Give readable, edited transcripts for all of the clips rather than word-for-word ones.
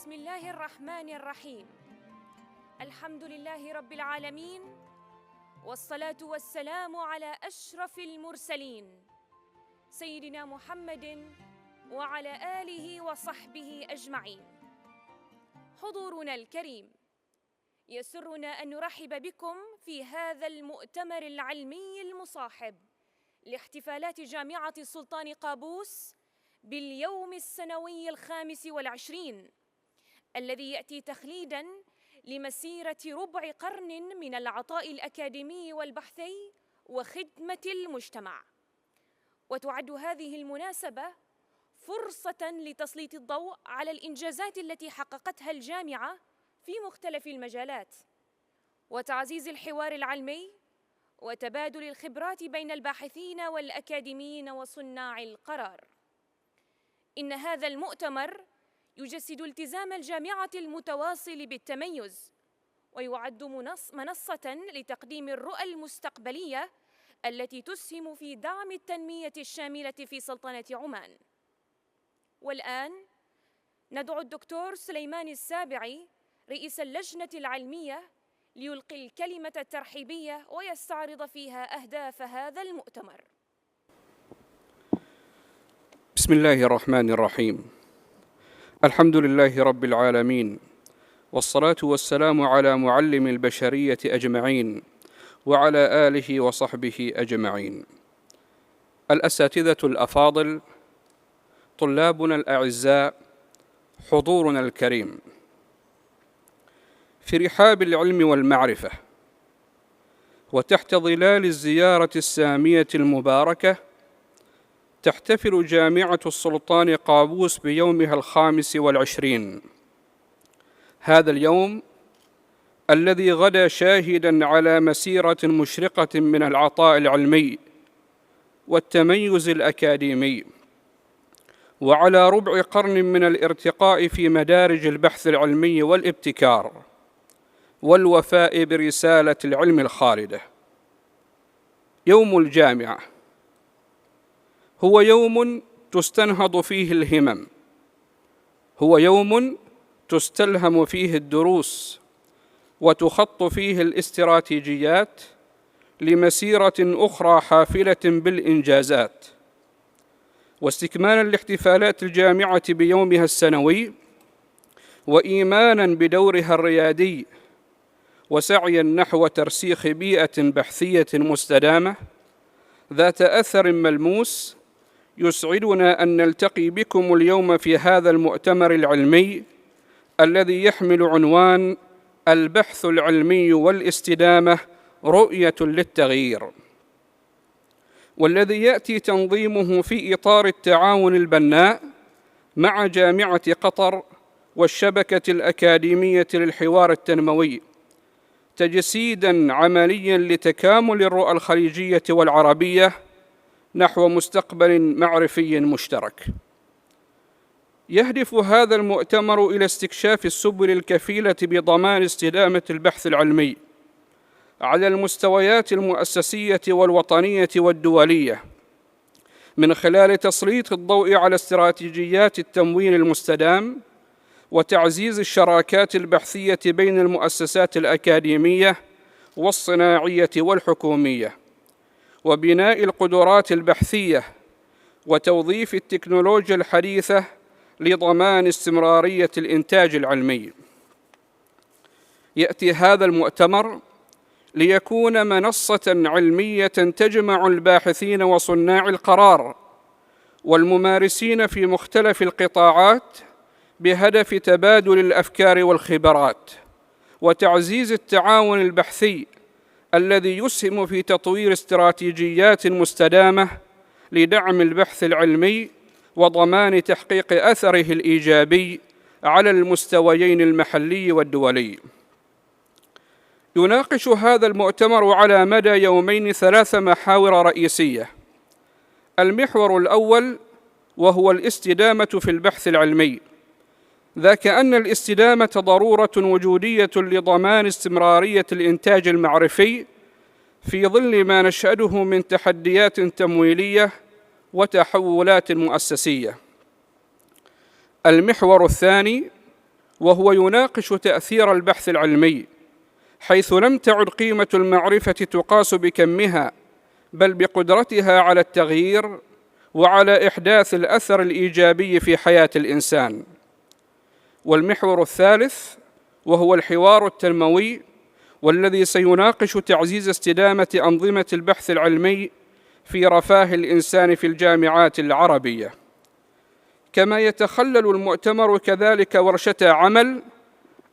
بسم الله الرحمن الرحيم. الحمد لله رب العالمين، والصلاة والسلام على أشرف المرسلين سيدنا محمد وعلى آله وصحبه أجمعين. حضورنا الكريم، يسرنا أن نرحب بكم في هذا المؤتمر العلمي المصاحب لاحتفالات جامعة السلطان قابوس باليوم السنوي 25 الذي يأتي تخليداً لمسيرة ربع قرن من العطاء الأكاديمي والبحثي وخدمة المجتمع. وتعد هذه المناسبة فرصة لتسليط الضوء على الإنجازات التي حققتها الجامعة في مختلف المجالات، وتعزيز الحوار العلمي وتبادل الخبرات بين الباحثين والأكاديميين وصناع القرار. إن هذا المؤتمر يجسد التزام الجامعة المتواصل بالتميز، ويعد منصة لتقديم الرؤى المستقبلية التي تسهم في دعم التنمية الشاملة في سلطنة عمان. والآن ندعو الدكتور سليمان السابعي رئيس اللجنة العلمية ليلقي الكلمة الترحيبية ويستعرض فيها أهداف هذا المؤتمر. بسم الله الرحمن الرحيم. الحمد لله رب العالمين، والصلاة والسلام على معلم البشرية أجمعين وعلى آله وصحبه أجمعين. الأساتذة الأفاضل، طلابنا الأعزاء، حضورنا الكريم، في رحاب العلم والمعرفة وتحت ظلال الزيارة السامية المباركة تحتفل جامعة السلطان قابوس بيومها 25. هذا اليوم الذي غدا شاهداً على مسيرة مشرقة من العطاء العلمي والتميز الأكاديمي، وعلى ربع قرن من الارتقاء في مدارج البحث العلمي والابتكار والوفاء برسالة العلم الخالدة. يوم الجامعة هو يوم تستنهض فيه الهمم، هو يوم تستلهم فيه الدروس وتخط فيه الاستراتيجيات لمسيرة أخرى حافلة بالإنجازات. واستكمالاً لاحتفالات الجامعة بيومها السنوي، وإيماناً بدورها الريادي، وسعياً نحو ترسيخ بيئة بحثية مستدامة ذات أثر ملموس، يسعدنا أن نلتقي بكم اليوم في هذا المؤتمر العلمي الذي يحمل عنوان البحث العلمي والاستدامة رؤية للتغيير، والذي يأتي تنظيمه في إطار التعاون البناء مع جامعة قطر والشبكة الأكاديمية للحوار التنموي، تجسيداً عملياً لتكامل الرؤى الخليجية والعربية نحو مستقبل معرفي مشترك. يهدف هذا المؤتمر إلى استكشاف السبل الكفيلة بضمان استدامة البحث العلمي على المستويات المؤسسية والوطنية والدولية، من خلال تسليط الضوء على استراتيجيات التمويل المستدام وتعزيز الشراكات البحثية بين المؤسسات الأكاديمية والصناعية والحكومية، وبناء القدرات البحثية وتوظيف التكنولوجيا الحديثة لضمان استمرارية الإنتاج العلمي. يأتي هذا المؤتمر ليكون منصة علمية تجمع الباحثين وصناع القرار والممارسين في مختلف القطاعات بهدف تبادل الأفكار والخبرات وتعزيز التعاون البحثي الذي يسهم في تطوير استراتيجيات مستدامة لدعم البحث العلمي وضمان تحقيق أثره الإيجابي على المستويين المحلي والدولي. يناقش هذا المؤتمر على مدى يومين 3 محاور رئيسية. المحور الأول وهو الاستدامة في البحث العلمي، ذاك أن الاستدامة ضرورة وجودية لضمان استمرارية الإنتاج المعرفي في ظل ما نشهده من تحديات تمويلية وتحولات مؤسسية. المحور الثاني وهو يناقش تأثير البحث العلمي، حيث لم تعد قيمة المعرفة تقاس بكمها، بل بقدرتها على التغيير وعلى إحداث الأثر الإيجابي في حياة الإنسان. والمحور الثالث وهو الحوار التنموي، والذي سيناقش تعزيز استدامة أنظمة البحث العلمي في رفاه الإنسان في الجامعات العربية. كما يتخلل المؤتمر كذلك ورشة عمل،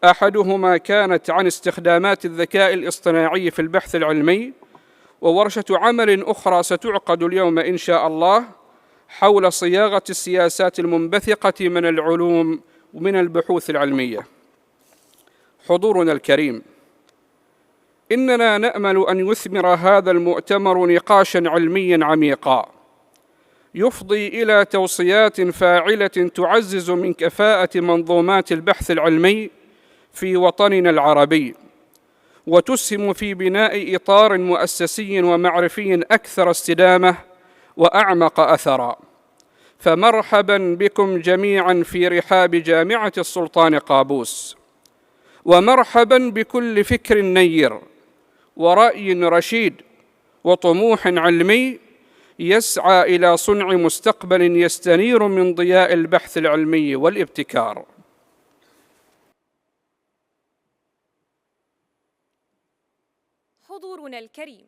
أحدهما كانت عن استخدامات الذكاء الاصطناعي في البحث العلمي، وورشة عمل أخرى ستعقد اليوم إن شاء الله حول صياغة السياسات المنبثقة من العلوم ومن البحوث العلمية. حضورنا الكريم، إننا نأمل أن يثمر هذا المؤتمر نقاشاً علمياً عميقاً يفضي إلى توصيات فاعلة تعزز من كفاءة منظومات البحث العلمي في وطننا العربي، وتسهم في بناء إطار مؤسسي ومعرفي أكثر استدامة وأعمق أثراً. فمرحباً بكم جميعاً في رحاب جامعة السلطان قابوس، ومرحباً بكل فكر نير ورأي رشيد وطموح علمي يسعى إلى صنع مستقبل يستنير من ضياء البحث العلمي والابتكار. حضورنا الكريم،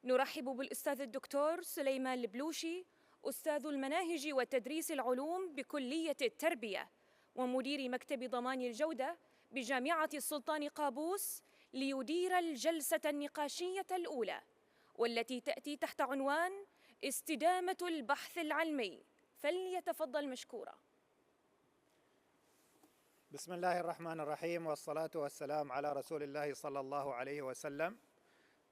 نرحب بالأستاذ الدكتور سليمان البلوشي، أستاذ المناهج وتدريس العلوم بكلية التربية ومدير مكتب ضمان الجودة بجامعة السلطان قابوس، ليدير الجلسة النقاشية الأولى، والتي تأتي تحت عنوان استدامة البحث العلمي. فليتفضل مشكورا. بسم الله الرحمن الرحيم، والصلاة والسلام على رسول الله صلى الله عليه وسلم.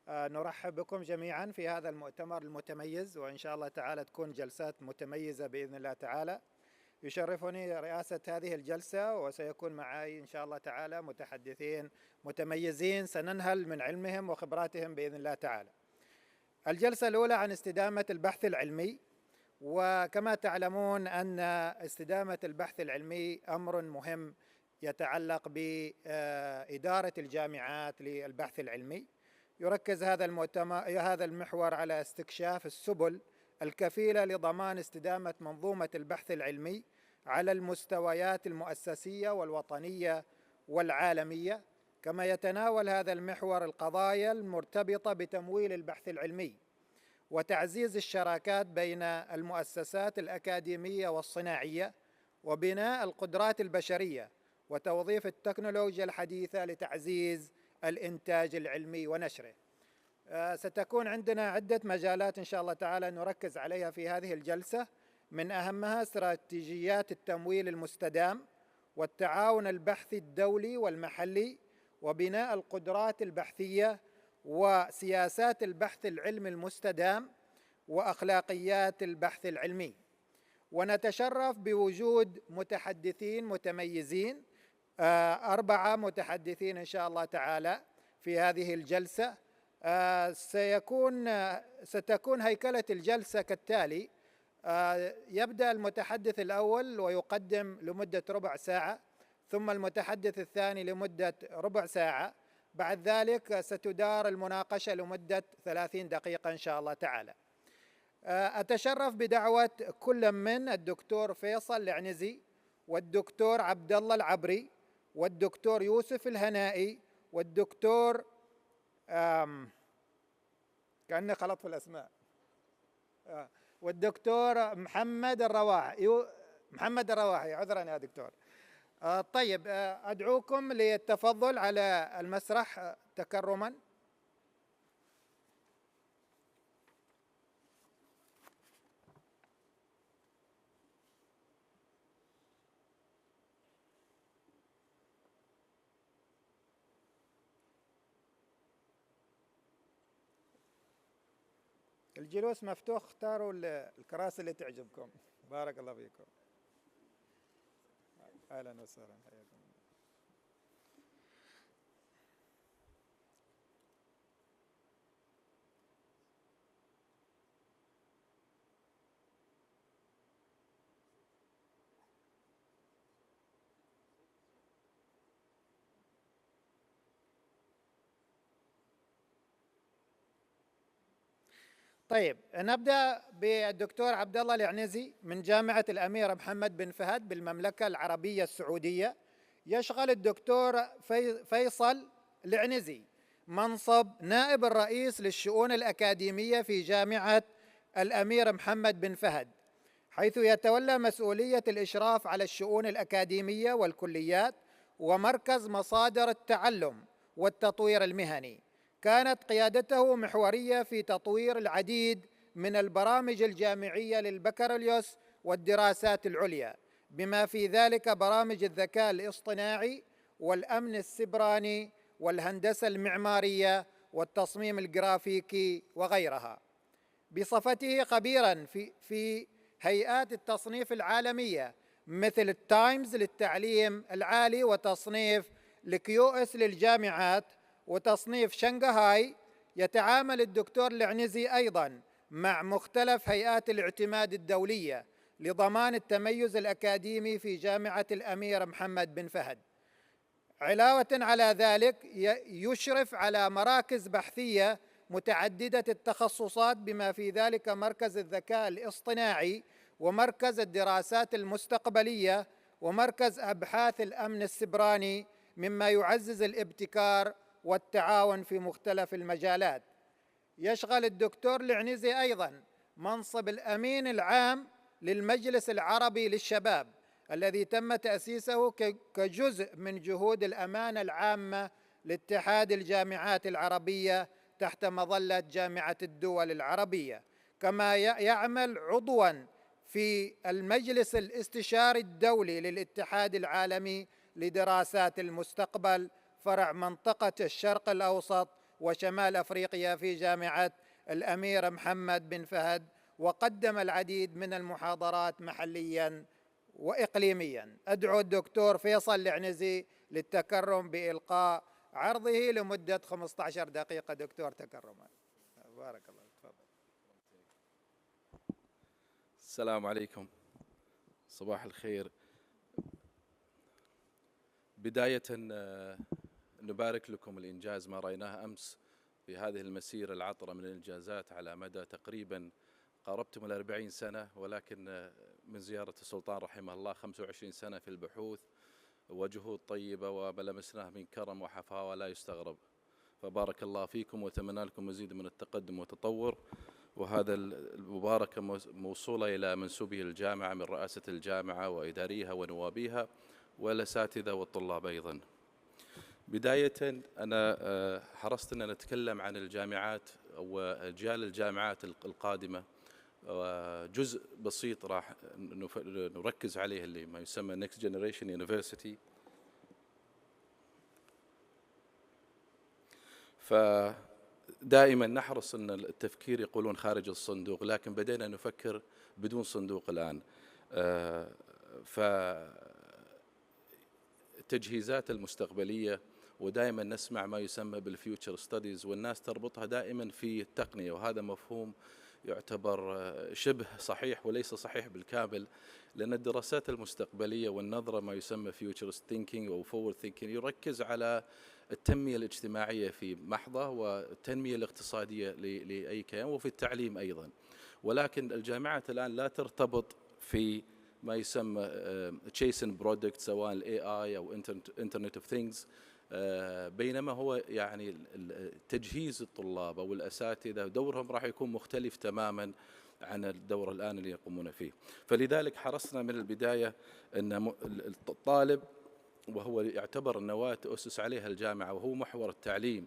نرحب بكم جميعا في هذا المؤتمر المتميز، وإن شاء الله تعالى تكون جلسات متميزة بإذن الله تعالى. يشرفني رئاسة هذه الجلسة، وسيكون معي إن شاء الله تعالى متحدثين متميزين سننهل من علمهم وخبراتهم بإذن الله تعالى. الجلسة الأولى عن استدامة البحث العلمي، وكما تعلمون أن استدامة البحث العلمي أمر مهم يتعلق بإدارة الجامعات للبحث العلمي. يركز هذا المحور على استكشاف السبل الكفيلة لضمان استدامة منظومة البحث العلمي على المستويات المؤسسية والوطنية والعالمية. كما يتناول هذا المحور القضايا المرتبطة بتمويل البحث العلمي وتعزيز الشراكات بين المؤسسات الأكاديمية والصناعية، وبناء القدرات البشرية وتوظيف التكنولوجيا الحديثة لتعزيز الإنتاج العلمي ونشره. ستكون عندنا عدة مجالات إن شاء الله تعالى نركز عليها في هذه الجلسة، من أهمها استراتيجيات التمويل المستدام والتعاون البحثي الدولي والمحلي وبناء القدرات البحثية وسياسات البحث العلمي المستدام وأخلاقيات البحث العلمي. ونتشرف بوجود متحدثين متميزين، 4 متحدثين إن شاء الله تعالى في هذه الجلسة. ستكون هيكلة الجلسة كالتالي: يبدأ المتحدث الأول ويقدم لمدة ربع ساعة، ثم المتحدث الثاني لمدة ربع ساعة. بعد ذلك ستدار المناقشة لمدة 30 دقيقة إن شاء الله تعالى. أتشرف بدعوة كل من الدكتور فيصل العنزي والدكتور عبد الله العبري والدكتور يوسف الهنائي والدكتور كأني خلط في الأسماء والدكتور محمد الرواحي. عذرا يا دكتور. طيب، أدعوكم للتفضل على المسرح تكرما. الجلوس مفتوح، اختاروا الكراسي اللي تعجبكم. بارك الله فيكم. أهلا وسهلا، حياكم. طيب نبدأ بالدكتور عبد الله العنزي من جامعة الأمير محمد بن فهد بالمملكة العربية السعودية. يشغل الدكتور فيصل العنزي منصب نائب الرئيس للشؤون الأكاديمية في جامعة الأمير محمد بن فهد، حيث يتولى مسؤولية الإشراف على الشؤون الأكاديمية والكليات ومركز مصادر التعلم والتطوير المهني. كانت قيادته محورية في تطوير العديد من البرامج الجامعية للبكالوريوس والدراسات العليا، بما في ذلك برامج الذكاء الاصطناعي والأمن السيبراني والهندسة المعمارية والتصميم الجرافيكي وغيرها. بصفته خبيراً في هيئات التصنيف العالمية مثل التايمز للتعليم العالي، وتصنيف الQS للجامعات، وتصنيف شنغهاي. يتعامل الدكتور العنزي أيضاً مع مختلف هيئات الاعتماد الدولية لضمان التميز الأكاديمي في جامعة الأمير محمد بن فهد. علاوة على ذلك يشرف على مراكز بحثية متعددة التخصصات، بما في ذلك مركز الذكاء الاصطناعي ومركز الدراسات المستقبلية ومركز أبحاث الأمن السيبراني، مما يعزز الابتكار والتعاون في مختلف المجالات. يشغل الدكتور العنزي أيضاً منصب الأمين العام للمجلس العربي للشباب، الذي تم تأسيسه كجزء من جهود الأمانة العامة لاتحاد الجامعات العربية تحت مظلة جامعة الدول العربية. كما يعمل عضواً في المجلس الاستشاري الدولي للاتحاد العالمي لدراسات المستقبل فرع منطقة الشرق الأوسط وشمال أفريقيا في جامعة الأمير محمد بن فهد، وقدم العديد من المحاضرات محلياً وإقليمياً. أدعو الدكتور فيصل العنزي للتكرم بإلقاء عرضه لمدة 15 دقيقة. دكتور تكرما. بارك الله. تفضل. السلام عليكم، صباح الخير. بداية نبارك لكم الإنجاز ما رأيناه أمس في هذه المسيرة العطرة من الإنجازات على مدى تقريباً قاربتم 40 سنة، ولكن من زيارة السلطان رحمه الله 25 سنة في البحوث وجهود طيبة وما لمسناه من كرم وحفاوة لا يستغرب. فبارك الله فيكم وأتمنى لكم مزيد من التقدم والتطور، وهذا المباركة موصولة إلى منسوبي الجامعة من رئاسة الجامعة وإداريها ونوابيها والأساتذة والطلاب أيضا. بداية أنا حرصت أن نتكلم عن الجامعات وأجيال الجامعات القادمة، وجزء بسيط راح نركز عليه اللي ما يسمى Next Generation University. فدائما نحرص أن التفكير يقولون خارج الصندوق، لكن بدينا نفكر بدون صندوق الآن. فالتجهيزات المستقبلية، ودائما نسمع ما يسمى بالفيوتشر ستاديز، والناس تربطها دائما في التقنية، وهذا مفهوم يعتبر شبه صحيح وليس صحيح بالكامل، لأن الدراسات المستقبلية والنظرة ما يسمى فيوتشر ثينكينج أو فورورد ثينكينج يركز على التنمية الاجتماعية في محضة والتنمية الاقتصادية لأي كيان، وفي التعليم أيضا. ولكن الجامعات الآن لا ترتبط في ما يسمى chasing product، سواء ال AI أو Internet of Things، بينما هو يعني تجهيز الطلاب أو الأساتذة دورهم راح يكون مختلف تماما عن الدور الآن اللي يقومون فيه. فلذلك حرصنا من البداية أن الطالب، وهو يعتبر النواة تؤسس عليها الجامعة وهو محور التعليم،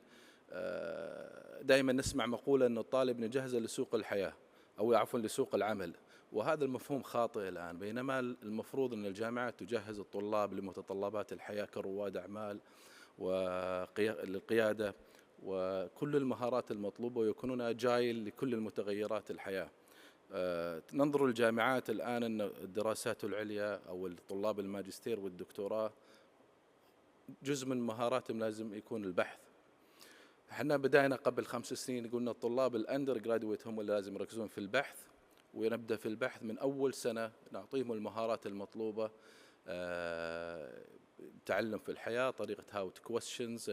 دائما نسمع مقولة أن الطالب نجهزه لسوق الحياة أو عفوا لسوق العمل، وهذا المفهوم خاطئ الآن، بينما المفروض أن الجامعات تجهز الطلاب لمتطلبات الحياة كرواد أعمال وللقيادة وكل المهارات المطلوبة، ويكونون أجايل لكل المتغيرات الحياة. ننظر الجامعات الآن أن الدراسات العليا أو الطلاب الماجستير والدكتوراه جزء من مهاراتهم لازم يكون البحث. احنا بدأنا قبل 5 سنين قلنا الطلاب الأندر جرادويت هم اللي لازم يركزون في البحث، ونبدأ في البحث من أول سنة نعطيهم المهارات المطلوبة، تعلم في الحياة، طريقة هاو تو كويستشنز،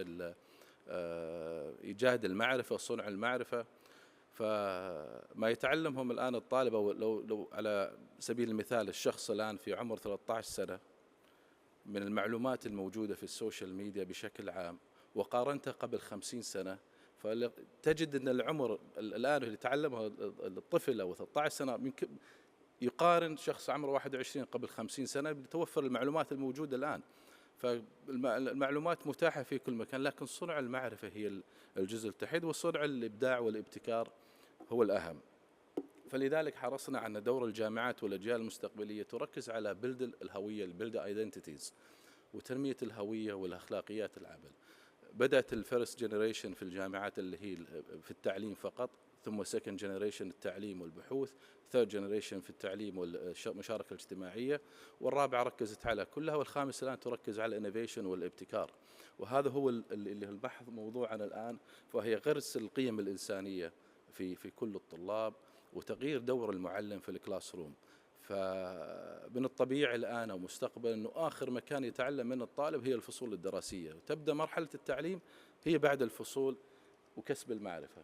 إيجاد المعرفة، صنع المعرفة. فما يتعلمهم الآن الطالب، أو لو على سبيل المثال الشخص الآن في عمر 13 سنة من المعلومات الموجودة في السوشيال ميديا بشكل عام وقارنتها قبل 50 سنة، فتجد أن العمر الآن اللي يتعلمه الطفل أو 13 سنة يقارن شخص عمره 21 قبل 50 سنة، بتوفر المعلومات الموجودة الآن. فالمعلومات متاحة في كل مكان، لكن صنع المعرفة هي الجزء التحيد، وصنع الإبداع والابتكار هو الأهم. فلذلك حرصنا على دور الجامعات والأجيال المستقبلية تركز على بلد الهوية، البلد ايدنتيتيز، وتنمية الهوية والأخلاقيات العمل. بدأت الفيرست جنريشن في الجامعات اللي هي في التعليم فقط، ثم سكند جنريشن التعليم والبحوث، ثيرد جنريشن في التعليم والمشاركة الاجتماعية، والرابعة ركزت على كلها، والخامس الآن تركز على الانوفيشن والابتكار. وهذا هو اللي البحث موضوعنا الآن، فهي غرس القيم الإنسانية في كل الطلاب، وتغيير دور المعلم في الكلاس روم. فمن الطبيعي الآن ومستقبلا أنه آخر مكان يتعلم منه الطالب هي الفصول الدراسية، وتبدأ مرحلة التعليم هي بعد الفصول وكسب المعرفة.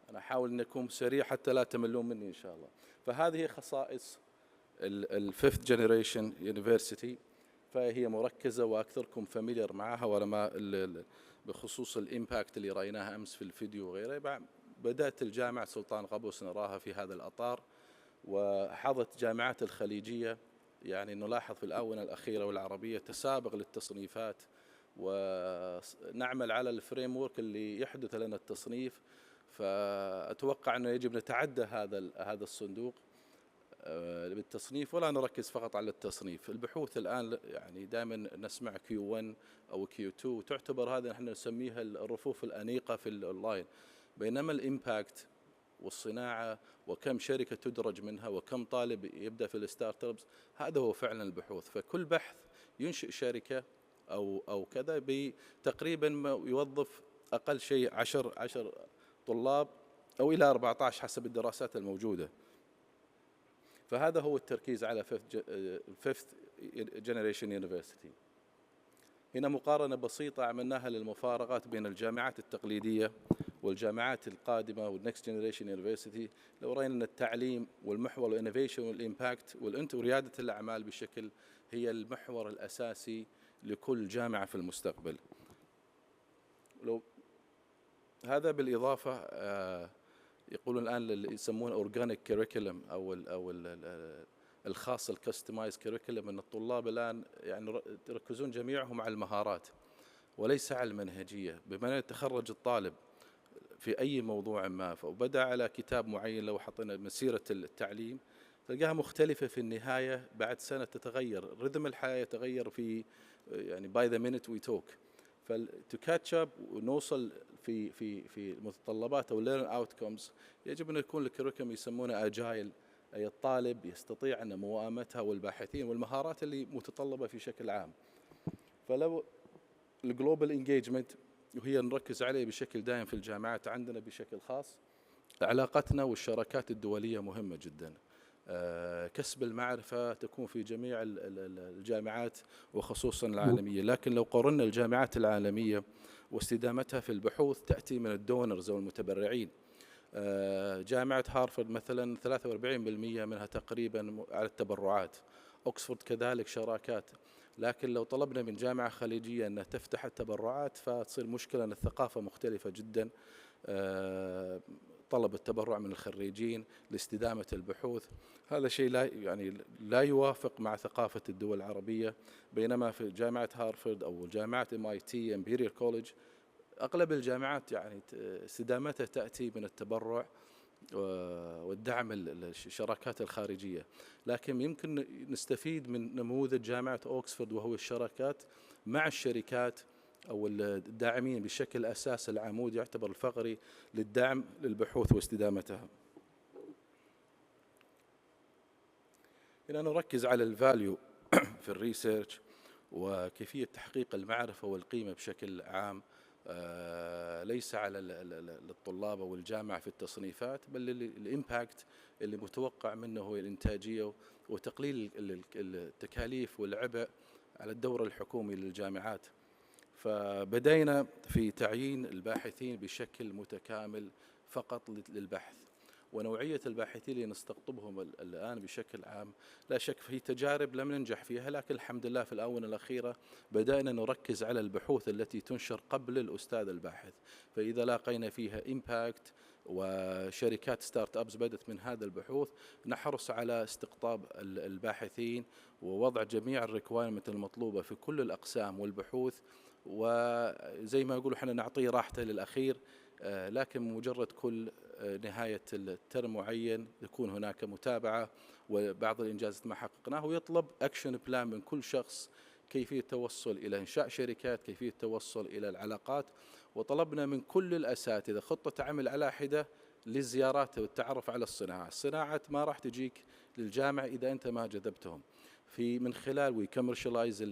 أنا أحاول أن أكون سريع حتى لا تملون مني إن شاء الله. فهذه خصائص الفيفث جنريشن يونيفرسيتي، فهي مركزة وأكثركم فاميليار معها، ولما بخصوص الإمباكت اللي رأيناها أمس في الفيديو وغيره. بدأت الجامعة سلطان قابوس نراها في هذا الأطار، وحظت جامعات الخليجية يعني نلاحظ في الآونة الأخيرة والعربية تسابق للتصنيفات، ونعمل على الفريم ورك اللي يحدث لنا التصنيف. فأتوقع أنه يجب نتعدى هذا الصندوق بالتصنيف، ولا نركز فقط على التصنيف. البحوث الآن يعني دائما نسمع Q1 أو Q2، وتعتبر هذا نحن نسميها الرفوف الأنيقة في الأونلاين، بينما الإمباكت والصناعة وكم شركة تدرج منها وكم طالب يبدأ في الستارت ابس، هذا هو فعلا البحوث. فكل بحث ينشئ شركة أو كذا تقريبا يوظف أقل شيء 10 طلاب أو إلى 14 حسب الدراسات الموجودة. فهذا هو التركيز على fifth generation university. هنا مقارنة بسيطة عملناها للمفارقات بين الجامعات التقليدية والجامعات القادمة والنكست جنريشن يونيفرسيتي. لو رأينا أن التعليم والمحور الانوفيشن والإمباكت وريادة الأعمال بشكل هي المحور الأساسي لكل جامعة في المستقبل. لو هذا بالإضافة يقولون الآن اللي يسمونه أورجانيك كيريكولم أو الخاص الكستمايز كيريكولم، أن الطلاب الآن يعني يركزون جميعهم على المهارات وليس على المنهجية، بما أن يتخرج الطالب في أي موضوع ما وبدأ على كتاب معين، لو حطينا مسيرة التعليم تلقاها مختلفة في النهاية، بعد سنة تتغير، رذم الحياة يتغير في يعني by the minute we talk. to catch up ونوصل في متطلبات أو learn outcomes، يجب أن يكون الكريكولم يسمونه أجايل، أي الطالب يستطيع أن موائمتها والباحثين والمهارات اللي متطلبة في شكل عام. فلو الجلوبال انجيجمنت، وهي نركز عليه بشكل دائم في الجامعات عندنا بشكل خاص، علاقتنا والشراكات الدولية مهمة جدا. كسب المعرفة تكون في جميع الجامعات وخصوصا العالمية، لكن لو قارنا الجامعات العالمية واستدامتها في البحوث تأتي من الدونرز أو المتبرعين. جامعة هارفارد مثلا 43% منها تقريبا على التبرعات، أكسفورد كذلك شراكات. لكن لو طلبنا من جامعة خليجية أنها تفتح التبرعات فتصير مشكلة، أن الثقافة مختلفة جدا. طلب التبرع من الخريجين لاستدامة البحوث، هذا شيء لا يوافق مع ثقافة الدول العربية. بينما في جامعة هارفارد أو جامعة MIT إمبيريال كوليدج أغلب الجامعات يعني استدامتها تأتي من التبرع والدعم الشراكات الخارجية. لكن يمكن نستفيد من نموذج جامعة أوكسفورد، وهو الشراكات مع الشركات أو الداعمين بشكل أساس، العمود يعتبر الفقري للدعم للبحوث واستدامتها. هنا نركز على الفاليو في الريسيرش وكيفية تحقيق المعرفة والقيمة بشكل عام، ليس على الطلاب أو الجامعة في التصنيفات، بل الإمباكت اللي متوقع منه هو الإنتاجية وتقليل التكاليف والعبء على الدور الحكومي للجامعات. فبدأنا في تعيين الباحثين بشكل متكامل فقط للبحث. ونوعية الباحثين اللي نستقطبهم الآن بشكل عام لا شك في تجارب لم ننجح فيها، لكن الحمد لله في الآونة الأخيرة بدأنا نركز على البحوث التي تنشر قبل الأستاذ الباحث، فإذا لاقينا فيها إمباكت وشركات ستارت أبس بدأت من هذا البحوث نحرص على استقطاب الباحثين ووضع جميع الريكوايرمنت المطلوبة في كل الأقسام والبحوث، وزي ما يقولوا احنا نعطيه راحته للأخير، لكن مجرد كل نهاية الترم معين يكون هناك متابعة وبعض الإنجازات ما حققناه، ويطلب أكشن بلان من كل شخص، كيفية التوصل إلى إنشاء شركات، كيفية التوصل إلى العلاقات. وطلبنا من كل الأساتذة خطة عمل على حدة للزيارات والتعرف على الصناعة. الصناعة ما راح تجيك للجامعة إذا أنت ما جذبتهم في من خلال ويكمرشلايز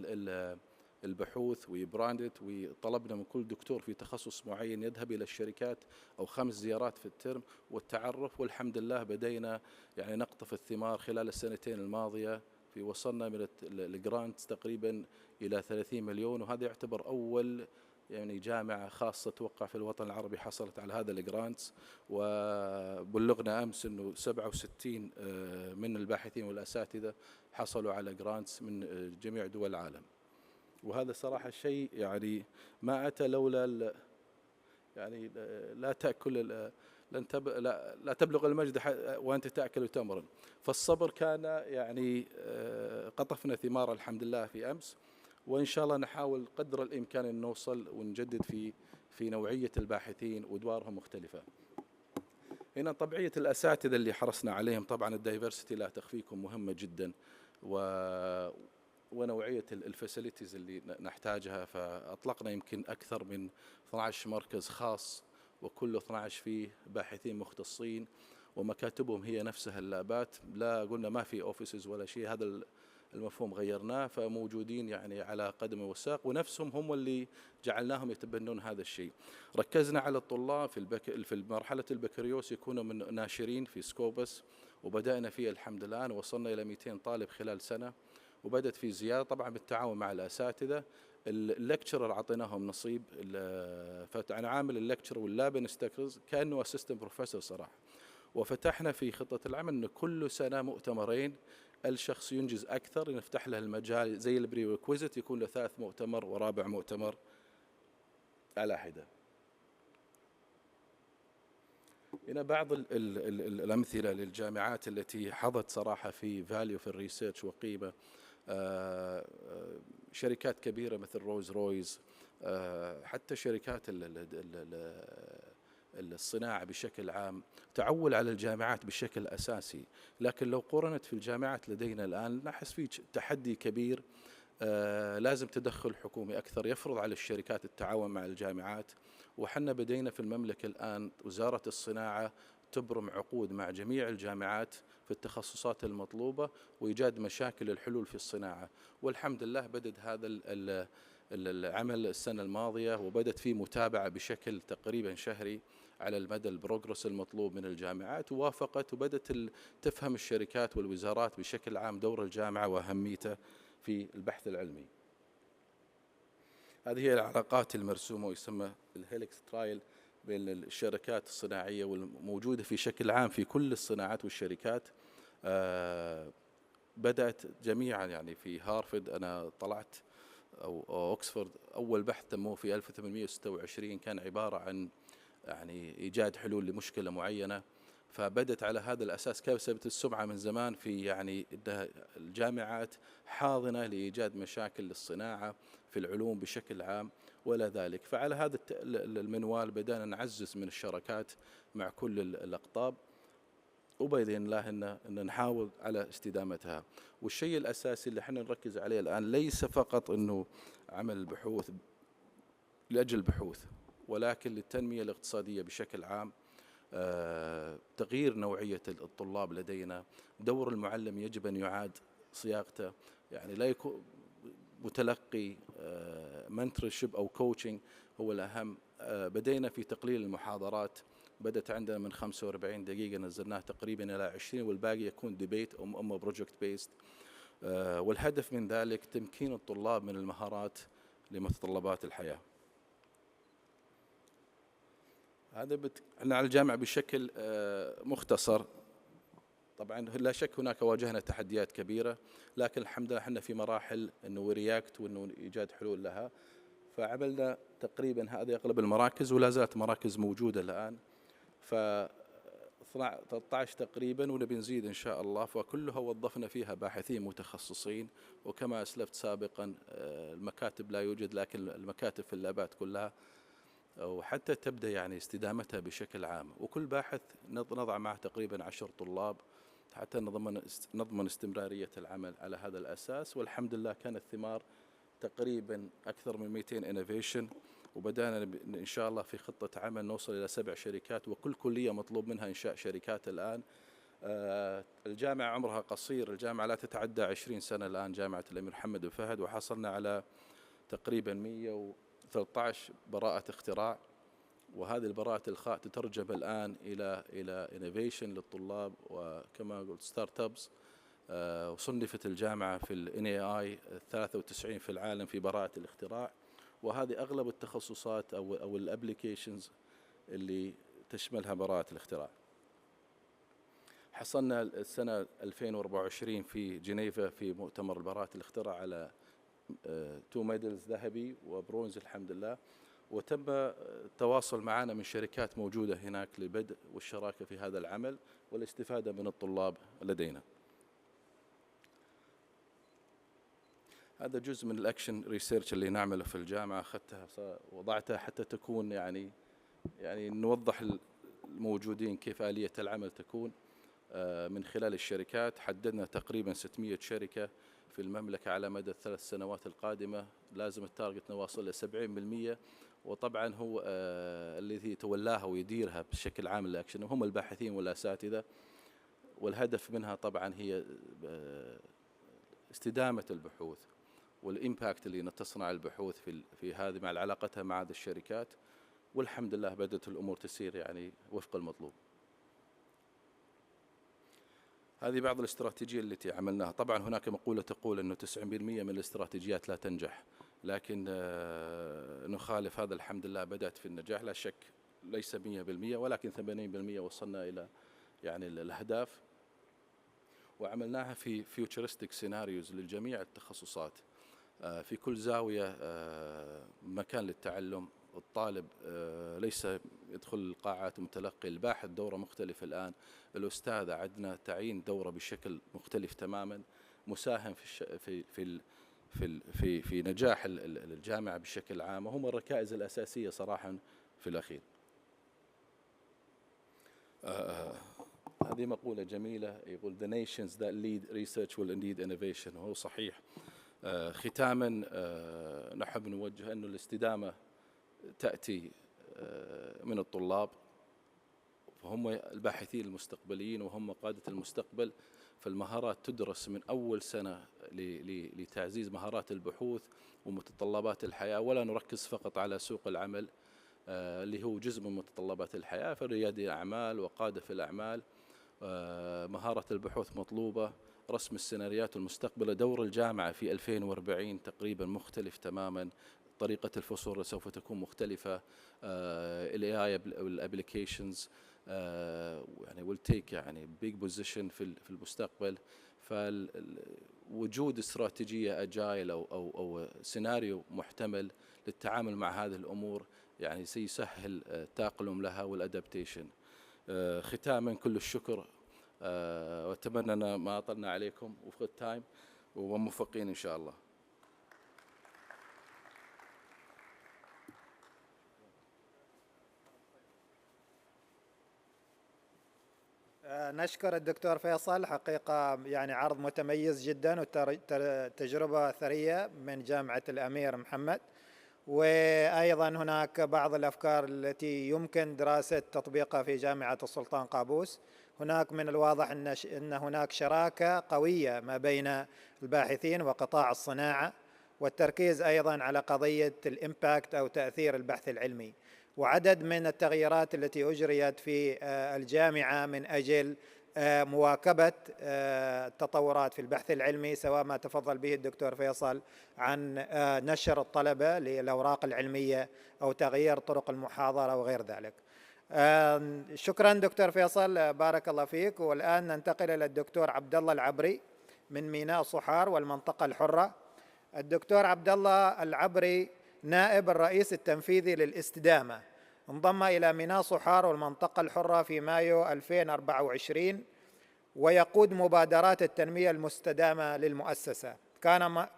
البحوث ويبراندت. وطلبنا من كل دكتور في تخصص معين يذهب إلى الشركات أو 5 زيارات في الترم والتعرف، والحمد لله بدينا يعني نقطف الثمار خلال السنتين الماضية. في وصلنا من الجرانت تقريبا إلى 30 مليون، وهذا يعتبر أول يعني جامعة خاصة توقع في الوطن العربي حصلت على هذا الجرانتس. وبلغنا أمس أنه 67 من الباحثين والأساتذة حصلوا على جرانتس من جميع دول العالم، وهذا صراحة شيء يعني ما أتى لولا يعني لا تأكل لا تبلغ المجد وأنت تأكل تمرا. فالصبر كان يعني قطفنا ثمار الحمد لله في أمس، وإن شاء الله نحاول قدر الإمكان أن نوصل ونجدد في نوعية الباحثين وأدوارهم مختلفة. هنا طبيعية الأساتذة اللي حرصنا عليهم، طبعا الدايفرسيتي لا تخفيكم مهمة جدا، ونوعية الفاسيلتيز اللي نحتاجها. فأطلقنا يمكن أكثر من 12 مركز خاص، وكل 12 فيه باحثين مختصين ومكاتبهم هي نفسها اللابات، لا قلنا ما في أوفيسز ولا شيء، هذا المفهوم غيرناه، فموجودين يعني على قدم وساق، ونفسهم هم اللي جعلناهم يتبنون هذا الشيء. ركزنا على الطلاب في مرحلة البكالوريوس يكونوا من ناشرين في سكوبس، وبدأنا فيه الحمد لله، وصلنا إلى 200 طالب خلال سنة، وبدأت في زيادة طبعا بالتعاون مع الأساتذة. اللكتشرر أعطيناهم نصيب، فأنا عامل اللكتشر واللاب انستكرز كأنه أسيستنت بروفيسور صراحة. وفتحنا في خطة العمل أن كل سنة مؤتمرين، الشخص ينجز أكثر نفتح له المجال زي البريكويزيت يكون له 3 مؤتمر ورابع مؤتمر على حدة. هنا بعض الأمثلة للجامعات التي حظت صراحة في فاليو في الريسيرش وقيمة. شركات كبيرة مثل روز رويز، حتى شركات الصناعة بشكل عام تعول على الجامعات بشكل أساسي. لكن لو قرنت في الجامعات لدينا الآن نحس في تحدي كبير، لازم تدخل حكومي أكثر يفرض على الشركات التعاون مع الجامعات. وحنا بدينا في المملكة الآن وزارة الصناعة تبرم عقود مع جميع الجامعات في التخصصات المطلوبة وإيجاد مشاكل الحلول في الصناعة. والحمد لله بدأ هذا العمل السنة الماضية، وبدأت فيه متابعة بشكل تقريبا شهري على المدى البروجرس المطلوب من الجامعات، ووافقت وبدأت تفهم الشركات والوزارات بشكل عام دور الجامعة وأهميته في البحث العلمي. هذه هي العلاقات المرسومة ويسمى الهيليكس ترايل بين الشركات الصناعية والموجودة في شكل عام في كل الصناعات والشركات. بدأت جميعا يعني في هارفرد، أنا طلعت أو أوكسفورد أول بحث تموه في 1826 كان عبارة عن يعني إيجاد حلول لمشكلة معينة. فبدت على هذا الأساس كسبت السمعة من زمان في يعني الجامعات حاضنة لإيجاد مشاكل للصناعة في العلوم بشكل عام ولا ذلك. فعلى هذا المنوال بدأنا نعزز من الشراكات مع كل الأقطاب، وبإذن الله إن نحاول على استدامتها. والشيء الأساسي اللي احنا نركز عليه الآن ليس فقط إنه عمل البحوث لأجل البحوث، ولكن للتنمية الاقتصادية بشكل عام. تغيير نوعية الطلاب لدينا، دور المعلم يجب أن يعاد صياغته، يعني لا يكون متلقي منتورشيب أو كوتشنج هو الأهم. بدينا في تقليل المحاضرات، بدأت عندنا من 45 دقيقة نزلناها تقريبا إلى 20، والباقي يكون ديبيت أو بروجكت بيست. والهدف من ذلك تمكين الطلاب من المهارات لمتطلبات الحياة. احنا على الجامعة بشكل مختصر. طبعا لا شك هناك واجهنا تحديات كبيرة، لكن الحمد لله احنا في مراحل انه رياكت وانه ايجاد حلول لها. فعملنا تقريبا هذه اغلب المراكز، ولا زالت مراكز موجودة الان. ف 13 تقريبا ونبي نزيد ان شاء الله، فكلها وظفنا فيها باحثين متخصصين. وكما اسلفت سابقا المكاتب لا يوجد، لكن المكاتب في اللابات كلها، وحتى تبدأ يعني استدامتها بشكل عام. وكل باحث نضع معه تقريبا 10 طلاب حتى نضمن استمرارية العمل على هذا الأساس. والحمد لله كانت ثمار تقريبا أكثر من 200 انوفيشن، وبدأنا إن شاء الله في خطة عمل نوصل إلى 7 شركات، وكل كلية مطلوب منها إنشاء شركات الآن. الجامعة عمرها قصير، الجامعة لا تتعدى 20 سنة الآن، جامعة الأمير محمد بن فهد، وحصلنا على تقريبا 113 براءة اختراع. وهذه البراءة الإخراء تترجم الآن إلى انوفيشن للطلاب، وكما قلت ستارت ابس. وصنفت الجامعة في ال NAI 93 في العالم في براءة الاختراع. وهذه أغلب التخصصات أو الابليكيشنز اللي تشملها براءة الاختراع. حصلنا السنة 2024 في جنيفا في مؤتمر براءة الاختراع على 2 ميدالز ذهبي وبرونز الحمد لله. وتم التواصل معنا من شركات موجودة هناك للبدء والشراكة في هذا العمل والاستفادة من الطلاب لدينا. هذا جزء من الأكشن ريسيرش اللي نعمله في الجامعة، أخذتها وضعتها حتى تكون يعني نوضح الموجودين كيف آلية العمل تكون من خلال الشركات. حددنا تقريبا 600 شركة في المملكة على مدى ال3 سنوات القادمة، لازم التارجت نواصل ل 70%. وطبعا هو الذي يتولاها ويديرها بشكل عام الأكشن هم الباحثين والأساتذة. والهدف منها طبعا هي استدامة البحوث والإمباكت اللي تصنع البحوث في هذه مع علاقتها مع هذه الشركات. والحمد لله بدأت الأمور تسير يعني وفق المطلوب. هذه بعض الاستراتيجية التي عملناها. طبعا هناك مقولة تقول أنه 90% من الاستراتيجيات لا تنجح، لكن نخالف هذا. الحمد لله بدأت في النجاح، لا شك ليس 100% ولكن 80% وصلنا إلى يعني الأهداف. وعملناها في فيوتشرستيك سيناريوز للجميع التخصصات، في كل زاوية مكان للتعلم. الطالب ليس يدخل القاعات متلقي، الباحث دورة مختلفة الآن، الأستاذ عندنا تعيين دورة بشكل مختلف تماما، مساهم في نجاح الجامعة بشكل عام، وهم الركائز الأساسية صراحة في الأخير. هذه مقولة جميلة يقول the nations that lead research will lead innovation، وهو صحيح. ختاما نحب نوجه أنه الاستدامة تأتي من الطلاب، فهم الباحثين المستقبليين وهم قادة المستقبل. فالمهارات تدرس من أول سنة لتعزيز مهارات البحوث ومتطلبات الحياة، ولا نركز فقط على سوق العمل اللي هو جزء من متطلبات الحياة. فريادي أعمال وقادة في الأعمال، مهارة البحوث مطلوبة، رسم السيناريوهات المستقبلة. دور الجامعة في 2040 تقريبا مختلف تماما، طريقة الفصول سوف تكون مختلفة. AI والابليكيشنز يعني will take يعني big position في المستقبل. فوجود استراتيجية أجايل أو سيناريو محتمل للتعامل مع هذه الأمور يعني سيسهل التأقلم لها والأدابتيشن. ختاما كل الشكر، وأتمنى أن ما أطلنا عليكم وفق التايم، وموفقين إن شاء الله. نشكر الدكتور فيصل، حقيقة يعني عرض متميز جدا وتجربة ثرية من جامعة الأمير محمد. وأيضا هناك بعض الأفكار التي يمكن دراسة تطبيقها في جامعة السلطان قابوس. هناك من الواضح أن هناك شراكة قوية ما بين الباحثين وقطاع الصناعة، والتركيز أيضا على قضية الإمباكت أو تأثير البحث العلمي، وعدد من التغييرات التي أجريت في الجامعة من أجل مواكبة التطورات في البحث العلمي، سواء ما تفضل به الدكتور فيصل عن نشر الطلبة للأوراق العلمية أو تغيير طرق المحاضرة وغير ذلك. شكرا دكتور فيصل، بارك الله فيك. والآن ننتقل إلى الدكتور عبد الله العبري من ميناء صحار والمنطقة الحرة. الدكتور عبد الله العبري نائب الرئيس التنفيذي للاستدامة، انضم إلى ميناء صحار والمنطقة الحرة في مايو 2024 ويقود مبادرات التنمية المستدامة للمؤسسة.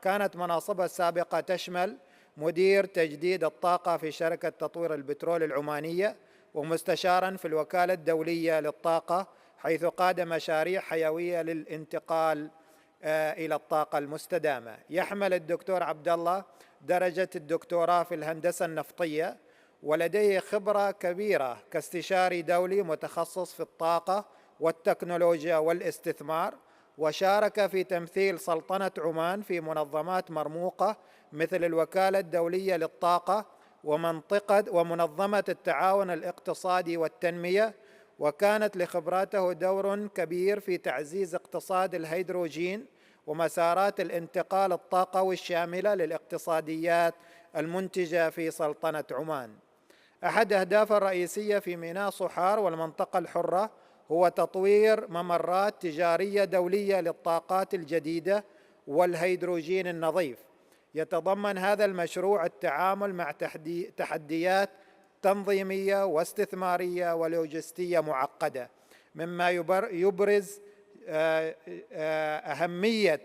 كانت مناصبه السابقة تشمل مدير تجديد الطاقة في شركة تطوير البترول العمانية، ومستشاراً في الوكالة الدولية للطاقة، حيث قاد مشاريع حيوية للانتقال إلى الطاقة المستدامة. يحمل الدكتور عبد الله درجة الدكتوراه في الهندسة النفطية، ولديه خبرة كبيرة كاستشاري دولي متخصص في الطاقة والتكنولوجيا والاستثمار، وشارك في تمثيل سلطنة عمان في منظمات مرموقة مثل الوكالة الدولية للطاقة ومنظمة التعاون الاقتصادي والتنمية. وكانت لخبراته دور كبير في تعزيز اقتصاد الهيدروجين ومسارات الانتقال الطاقوي الشاملة للاقتصاديات المنتجة في سلطنة عمان. أحد أهدافه الرئيسية في ميناء صحار والمنطقة الحرة هو تطوير ممرات تجارية دولية للطاقات الجديدة والهيدروجين النظيف. يتضمن هذا المشروع التعامل مع تحديات تنظيمية واستثمارية ولوجستية معقدة، مما يبرز أهمية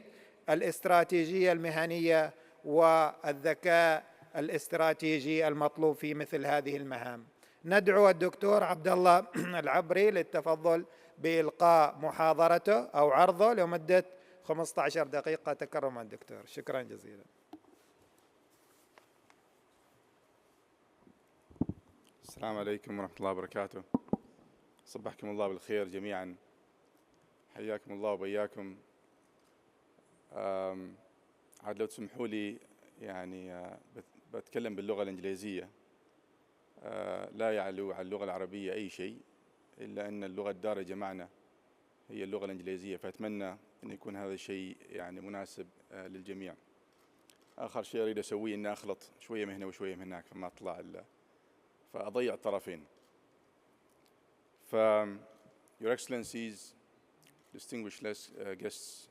الاستراتيجية المهنية والذكاء الاستراتيجي المطلوب في مثل هذه المهام. ندعو الدكتور عبد الله العبري للتفضل بإلقاء محاضرته أو عرضه لمدة 15 دقيقة. تكرما الدكتور، شكرا جزيلا. السلام عليكم ورحمة الله وبركاته. صبحكم الله بالخير جميعا، حياكم الله وبياكم. عاد لو تسمحوا لي يعني بتكلم باللغة الإنجليزية، لا يعلو على اللغة العربية أي شيء، إلا أن اللغة الدارجة معنا هي اللغة الإنجليزية، فأتمنى أن يكون هذا الشيء يعني مناسب للجميع. آخر شيء أريد أسويه أن أخلط شوية من هنا وشوية من هناك، فما أطلع فأضيع الطرفين. Your Excellencies, distinguished guests,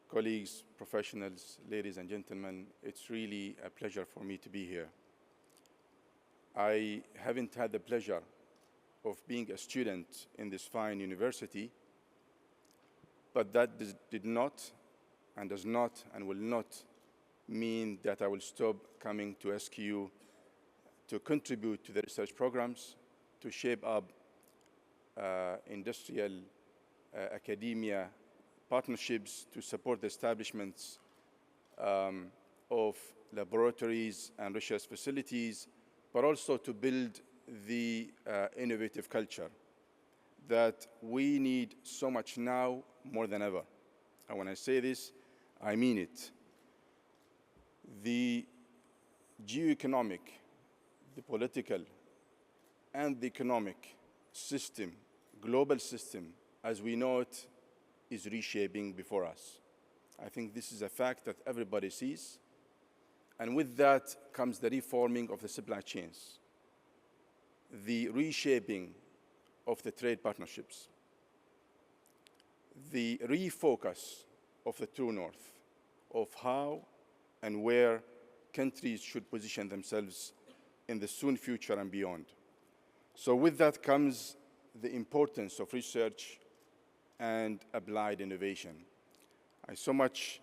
colleagues, professionals, ladies and gentlemen, it's really a pleasure for me to be here. I haven't had the pleasure of being a student in this fine university, but that did not and does not and will not mean that I will stop coming to SQU to contribute to the research programs, to shape up industrial academia partnerships, to support the establishments of laboratories and research facilities, but also to build the innovative culture that we need so much now more than ever. And when I say this, I mean it. The geoeconomic, the political, and the economic system, global system, as we know it, is reshaping before us. I think this is a fact that everybody sees. And with that comes the reforming of the supply chains, the reshaping of the trade partnerships, the refocus of the true north, of how and where countries should position themselves in the soon future and beyond. So with that comes the importance of research and applied innovation. I so much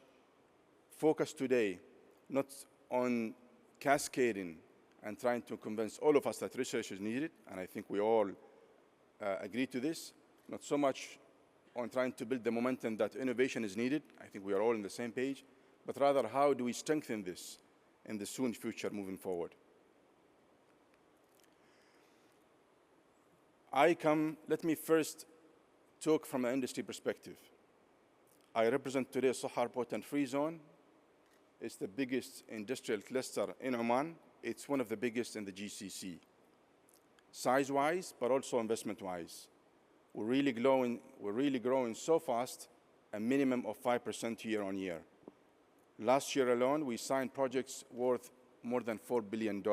focus today not on cascading and trying to convince all of us that research is needed, and I think we all agree to this, not so much on trying to build the momentum that innovation is needed. I think we are all on the same page, but rather how do we strengthen this in the soon future moving forward. Let me first talk from an industry perspective. I represent today Sohar Port and Free Zone. It's the biggest industrial cluster in Oman. It's one of the biggest in the GCC, size-wise, but also investment-wise. We're really growing so fast, a minimum of 5% year on year. Last year alone, we signed projects worth more than $4 billion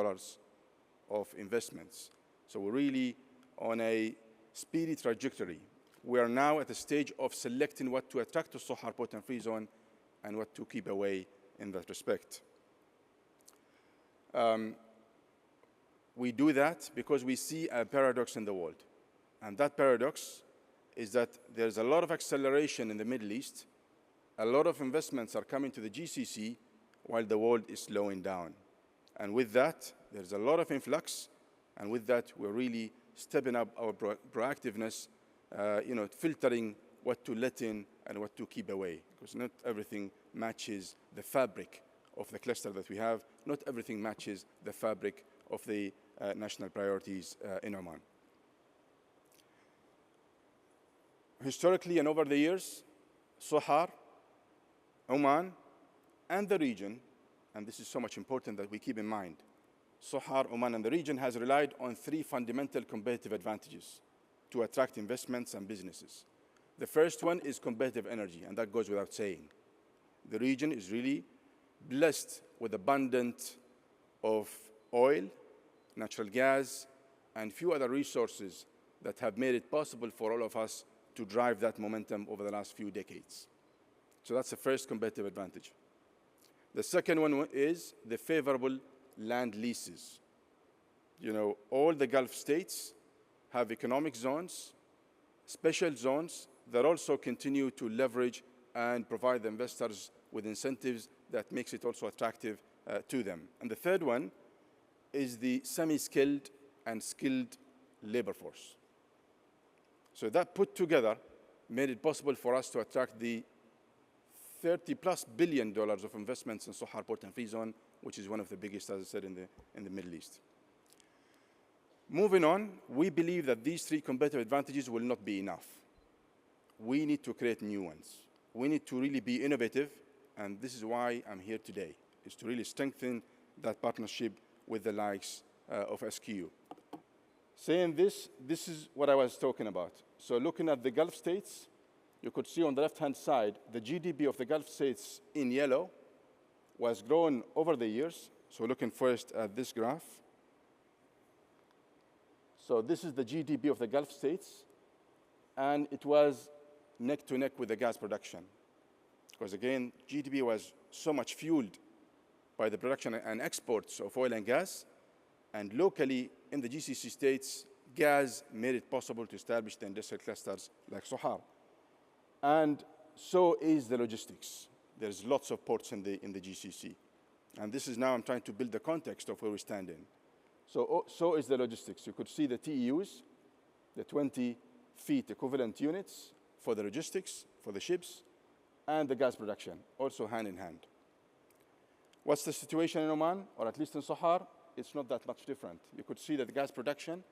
of investments. So we're really on a speedy trajectory. We are now at the stage of selecting what to attract to Sohar Port and Free Zone and what to keep away in that respect. We do that because we see a paradox in the world. And that paradox is that there's a lot of acceleration in the Middle East. A lot of investments are coming to the GCC while the world is slowing down. And with that, there's a lot of influx. And with that, we're really stepping up our proactiveness, filtering what to let in and what to keep away. Because not everything matches the fabric of the cluster that we have. Not everything matches the fabric of the national priorities in Oman. Historically and over the years, Sohar, Oman, and the region, and this is so much important that we keep in mind, Sohar, Oman, and the region has relied on three fundamental competitive advantages to attract investments and businesses. The first one is competitive energy, and that goes without saying. The region is really blessed with abundant of oil, natural gas, and few other resources that have made it possible for all of us to drive that momentum over the last few decades. So that's the first competitive advantage. The second one is the favorable land leases. All the Gulf states have economic zones, special zones that also continue to leverage and provide the investors with incentives that makes it also attractive to them. And the third one is the semi-skilled and skilled labor force. So that put together made it possible for us to attract the $30+ billion of investments in Sohar Port and Free Zone, which is one of the biggest, as I said, in the Middle East. Moving on, we believe that these three competitive advantages will not be enough. We need to create new ones. We need to really be innovative, and this is why I'm here today, is to really strengthen that partnership with the likes of SQ. Saying this is what I was talking about. So looking at the Gulf states, you could see on the left-hand side, the GDP of the Gulf states in yellow was growing over the years. So looking first at this graph. So this is the GDP of the Gulf states, and it was neck to neck with the gas production. Because again, GDP was so much fueled by the production and exports of oil and gas, and locally in the GCC states, gas made it possible to establish the industrial clusters like Sohar. And so is the logistics. There's lots of ports in the GCC. And this is now I'm trying to build the context of where we stand in. So is the logistics. You could see the TEUs, the 20 feet equivalent units for the logistics, for the ships, and the gas production, also hand in hand. What's the situation in Oman, or at least in Sohar? It's not that much different. You could see that the gas production,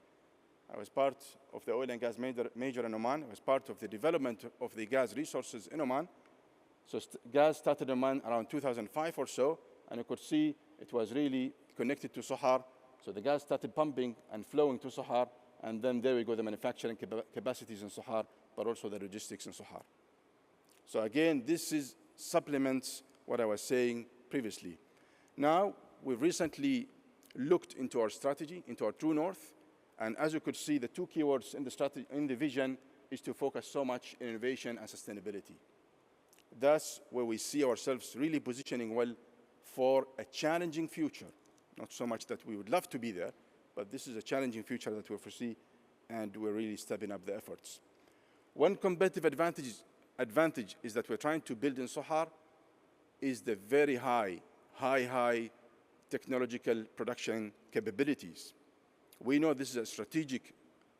I was part of the oil and gas major in Oman. I was part of the development of the gas resources in Oman. So gas started in Oman around 2005 or so, and you could see it was really connected to Sohar. So the gas started pumping and flowing to Sohar, and then there we go, the manufacturing capacities in Sohar, but also the logistics in Sohar. So again, this is supplements what I was saying previously. Now, we've recently looked into our strategy, into our true north, and as you could see, the two keywords in the strategy, in the vision, is to focus so much in innovation and sustainability. That's where we see ourselves really positioning well for a challenging future. Not so much that we would love to be there, but this is a challenging future that we foresee, and we're really stepping up the efforts. One competitive advantage is that we're trying to build in Sohar is the very high technological production capabilities. We know this is a strategic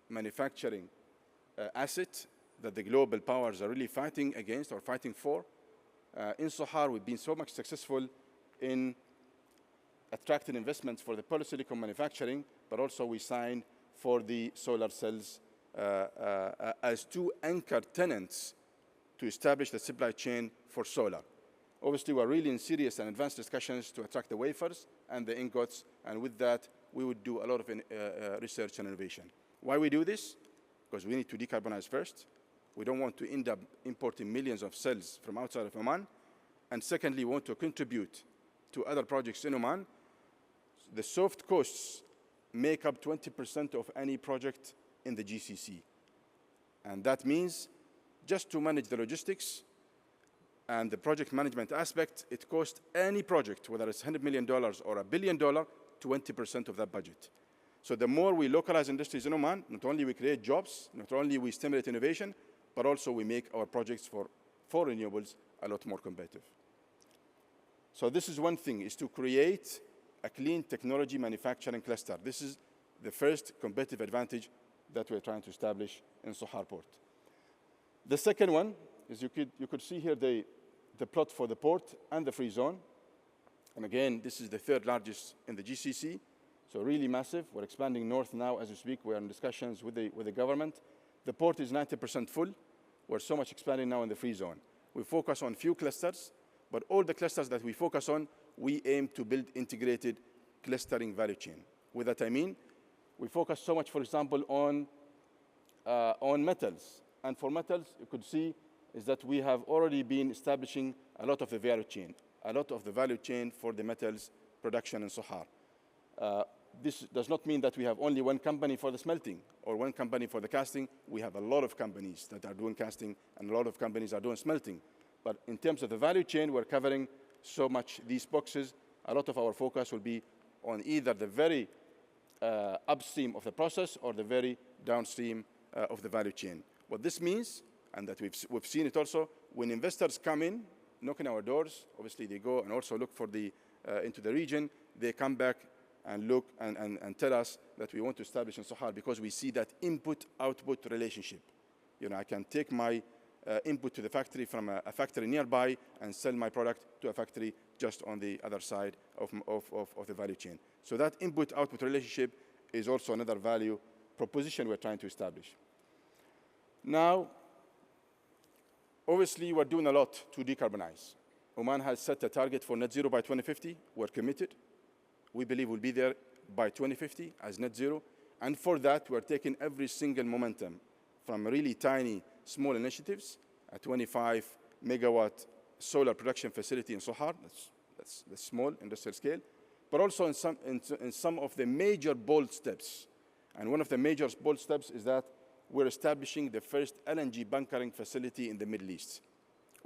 manufacturing asset that the global powers are really fighting against or fighting for. In Sohar, we've been so much successful in attracting investments for the polysilicon manufacturing, but also we signed for the solar cells as two anchor tenants to establish the supply chain for solar. Obviously, we're really in serious and advanced discussions to attract the wafers and the ingots, and with that, we would do a lot of research and innovation. Why we do this? Because we need to decarbonize first. We don't want to end up importing millions of cells from outside of Oman. And secondly, we want to contribute to other projects in Oman. The soft costs make up 20% of any project in the GCC. And that means just to manage the logistics and the project management aspect, it costs any project, whether it's $100 million or $1 billion, 20% of that budget. So the more we localize industries in Oman, not only we create jobs, not only we stimulate innovation, but also we make our projects for renewables a lot more competitive. So this is one thing, is to create a clean technology manufacturing cluster. This is the first competitive advantage that we're trying to establish in Sohar Port. The second one is you could see here the plot for the port and the free zone. And again, this is the third largest in the GCC, so really massive. We're expanding north now as we speak. We're in discussions with the government. The port is 90% full. We're so much expanding now in the free zone. We focus on few clusters, but all the clusters that we focus on, we aim to build integrated clustering value chain. With that I mean, we focus so much, for example, on metals. And for metals, you could see is that we have already been establishing a lot of the value chain for the metals production in Sohar. This does not mean that we have only one company for the smelting or one company for the casting. We have a lot of companies that are doing casting and a lot of companies are doing smelting. But in terms of the value chain, we're covering so much these boxes. A lot of our focus will be on either the very upstream of the process or the very downstream of the value chain. What this means, and that we've seen it also, when investors come in, knocking our doors, obviously they go and also look for into the region, they come back and look and tell us that we want to establish in Sohar because we see that input-output relationship. You know, I can take my input to the factory from a factory nearby and sell my product to a factory just on the other side of the value chain. So that input-output relationship is also another value proposition we're trying to establish. Now, obviously, we're doing a lot to decarbonize. Oman has set a target for net zero by 2050. We're committed. We believe we'll be there by 2050 as net zero. And for that, we're taking every single momentum from really tiny, small initiatives, a 25 megawatt solar production facility in Sohar, that's small industrial scale, but also in some of the major bold steps. And one of the major bold steps is that we're establishing the first LNG bunkering facility in the Middle East.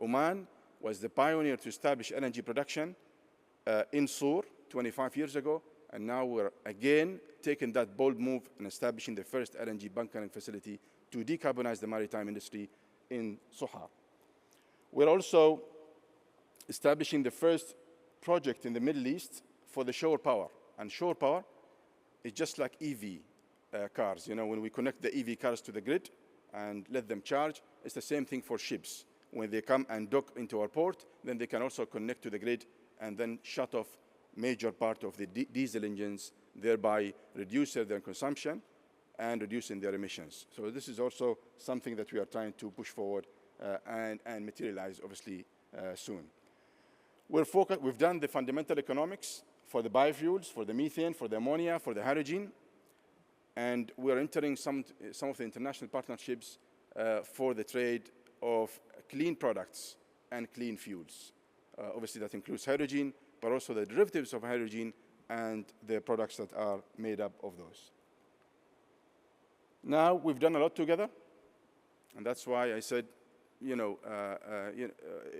Oman was the pioneer to establish LNG production in Sur 25 years ago, and now we're again taking that bold move and establishing the first LNG bunkering facility to decarbonize the maritime industry in Sohar. We're also establishing the first project in the Middle East for the shore power. And shore power is just like EV cars. You know, when we connect the EV cars to the grid and let them charge, it's the same thing for ships. When they come and dock into our port, then they can also connect to the grid and then shut off major part of the diesel engines, thereby reducing their consumption and reducing their emissions. So this is also something that we are trying to push forward and materialize, obviously, soon. We've done the fundamental economics for the biofuels, for the methane, for the ammonia, for the hydrogen, and we're entering some of the international partnerships for the trade of clean products and clean fuels. Obviously, that includes hydrogen, but also the derivatives of hydrogen and the products that are made up of those. Now, we've done a lot together, and that's why I said,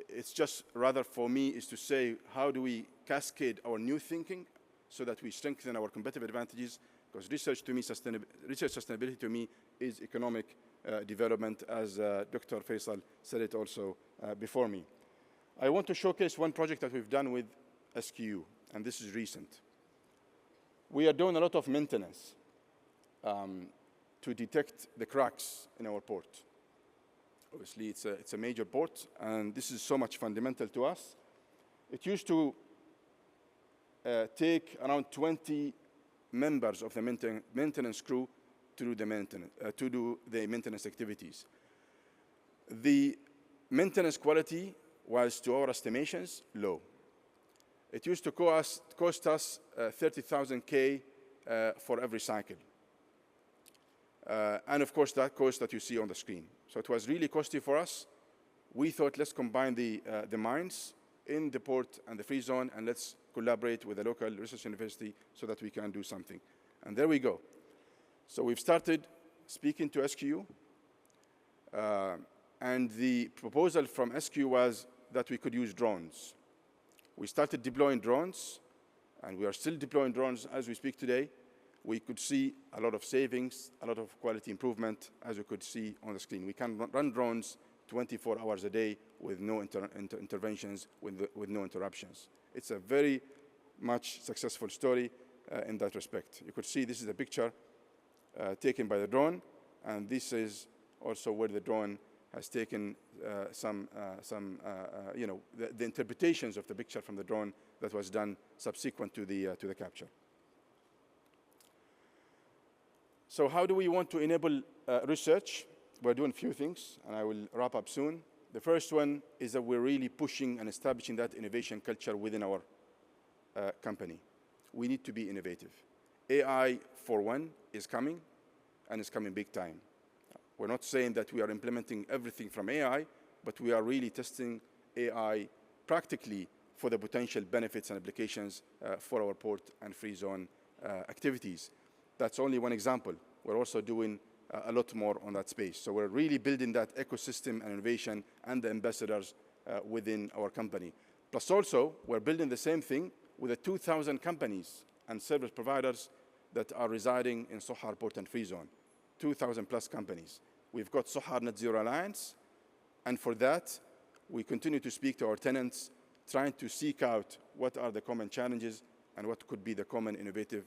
it's just rather for me is to say, how do we cascade our new thinking so that we strengthen our competitive advantages? Because research sustainability to me is economic development, as Dr. Faisal said it also before me. I want to showcase one project that we've done with SQU, and this is recent. We are doing a lot of maintenance to detect the cracks in our port. Obviously, it's a major port, and this is so much fundamental to us. It used to take around 20 members of the maintenance crew to do the maintenance activities. The maintenance quality was, to our estimations, low. It used to cost us 30,000 K for every cycle. And of course, that cost that you see on the screen. So it was really costly for us. We thought, let's combine the mines in the port and the free zone, and let's collaborate with the local research university so that we can do something. And there we go. So we've started speaking to SQ, and the proposal from SQ was that we could use drones. We started deploying drones, and we are still deploying drones as we speak today. We could see a lot of savings, a lot of quality improvement, as you could see on the screen. We can run drones 24 hours a day with no interventions, with no interruptions. It's a very much successful story in that respect. You could see this is a picture taken by the drone, and this is also where the drone has taken the interpretations of the picture from the drone that was done subsequent to the capture. So how do we want to enable research? We're doing a few things, and I will wrap up soon. The first one is that we're really pushing and establishing that innovation culture within our company. We need to be innovative. AI, for one, is coming, and it's coming big time. We're not saying that we are implementing everything from AI, but we are really testing AI practically for the potential benefits and applications for our port and free zone activities. That's only one example. We're also doing a lot more on that space. So we're really building that ecosystem and innovation and the ambassadors within our company. Plus also, we're building the same thing with the 2,000 companies and service providers that are residing in Sohar Port and Free Zone, 2,000 plus companies. We've got Sohar Net Zero Alliance, and for that, we continue to speak to our tenants, trying to seek out what are the common challenges and what could be the common innovative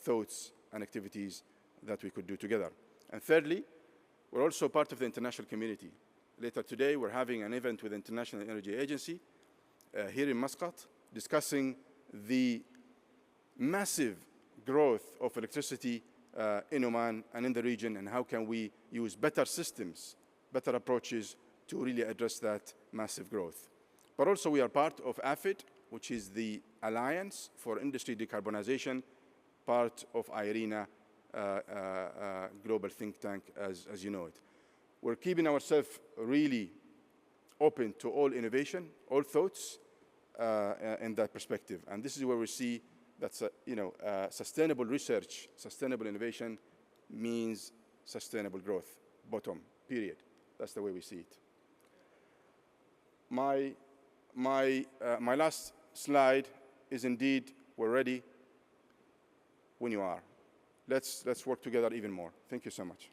thoughts and activities that we could do together. And thirdly, we're also part of the international community. Later today, we're having an event with the International Energy Agency here in Muscat, discussing the massive growth of electricity in Oman and in the region, and how can we use better systems, better approaches to really address that massive growth. But also we are part of AFID, which is the Alliance for Industry Decarbonization, part of IRENA, global think tank, as you know it. We're keeping ourselves really open to all innovation, all thoughts in that perspective. And this is where we see that sustainable research, sustainable innovation means sustainable growth, bottom, period. That's the way we see it. My last slide is indeed, we're ready when you are. Let's work together even more. Thank you so much.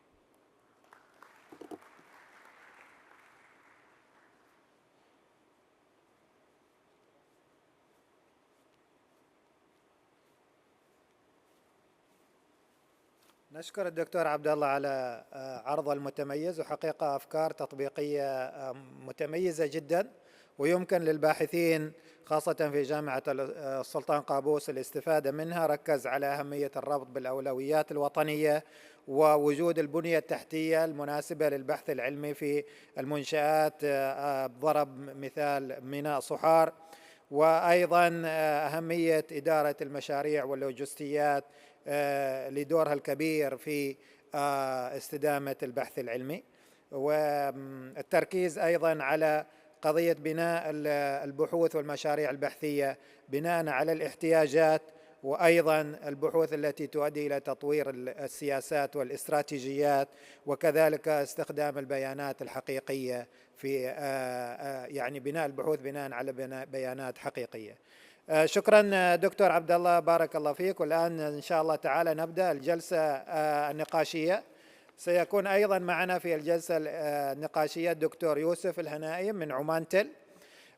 نشكر الدكتور عبد الله على عرضه المتميز، وحقيقة أفكار تطبيقية متميزة جدا، ويمكن للباحثين خاصة في جامعة السلطان قابوس الاستفادة منها. ركز على أهمية الربط بالأولويات الوطنية ووجود البنية التحتية المناسبة للبحث العلمي في المنشآت، ضرب مثال ميناء صحار، وأيضا أهمية إدارة المشاريع واللوجستيات لدورها الكبير في استدامة البحث، العلمي، والتركيز أيضا على قضية بناء البحوث والمشاريع البحثية بناء على الاحتياجات، وأيضا البحوث التي تؤدي إلى تطوير السياسات والاستراتيجيات، وكذلك استخدام البيانات الحقيقية في يعني بناء البحوث بناء على بيانات حقيقية. شكرا دكتور عبد الله، بارك الله فيك. والآن إن شاء الله تعالى نبدأ الجلسة النقاشية. سيكون أيضا معنا في الجلسة النقاشية الدكتور يوسف الهنائي من عمان تل.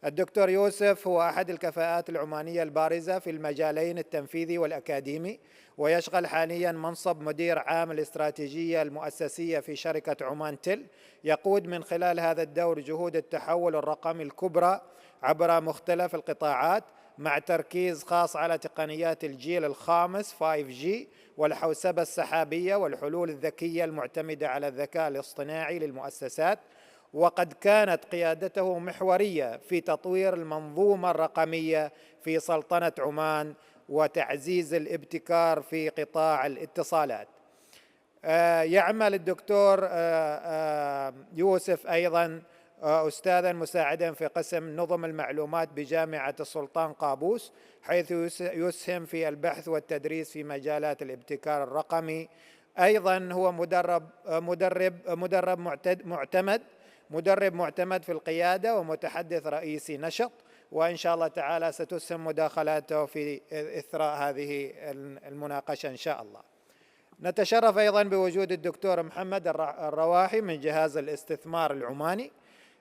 الدكتور يوسف هو أحد الكفاءات العمانية البارزة في المجالين التنفيذي والأكاديمي، ويشغل حاليا منصب مدير عام الاستراتيجية المؤسسية في شركة عمان تل. يقود من خلال هذا الدور جهود التحول الرقمي الكبرى عبر مختلف القطاعات، مع تركيز خاص على تقنيات الجيل الخامس 5G والحوسبة السحابية والحلول الذكية المعتمدة على الذكاء الاصطناعي للمؤسسات. وقد كانت قيادته محورية في تطوير المنظومة الرقمية في سلطنة عمان وتعزيز الابتكار في قطاع الاتصالات. يعمل الدكتور يوسف أيضا أستاذا مساعدا في قسم نظم المعلومات بجامعة السلطان قابوس، حيث يسهم في البحث والتدريس في مجالات الابتكار الرقمي. أيضا هو مدرب معتمد في القيادة ومتحدث رئيسي نشط، وإن شاء الله تعالى ستسهم مداخلاته في إثراء هذه المناقشة إن شاء الله. نتشرف أيضا بوجود الدكتور محمد الرواحي من جهاز الاستثمار العماني.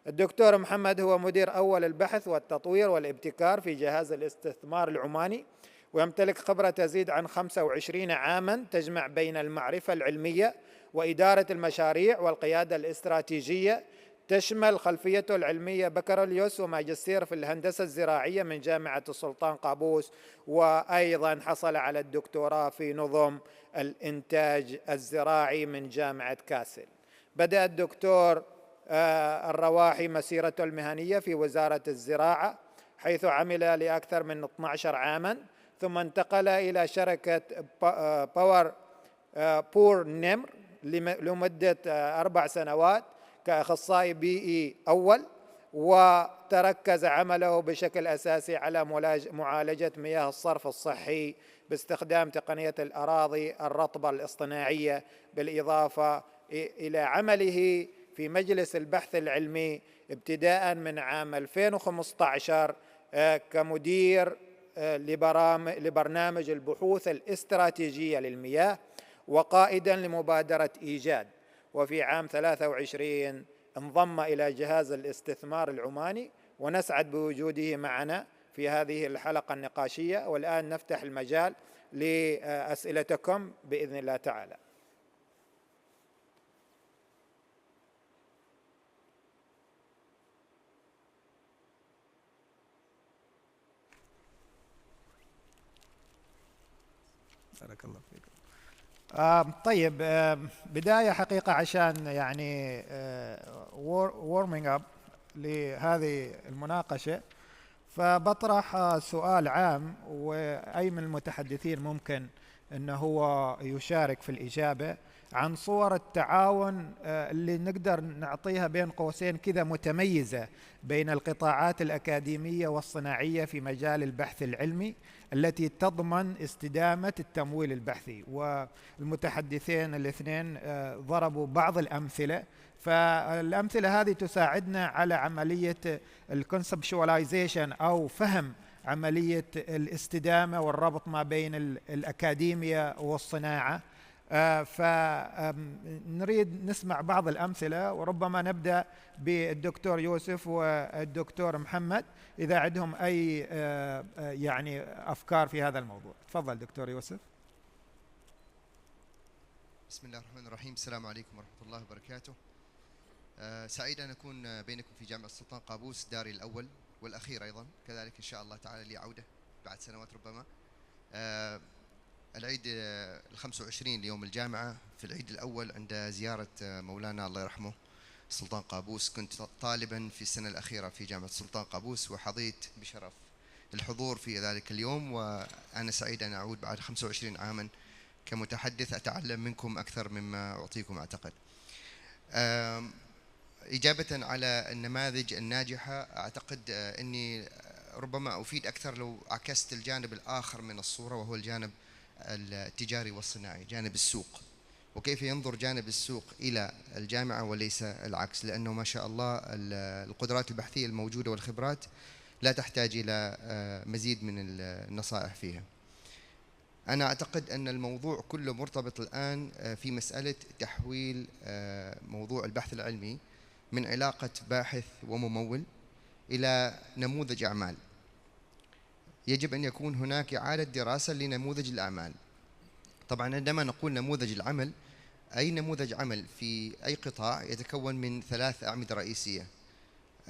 الدكتور محمد هو مدير أول البحث والتطوير والابتكار في جهاز الاستثمار العماني، ويمتلك خبرة تزيد عن 25 عاما تجمع بين المعرفة العلمية وإدارة المشاريع والقيادة الاستراتيجية. تشمل خلفيته العلمية بكالوريوس وماجستير في الهندسة الزراعية من جامعة السلطان قابوس، وأيضا حصل على الدكتوراه في نظم الإنتاج الزراعي من جامعة كاسل. بدأ الدكتور الرواحي مسيرته المهنية في وزارة الزراعة، حيث عمل لأكثر من 12 عاما، ثم انتقل إلى شركة بور نمر لمدة 4 سنوات كأخصائي بيئي أول، وتركز عمله بشكل أساسي على معالجة مياه الصرف الصحي باستخدام تقنية الأراضي الرطبة الاصطناعية، بالإضافة إلى عمله في مجلس البحث العلمي ابتداء من عام 2015 كمدير لبرنامج البحوث الاستراتيجية للمياه وقائدا لمبادرة إيجاد. وفي عام 23 انضم إلى جهاز الاستثمار العماني، ونسعد بوجوده معنا في هذه الحلقة النقاشية. والآن نفتح المجال لأسئلتكم بإذن الله تعالى. بارك الله فيكم. طيب، بداية حقيقة عشان يعني warming up لهذه المناقشة، فبطرح سؤال عام، وأي من المتحدثين ممكن أنه هو يشارك في الإجابة عن صور التعاون اللي نقدر نعطيها بين قوسين كذا متميزة بين القطاعات الأكاديمية والصناعية في مجال البحث العلمي، التي تضمن استدامة التمويل البحثي. والمتحدثين الاثنين ضربوا بعض الأمثلة، فالأمثلة هذه تساعدنا على عملية الكونسبشواليزيشن أو فهم عملية الاستدامة والربط ما بين الأكاديمية والصناعة. فنريد نسمع بعض الأمثلة، وربما نبدأ بالدكتور يوسف والدكتور محمد إذا عندهم أي يعني أفكار في هذا الموضوع. تفضل دكتور يوسف. بسم الله الرحمن الرحيم. السلام عليكم ورحمة الله وبركاته. سعيد أن أكون بينكم في جامعة السلطان قابوس، داري الأول والأخير أيضا كذلك إن شاء الله تعالى لي عودة بعد سنوات ربما. العيد 25 ليوم الجامعة، في العيد الأول عند زيارة مولانا الله يرحمه السلطان قابوس، كنت طالبا في السنة الأخيرة في جامعة السلطان قابوس، وحظيت بشرف الحضور في ذلك اليوم، وأنا سعيد أن أعود بعد 25 عاما كمتحدث أتعلم منكم أكثر مما أعطيكم أعتقد. إجابة على النماذج الناجحة، أعتقد أني ربما أفيد أكثر لو عكست الجانب الآخر من الصورة، وهو الجانب التجاري والصناعي، جانب السوق، وكيف ينظر جانب السوق إلى الجامعة وليس العكس، لأنه ما شاء الله القدرات البحثية الموجودة والخبرات لا تحتاج إلى مزيد من النصائح فيها. أنا أعتقد أن الموضوع كله مرتبط الآن في مسألة تحويل موضوع البحث العلمي من علاقة باحث وممول إلى نموذج أعمال. يجب أن يكون هناك إعادة دراسة لنموذج الأعمال. طبعا عندما نقول نموذج العمل، أي نموذج عمل في أي قطاع يتكون من 3 أعمدة رئيسية.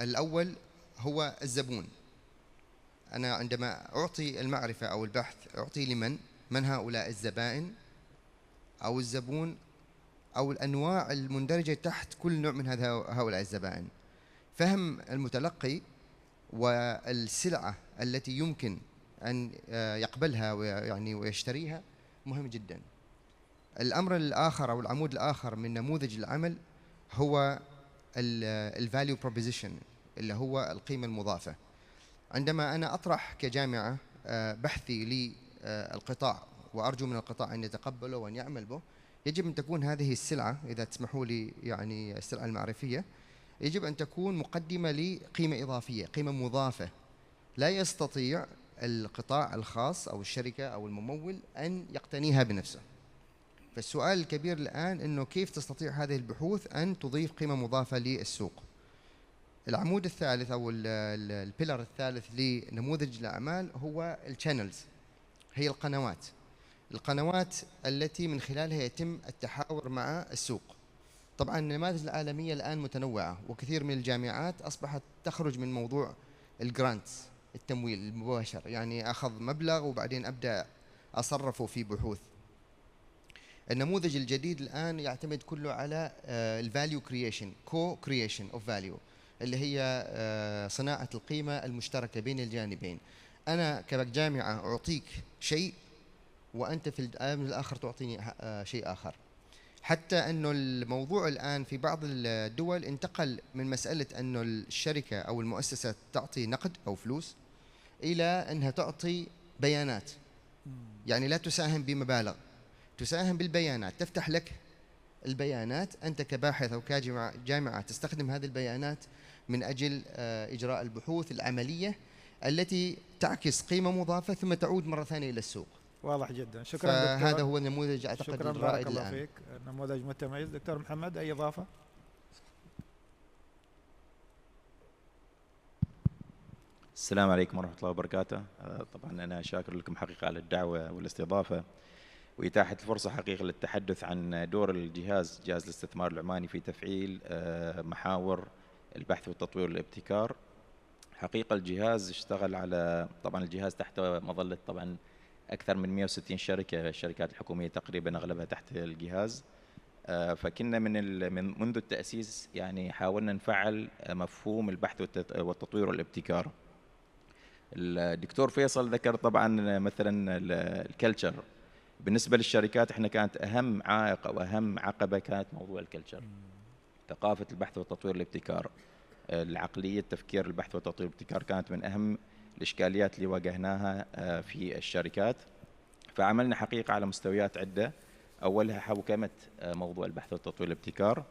الأول هو الزبون. أنا عندما أعطي المعرفة أو البحث أعطي لمن؟ من هؤلاء الزبائن أو الزبون أو الأنواع المندرجة تحت كل نوع من هؤلاء الزبائن. فهم المتلقي والسلعة التي يمكن أن يقبلها ويشتريها مهم جدا. الأمر الآخر أو العمود الآخر من نموذج العمل هو الفاليو بروبوزيشن اللي هو القيمة المضافة. عندما أنا أطرح كجامعة بحثي للقطاع وأرجو من القطاع أن يتقبله وأن يعمل به، يجب أن تكون هذه السلعة، إذا تسمحوا لي يعني السلعة المعرفية، يجب أن تكون مقدمة لقيمة إضافية، قيمة مضافة لا يستطيع القطاع الخاص أو الشركة أو الممول أن يقتنيها بنفسه. فالسؤال الكبير الآن أنه كيف تستطيع هذه البحوث أن تضيف قيمة مضافة للسوق. العمود الثالث أو البيلر الثالث لنموذج الأعمال هو الشانلز، هي القنوات التي من خلالها يتم التحاور مع السوق. طبعا النماذج العالمية الآن متنوعة، وكثير من الجامعات أصبحت تخرج من موضوع الجرانتس، التمويل المباشر، يعني أخذ مبلغ وبعدين أبدأ أصرفه في بحوث. النموذج الجديد الآن يعتمد كله على الفاليو كرييشن، كو كرييشن اوف فاليو، اللي هي صناعة القيمة المشتركة بين الجانبين. أنا كجامعة أعطيك شيء وأنت في الآن الآخر تعطيني شيء آخر. حتى أنه الموضوع الآن في بعض الدول انتقل من مسألة أنه الشركة أو المؤسسة تعطي نقد أو فلوس إلى أنها تعطي بيانات، يعني لا تساهم بمبالغ، تساهم بالبيانات، تفتح لك البيانات أنت كباحث أو كجامعة تستخدم هذه البيانات من أجل إجراء البحوث العملية التي تعكس قيمة مضافة ثم تعود مرة ثانية إلى السوق. واضح جدا، شكرا دكتور. هذا هو النموذج أعتقد شكرا، الرائد بارك الله الآن. فيك، نموذج متميز. دكتور محمد، أي إضافة؟ السلام عليكم ورحمة الله وبركاته. طبعا أنا شاكر لكم حقيقة على الدعوة والاستضافة وإتاحة الفرصة حقيقة للتحدث عن دور الجهاز، جهاز الاستثمار العماني، في تفعيل محاور البحث والتطوير والابتكار. حقيقة الجهاز اشتغل على، طبعا الجهاز تحت مظلة طبعا أكثر من 160 شركة، الشركات الحكومية تقريبا أغلبها تحت الجهاز. فكنا منذ التأسيس يعني حاولنا نفعل مفهوم البحث والتطوير والابتكار. الدكتور فيصل ذكر طبعا مثلا الكلتشر. بالنسبة للشركات احنا كانت أهم عائق أو أهم عقبة كانت موضوع الكلتشر، ثقافة البحث والتطوير والابتكار، العقلية تفكير البحث والتطوير والابتكار كانت من أهم الإشكاليات اللي واجهناها في الشركات. فعملنا حقيقة على مستويات عدة، أولها حوكمة موضوع البحث والتطوير والابتكار.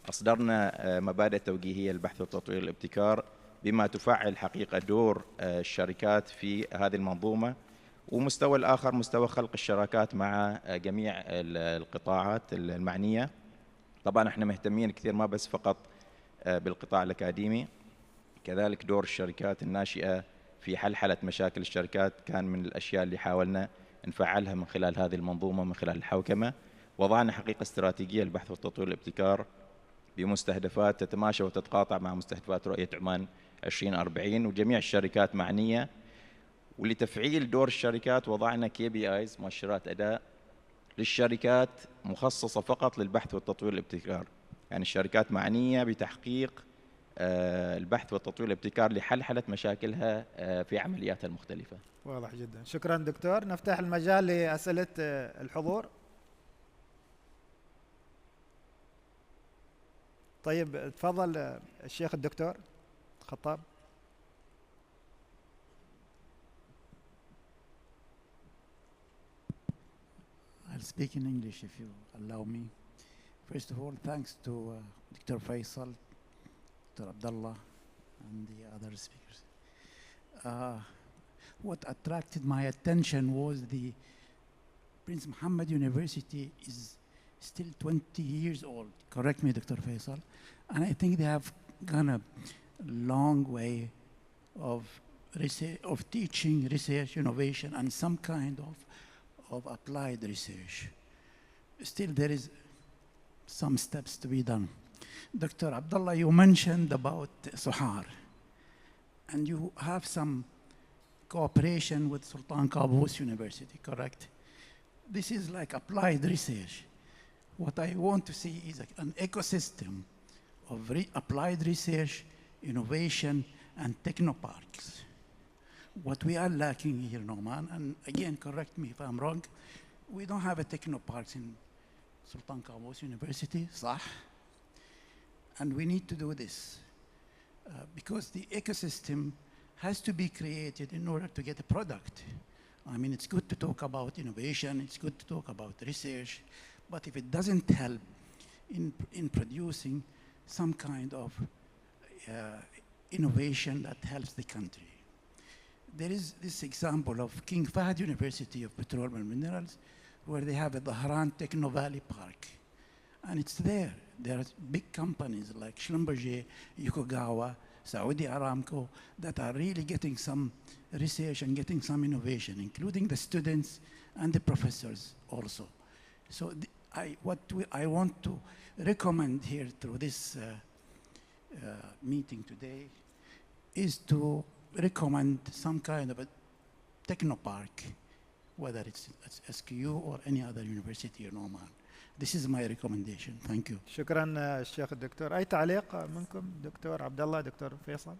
أصدرنا مبادئ توجيهية للبحث والتطوير والابتكار بما تفعل حقيقة دور الشركات في هذه المنظومة. ومستوى الآخر مستوى خلق الشراكات مع جميع القطاعات المعنية. طبعا احنا مهتمين كثير ما بس فقط بالقطاع الأكاديمي، كذلك دور الشركات الناشئة في حلحلة مشاكل الشركات كان من الأشياء اللي حاولنا نفعلها من خلال هذه المنظومة، من خلال الحوكمة. وضعنا حقيقة استراتيجية للبحث والتطوير والابتكار بمستهدفات تتماشى وتتقاطع مع مستهدفات رؤية عمان 2040، وجميع الشركات معنية. ولتفعيل دور الشركات وضعنا KPIs، مؤشرات أداء للشركات مخصصة فقط للبحث والتطوير والابتكار، يعني الشركات معنية بتحقيق البحث والتطوير والابتكار لحلحلة مشاكلها في عملياتها المختلفة. واضح جدا، شكرا دكتور. نفتح المجال لأسئلة الحضور. طيب تفضل الشيخ الدكتور خطاب. I'll speak in English if you allow me. First of all, thanks to Dr. Faisal, Dr. Abdullah, and the other speakers. What attracted my attention was the Prince Muhammad University is still 20 years old. Correct me, Dr. Faisal. And I think they have gone a long way of teaching, research, innovation, and some kind of applied research. Still, there is some steps to be done. Dr. Abdullah, you mentioned about Suhar, and you have some cooperation with Sultan Qaboos University, correct? This is like applied research. What I want to see is an ecosystem of applied research, innovation, and technoparks. What we are lacking here in Oman, and again, correct me if I'm wrong, we don't have a technoparks in Sultan Qaboos University, صح? And we need to do this because the ecosystem has to be created in order to get a product. I mean, it's good to talk about innovation, it's good to talk about research, but if it doesn't help in producing some kind of innovation that helps the country. There is this example of King Fahd University of Petroleum and Minerals, where they have a Dhahran Techno Valley Park. And it's there. There are big companies like Schlumberger, Yokogawa, Saudi Aramco, that are really getting some research and getting some innovation, including the students and the professors also. So I want to recommend here through this meeting today is to recommend some kind of a technopark, whether it's SQU or any other university in Oman. This is my recommendation. Thank you. شكرا الشيخ الدكتور. أي تعليق منكم دكتور عبد الله، دكتور فيصل؟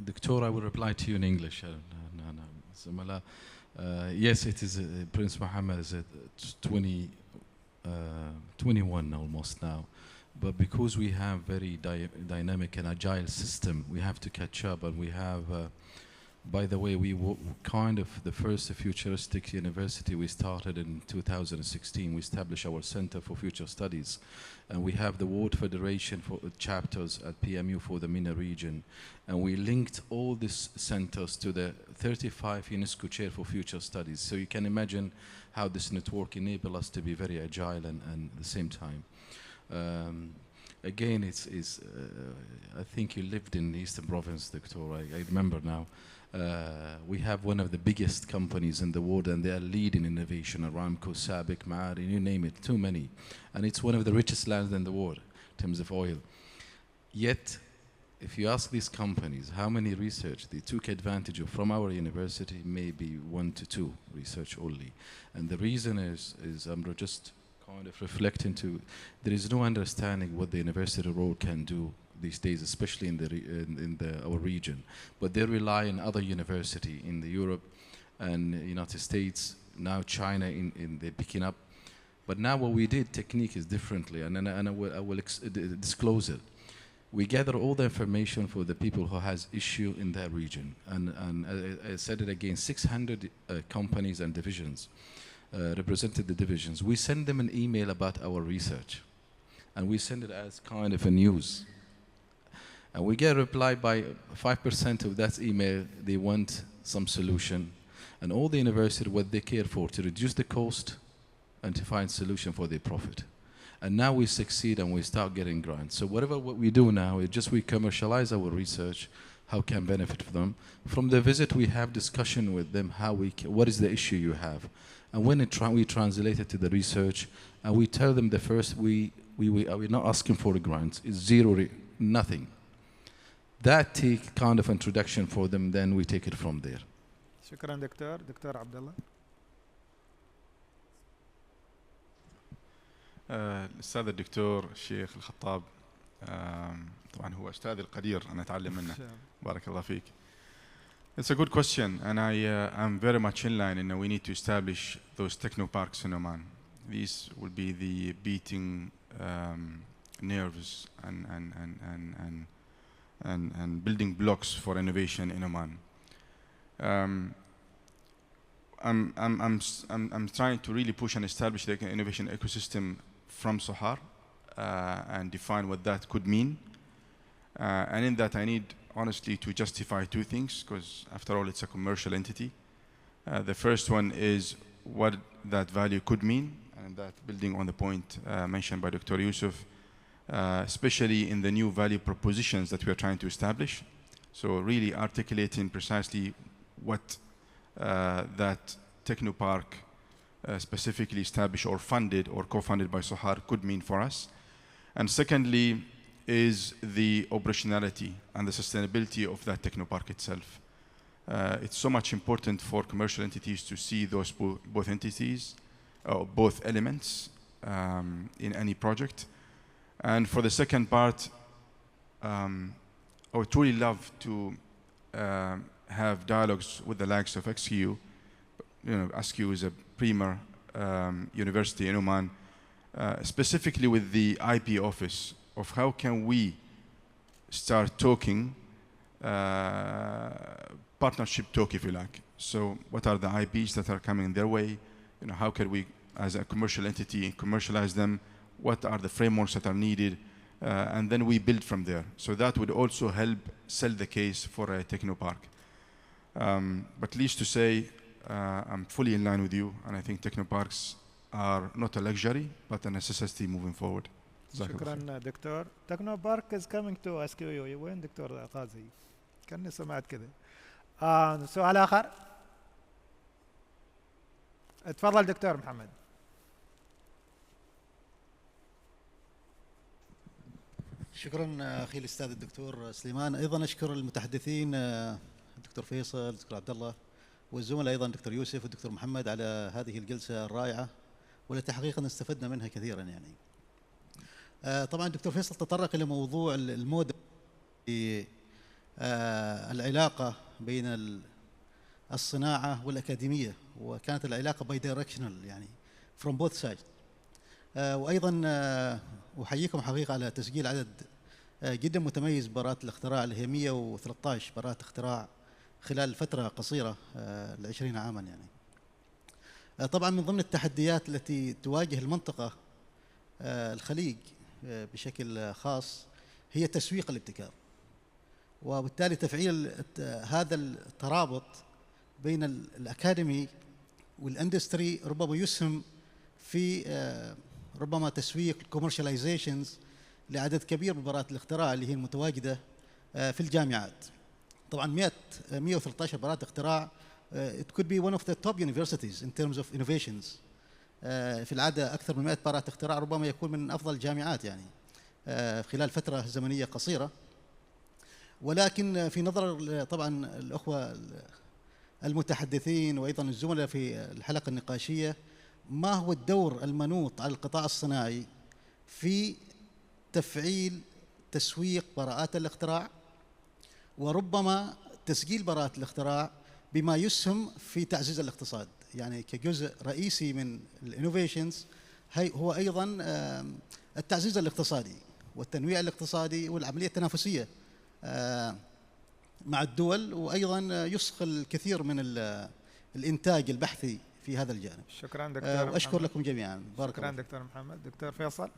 Doctor, I will reply to you in English. Yes, it is. Prince Mohammed is 21 almost now. But because we have very dynamic and agile system, we have to catch up. And we have, by the way, kind of the first futuristic university we started in 2016. We established our Center for Future Studies. And we have the World Federation for chapters at PMU for the MENA region. And we linked all these centers to the 35 UNESCO Chair for Future Studies. So you can imagine how this network enables us to be very agile and at the same time. Again, I think you lived in the Eastern Province, Doctor. I remember now. We have one of the biggest companies in the world, and they are leading innovation. Aramco, Sabic, Ma'arin, you name it, too many. And it's one of the richest lands in the world in terms of oil. Yet, if you ask these companies how many research they took advantage of from our university, maybe 1 to 2 research only. And the reason is I'm just kind of reflecting to, there is no understanding what the university role can do these days, especially in our region. But they rely on other university in the Europe and United States, now China, they're picking up. But now what we did, technique is differently, and I will disclose it. We gather all the information for the people who has issue in their region. And I said it again, 600 companies and divisions represented the divisions. We send them an email about our research, and we send it as kind of a news. And we get a reply by 5% of that email, they want some solution. And all the university, what they care for, to reduce the cost and to find solution for their profit. And now we succeed and we start getting grants. So what we do now is just we commercialize our research, how can benefit from them. From the visit, we have discussion with them, what is the issue you have. And when we translate it to the research, and we tell them the first, we're not asking for a grant, it's zero, nothing. That take kind of introduction for them, then we take it from there. شكرا دكتور عبد الله. الأستاذ الدكتور الشيخ الخطاب طبعا هو أستاذ القدير أنا أتعلم منه بارك الله فيك. It's a good question, and I'm very much in line, and we need to establish those technoparks in Oman. These will be the beating nerves and building blocks for innovation in Oman. I'm trying to really push and establish the innovation ecosystem from Sohar and define what that could mean. And in that, I need honestly to justify 2 things, because after all, it's a commercial entity. The first one is what that value could mean, and that building on the point mentioned by Dr. Yusuf, especially in the new value propositions that we are trying to establish. So really articulating precisely what that technopark specifically established or funded or co-funded by Sohar could mean for us. And secondly is the operationality and the sustainability of that technopark itself. It's so much important for commercial entities to see those both entities, both elements in any project. And for the second part, I would truly love to have dialogues with the likes of XQ ask you as a premier university in Oman, specifically with the IP office, of how can we start talking, partnership talk, if you like. So what are the IPs that are coming their way? How can we, as a commercial entity, commercialize them? What are the frameworks that are needed? And then we build from there. So that would also help sell the case for a technopark. But least to say, I'm fully in line with you, and I think technoparks are not a luxury, but a necessity moving forward. شكرا دكتور. تكنو بارك is coming to ask you. وين دكتور قاضي؟ كأني سمعت كذا. سؤال آخر. تفضل دكتور محمد. شكرا اخي الاستاذ الدكتور سليمان. ايضا اشكر المتحدثين الدكتور فيصل، الدكتور عبد الله، والزملاء ايضا الدكتور يوسف والدكتور محمد على هذه الجلسه الرائعه والتي حقيقه استفدنا منها كثيرا يعني. طبعا الدكتور فيصل تطرق الى موضوع الموديل، العلاقه بين الصناعه والاكاديميه، وكانت العلاقه باي دايركشنال يعني from both sides. وايضا احييكم حقيقه على تسجيل عدد جدا متميز براءات الاختراع اللي هي 113 براءة اختراع خلال فتره قصيره ل20 عاما يعني. طبعا من ضمن التحديات التي تواجه المنطقه الخليج بشكل خاص هي تسويق الابتكار، وبالتالي تفعيل هذا الترابط بين الأكاديمي والاندستري ربما يسهم في ربما تسويق الكوميرشاليزيشنز لعدد كبير من براءات الاختراع اللي هي المتواجدة في الجامعات. طبعا 113 براءة اختراع it could be one of the top universities in terms of innovations. في العادة أكثر من 100 براءة اختراع ربما يكون من أفضل الجامعات يعني خلال فترة زمنية قصيرة. ولكن في نظر طبعا الأخوة المتحدثين وأيضا الزملاء في الحلقة النقاشية، ما هو الدور المنوط على القطاع الصناعي في تفعيل تسويق براءات الاختراع وربما تسجيل براءة الاختراع بما يسهم في تعزيز الاقتصاد، يعني كجزء رئيسي من الانوفيشنز هو ايضا التعزيز الاقتصادي والتنويع الاقتصادي والعمليه التنافسيه مع الدول، وايضا يسخ الكثير من الانتاج البحثي في هذا الجانب. شكرا دكتور. واشكر لكم جميعا. بارك الله. شكرا دكتور محمد. دكتور فيصل.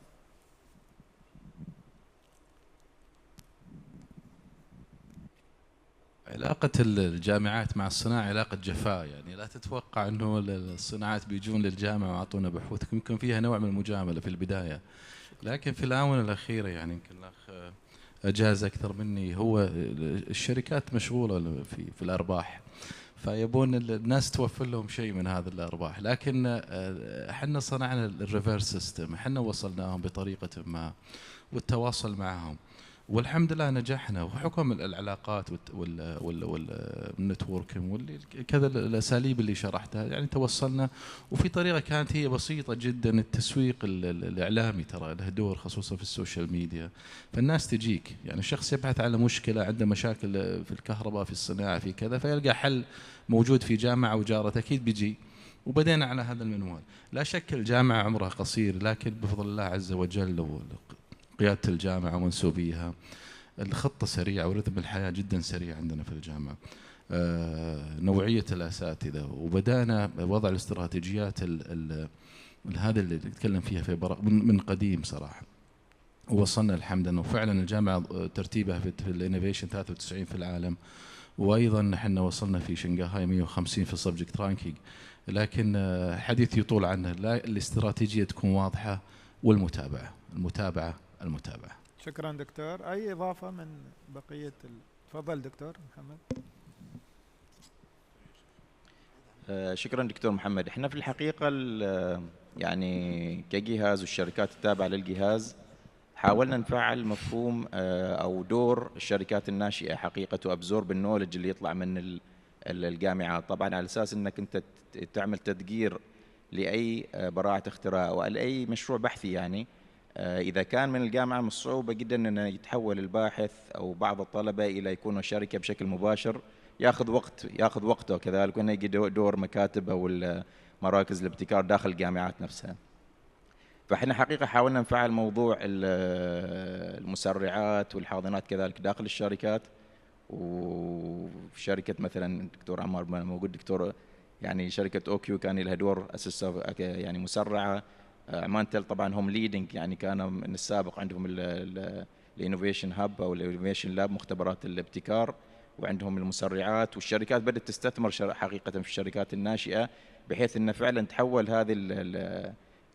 علاقة الجامعات مع الصناعة علاقة جفاء، يعني لا تتوقع أنه الصناعات بيجون للجامعة ويعطونا بحوث، يمكن فيها نوع من المجاملة في البداية، لكن في الآونة الأخيرة يعني يمكن الأخ أجاز أكثر مني، هو الشركات مشغولة في الأرباح، فيبون الناس توفر لهم شيء من هذه الأرباح، لكن احنا صنعنا الريفيرس سيستم، احنا وصلناهم بطريقة ما والتواصل معهم، والحمد لله نجحنا، وحكم العلاقات والنتوركينج وكذا الاساليب اللي شرحتها يعني توصلنا، وفي طريقه كانت هي بسيطه جدا. التسويق الاعلامي ترى له دور خصوصا في السوشيال ميديا، فالناس تجيك، يعني الشخص يبحث على مشكله، عنده مشاكل في الكهرباء في الصناعه في كذا، فيلقى حل موجود في جامعه وجارته اكيد بيجي، وبدينا على هذا المنوال. لا شك الجامعه عمرها قصير، لكن بفضل الله عز وجل قيادة الجامعة ومنسوبيها الخطة سريعة ورتم الحياة جدا سريع عندنا في الجامعة، نوعية الأساتذة، وبدأنا وضع الاستراتيجيات هذا اللي نتكلم فيها في من قديم صراحة، ووصلنا الحمد لله. وفعلا الجامعة ترتيبها في الانوفيشن 93 في العالم، وأيضا احنا وصلنا في شنغهاي 150 في السبجكت رانكينج، لكن حديث يطول عنه. الاستراتيجية تكون واضحة، والمتابعة المتابعة. شكرا دكتور. أي إضافة من بقية تفضل دكتور محمد. شكرا دكتور محمد. احنا في الحقيقة يعني كجهاز والشركات التابعة للجهاز حاولنا نفعل مفهوم أو دور الشركات الناشئة حقيقة وأبزورب النولج اللي يطلع من الجامعات، طبعا على أساس أنك أنت تعمل تدقير لأي براعة اختراع أو لأي مشروع بحثي. يعني إذا كان من الجامعة من الصعوبة جدا أن يتحول الباحث أو بعض الطلبة إلى يكونوا شركة بشكل مباشر، ياخذ وقته كذلك، وانه يجي دور مكاتب او مراكز الابتكار داخل الجامعات نفسها. فاحنا حقيقه حاولنا نفعل موضوع المسرعات والحاضنات كذلك داخل الشركات. وفي شركه مثلا دكتور عمار موجود، دكتور يعني شركه اوكيو كان لها دور اساسا يعني مسرعه. عمان تل طبعا هم ليدنج، يعني كانوا من السابق عندهم الانوفيشن هاب او الانوفيشن لاب، مختبرات الابتكار، وعندهم المسرعات. والشركات بدات تستثمر حقيقه في الشركات الناشئه، بحيث ان فعلا تحول هذه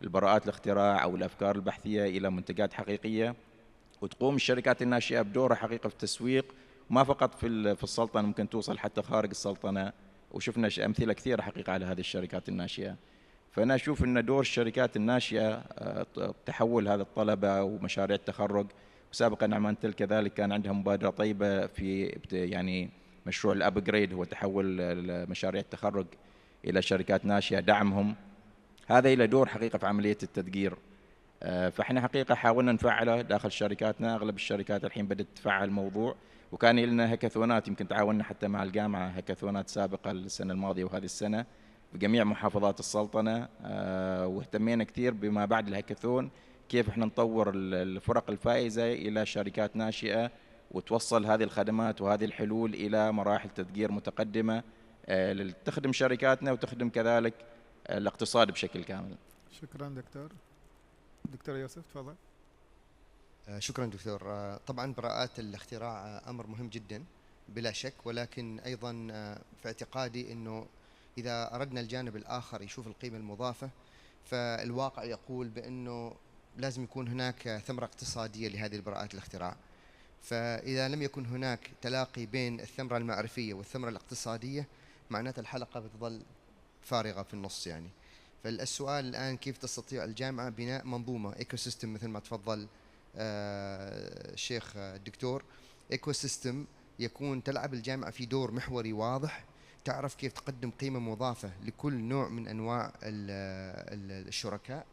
البراءات الاختراع او الافكار البحثيه الى منتجات حقيقيه، وتقوم الشركات الناشئه بدورها حقيقه في التسويق، ما فقط في السلطنه، ممكن توصل حتى خارج السلطنه. وشفنا امثله كثيره حقيقه على هذه الشركات الناشئه. فانا اشوف ان دور الشركات الناشئه تحول هذا الطلبه ومشاريع التخرج. وسابقا عمان تل كذلك كان عندها مبادره طيبه في يعني مشروع الابجريد، هو تحول مشاريع التخرج الى شركات ناشئه، دعمهم. هذا له دور حقيقه في عمليه التدقير. فاحنا حقيقه حاولنا نفعله داخل شركاتنا. اغلب الشركات الحين بدات تفعل الموضوع، وكان لنا هكاثونات، يمكن تعاوننا حتى مع الجامعه هكاثونات سابقه السنه الماضيه وهذه السنه في جميع محافظات السلطنه. واهتمينا كثير بما بعد الهكاثون، كيف احنا نطور الفرق الفائزه الى شركات ناشئه، وتوصل هذه الخدمات وهذه الحلول الى مراحل تدقير متقدمه تخدم شركاتنا وتخدم كذلك الاقتصاد بشكل كامل. شكرا دكتور يوسف تفضل. شكرا دكتور. طبعا براءات الاختراع أمر مهم جدا بلا شك، ولكن أيضا في اعتقادي أنه إذا أردنا الجانب الآخر يشوف القيمة المضافة، فالواقع يقول بأنه لازم يكون هناك ثمرة اقتصادية لهذه البراءات الاختراع. فإذا لم يكن هناك تلاقي بين الثمرة المعرفية والثمرة الاقتصادية، معناته الحلقة بتظل فارغة في النص يعني. فالسؤال الآن كيف تستطيع الجامعة بناء منظومة ايكو سيستم مثل ما تفضل الشيخ الدكتور، ايكو سيستم يكون تلعب الجامعة في دور محوري واضح، تعرف كيف تقدم قيمة مضافة لكل نوع من أنواع الشركاء،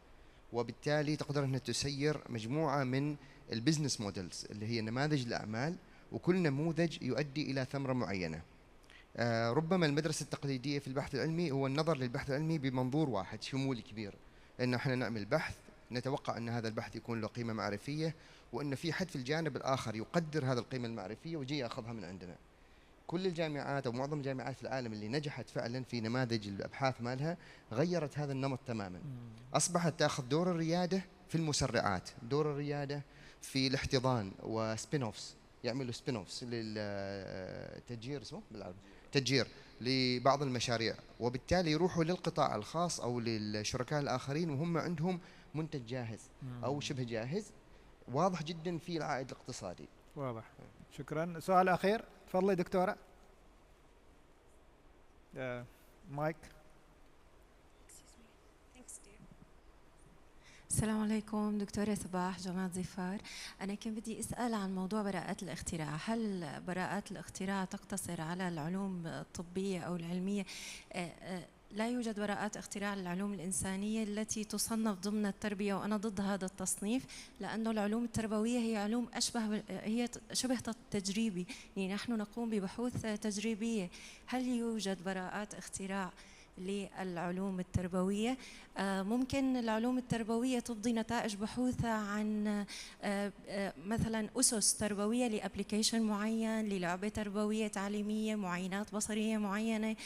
وبالتالي تقدر أنها تسير مجموعة من البزنس موديلز اللي هي نماذج الأعمال، وكل نموذج يؤدي إلى ثمرة معينة. ربما المدرسة التقليدية في البحث العلمي هو النظر للبحث العلمي بمنظور واحد شمولي كبير، إنه إحنا نعمل بحث نتوقع أن هذا البحث يكون له قيمة معرفية، وأن في حد في الجانب الآخر يقدر هذا القيمة المعرفية ويجي يأخذها من عندنا. كل الجامعات أو معظم الجامعات في العالم اللي نجحت فعلا في نماذج الأبحاث مالها غيرت هذا النمط تماما. أصبحت تأخذ دور الريادة في المسرعات، دور الريادة في الاحتضان وسبين أوفس، يعملوا سبين أوفس للتجير، اسمه بالعربي تجير لبعض المشاريع، وبالتالي يروحوا للقطاع الخاص أو للشركاء الآخرين وهم عندهم منتج جاهز أو شبه جاهز، واضح جدا في العائد الاقتصادي. واضح. شكرا. سؤال أخير تفضلي دكتورة. مايك. السلام عليكم دكتورة صباح جماعة ظفار. أنا كان بدي أسأل عن موضوع براءات الاختراع. هل براءات الاختراع تقتصر على العلوم الطبية أو العلمية؟ لا يوجد براءات اختراع للعلوم الإنسانية التي تصنف ضمن التربية، وأنا ضد هذا التصنيف، لأنه العلوم التربوية هي علوم هي شبه تجريبي، يعني نحن نقوم ببحوث تجريبية. هل يوجد براءات اختراع للعلوم التربوية؟ ممكن العلوم التربوية تفضي نتائج بحوث عن مثلا أسس تربوية لأبليكيشن معين، للعبة تربوية تعليمية، معاينات بصرية معينة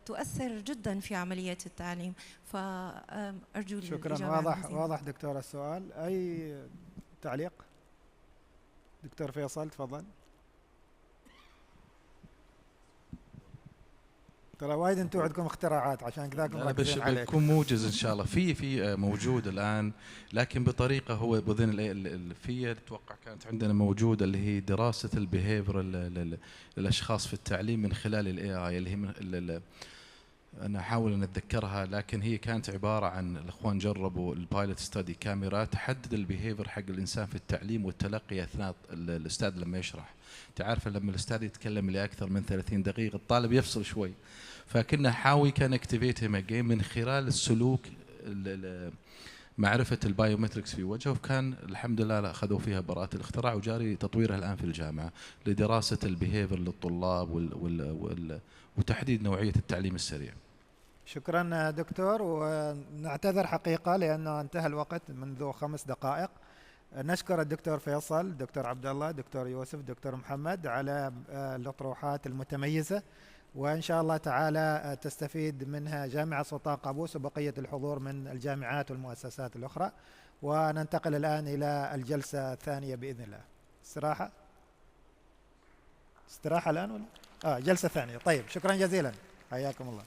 تؤثر جدا في عملية التعليم. فأرجو شكرا. واضح دكتورة السؤال. أي تعليق؟ دكتور فيصل تفضل. ترى وايد انتم عندكم اختراعات عشان كذا مركزين عليك. بيكون موجز ان شاء الله. في موجود الان، لكن بطريقه هو بضمن في اتوقع كانت عندنا موجوده اللي هي دراسه البيهيفير للاشخاص في التعليم من خلال الاي اي، اللي هي انا احاول ان اتذكرها، لكن هي كانت عباره عن الاخوان جربوا البايلوت ستادي، كاميرات تحدد البيهيفير حق الانسان في التعليم والتلقي اثناء الاستاذ لما يشرح. تعرف لما الاستاذ يتكلم لاكثر من 30 دقيقه الطالب يفصل شوي، فكنا نحاول كان اكتيفيت هيم اجين من خلال السلوك معرفة البايومتركس في وجهه، وكان الحمد لله أخذوا فيها براءة الاختراع وجاري تطويرها الآن في الجامعة لدراسة البيهيفير للطلاب وتحديد نوعية التعليم السريع. شكرا دكتور، ونعتذر حقيقة لأنه انتهى الوقت منذ 5 دقائق. نشكر الدكتور فيصل، دكتور عبد الله، دكتور يوسف، دكتور محمد على الأطروحات المتميزة، وإن شاء الله تعالى تستفيد منها جامعة سلطان قابوس وبقية الحضور من الجامعات والمؤسسات الأخرى. وننتقل الآن إلى الجلسة الثانية بإذن الله. استراحة الآن ولا؟ جلسة ثانية. طيب، شكرا جزيلا، حياكم الله.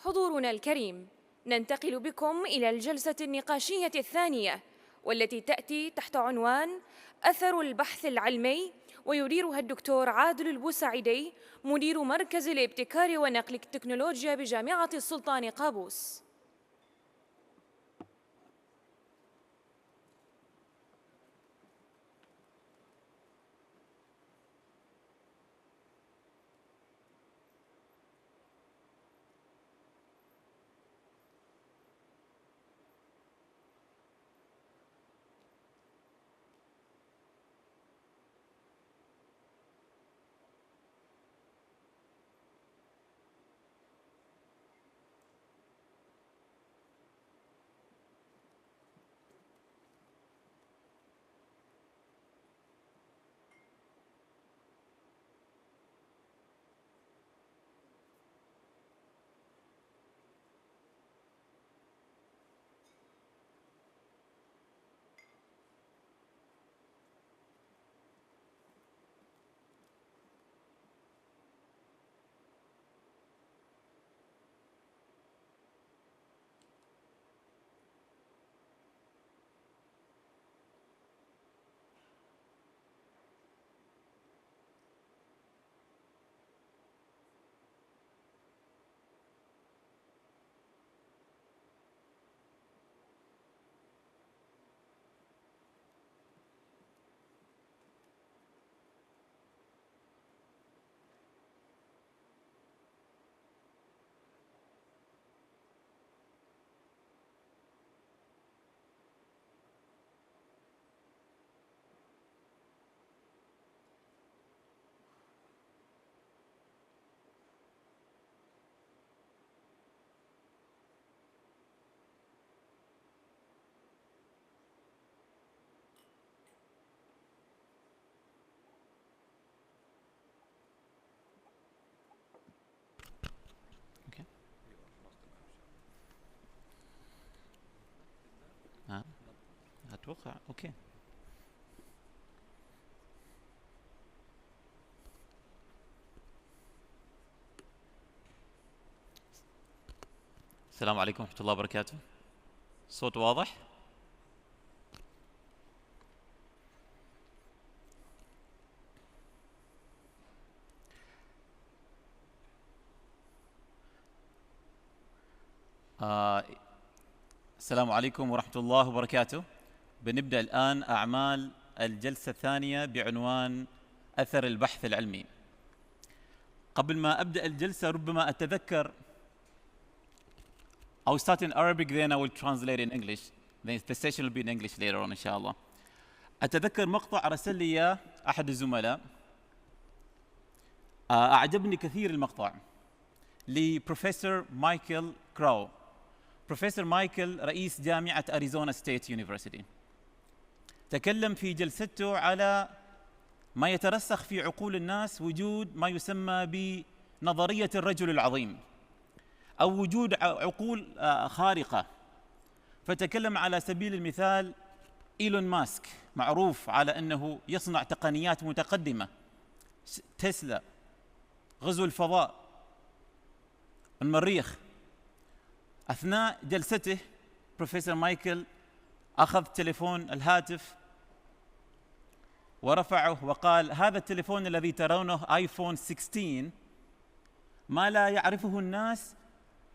حضورنا الكريم، ننتقل بكم إلى الجلسة النقاشية الثانية، والتي تأتي تحت عنوان أثر البحث العلمي، ويديرها الدكتور عادل البوسعيدي، مدير مركز الابتكار ونقل التكنولوجيا بجامعة السلطان قابوس. أتوقع أوكي. السلام عليكم ورحمة الله وبركاته. الصوت واضح؟ السلام عليكم ورحمة الله وبركاته. بنبدأ الآن أعمال الجلسة الثانية بعنوان أثر البحث العلمي. قبل ما أبدأ الجلسة ربما أتذكر I'll start in Arabic, then I will translate in English. Then the session will be in English later on إن شاء الله. أتذكر مقطع أرسل لي إياه أحد الزملاء، أعجبني كثير المقطع، لبروفيسور مايكل كراو. بروفيسور مايكل رئيس جامعة أريزونا ستيت يونيفرسيتي، تكلم في جلسته على ما يترسخ في عقول الناس، وجود ما يسمى بنظرية الرجل العظيم أو وجود عقول خارقة. فتكلم على سبيل المثال إيلون ماسك معروف على أنه يصنع تقنيات متقدمة، تسلا، غزو الفضاء، المريخ. أثناء جلسته بروفيسور مايكل أخذ تليفون الهاتف ورفعه وقال: هذا التليفون الذي ترونه آيفون 16 ما لا يعرفه الناس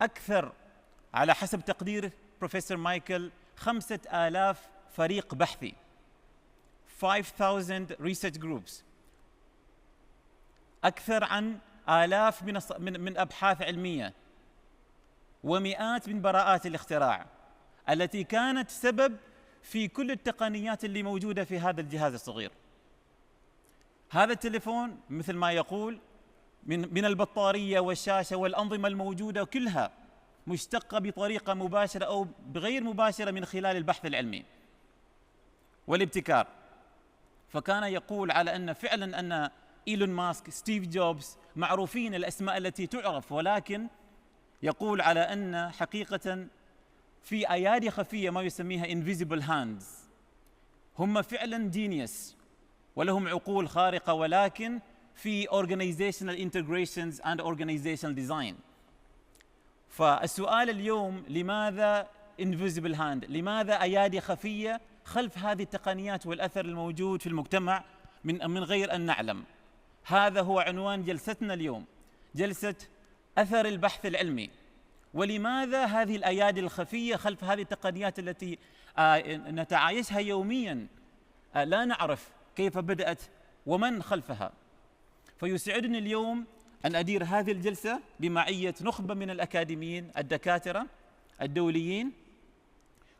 أكثر، على حسب تقدير بروفيسور مايكل، 5000 فريق بحثي، 5000 research groups، أكثر عن آلاف من أبحاث علمية، ومئات من براءات الاختراع التي كانت سبب في كل التقنيات اللي موجودة في هذا الجهاز الصغير. هذا التليفون مثل ما يقول من البطارية والشاشة والأنظمة الموجودة كلها مشتقة بطريقة مباشرة أو بغير مباشرة من خلال البحث العلمي والابتكار. فكان يقول على أن فعلا أن إيلون ماسك، ستيف جوبز معروفين الأسماء التي تعرف، ولكن يقول على أن حقيقة في أيادي خفية ما يسميها invisible hands، هم فعلا genius ولهم عقول خارقة، ولكن في organizational integrations and organizational design. فالسؤال اليوم: لماذا invisible hand؟ لماذا أيادي خفية خلف هذه التقنيات والأثر الموجود في المجتمع من غير أن نعلم؟ هذا هو عنوان جلستنا اليوم، جلسة أثر البحث العلمي. ولماذا هذه الأيادي الخفية خلف هذه التقنيات التي نتعايشها يومياً لا نعرف كيف بدأت ومن خلفها؟ فيسعدني اليوم أن أدير هذه الجلسة بمعية نخبة من الأكاديميين، الدكاترة الدوليين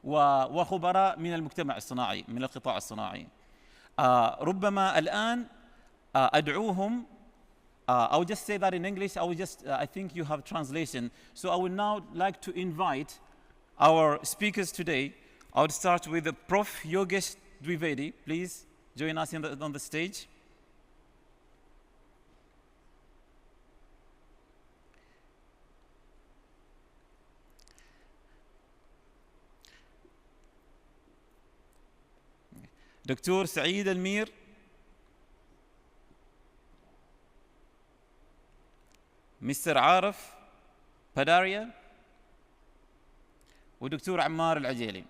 وخبراء من المجتمع الصناعي، من القطاع الصناعي. ربما الآن أدعوهم. I'll just say that in English. I think you have translation. So I would now like to invite our speakers today. I would start with Prof. Yogesh Dwivedi. Please join us on the stage. دكتور سعيد المير، مستر عارف باداريا، ودكتور عمار العجيلي.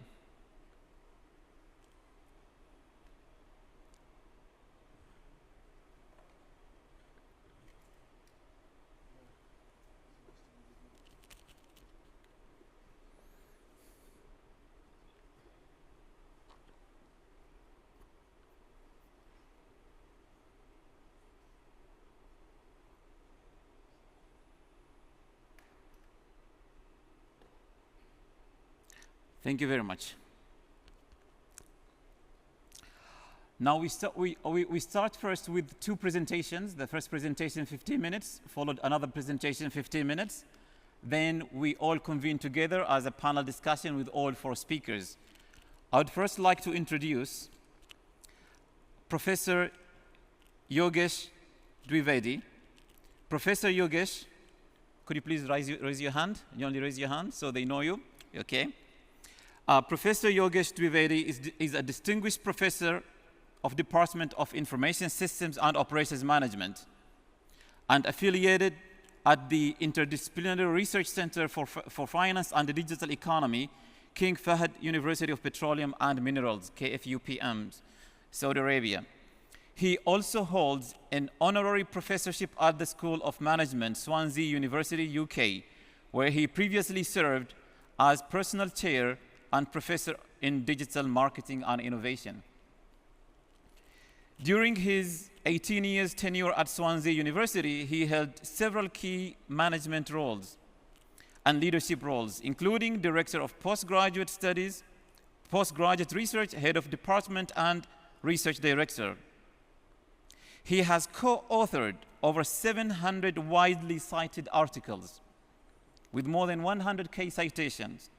Thank you very much. Now we start first with two presentations. The first presentation 15 minutes, followed another presentation 15 minutes. Then we all convene together as a panel discussion with all four speakers. I would first like to introduce Professor Yogesh Dwivedi. Professor Yogesh, could you please raise your hand? You only raise your hand so they know you. Okay. Professor Yogesh Dwivedi is a distinguished professor of Department of Information Systems and Operations Management and affiliated at the Interdisciplinary Research Center for Finance and the Digital Economy, King Fahd University of Petroleum and Minerals, KFUPM, Saudi Arabia. He also holds an honorary professorship at the School of Management, Swansea University, UK, where he previously served as personal chair and professor in digital marketing and innovation. During his 18 years tenure at Swansea University, he held several key management roles and leadership roles, including Director of Postgraduate Studies, Postgraduate Research, Head of Department, and Research Director. He has co-authored over 700 widely cited articles with more than 100K citations.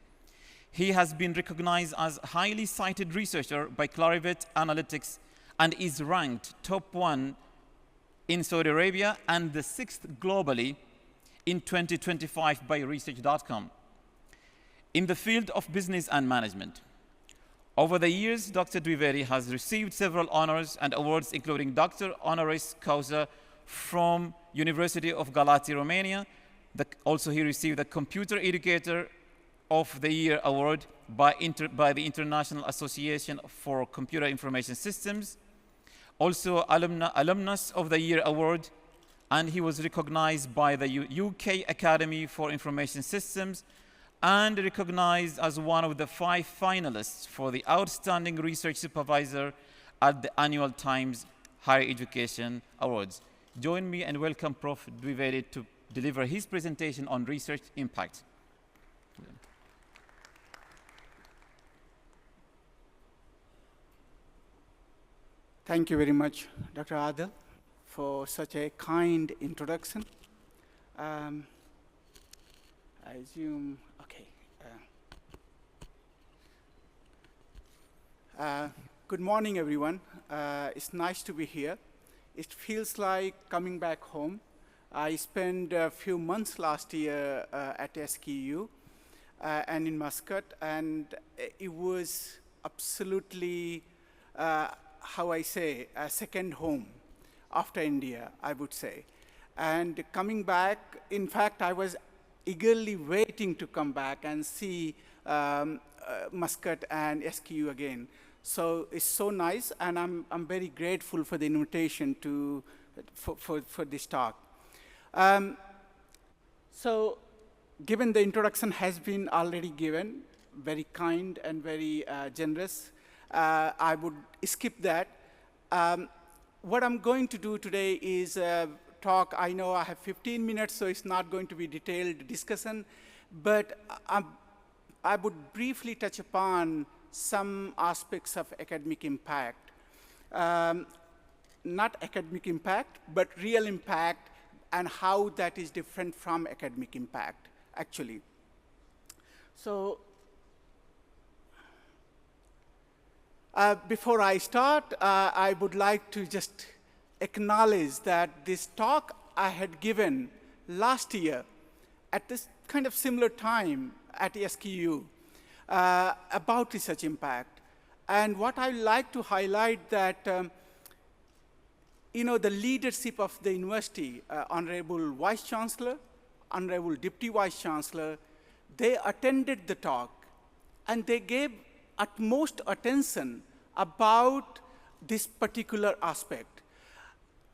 He has been recognized as a highly cited researcher by Clarivate Analytics and is ranked top 1 in Saudi Arabia and the 6th globally in 2025 by Research.com in the field of business and management. Over the years, Dr. Dwivedi has received several honors and awards, including Doctor Honoris Causa from University of Galati, Romania. Also, he received the Computer Educator of the Year Award by the International Association for Computer Information Systems. Also, Alumnus of the Year Award, and he was recognized by the UK Academy for Information Systems and recognized as one of the 5 finalists for the Outstanding Research Supervisor at the annual Times Higher Education Awards. Join me and welcome Prof. Dwivedi to deliver his presentation on research impact. Thank you very much, Dr. Adil, for such a kind introduction. I assume, okay. Good morning, everyone. It's nice to be here. It feels like coming back home. I spent a few months last year at SKU and in Muscat, and it was absolutely, how I say, a second home after India, I would say. And coming back, in fact, I was eagerly waiting to come back and see Muscat and SKU again. So it's so nice, and I'm very grateful for the invitation for this talk. So given the introduction has been already given, very kind and very generous, I would skip that. What I'm going to do today is talk. I know I have 15 minutes, so it's not going to be detailed discussion, but I would briefly touch upon some aspects of academic impact. Not academic impact, but real impact, and how that is different from academic impact, actually. So before I start, I would like to just acknowledge that this talk I had given last year at this kind of similar time at SKU about research impact. And what I like to highlight that the leadership of the university, Honorable Vice Chancellor, Honorable Deputy Vice Chancellor, they attended the talk, and they gave utmost attention about this particular aspect.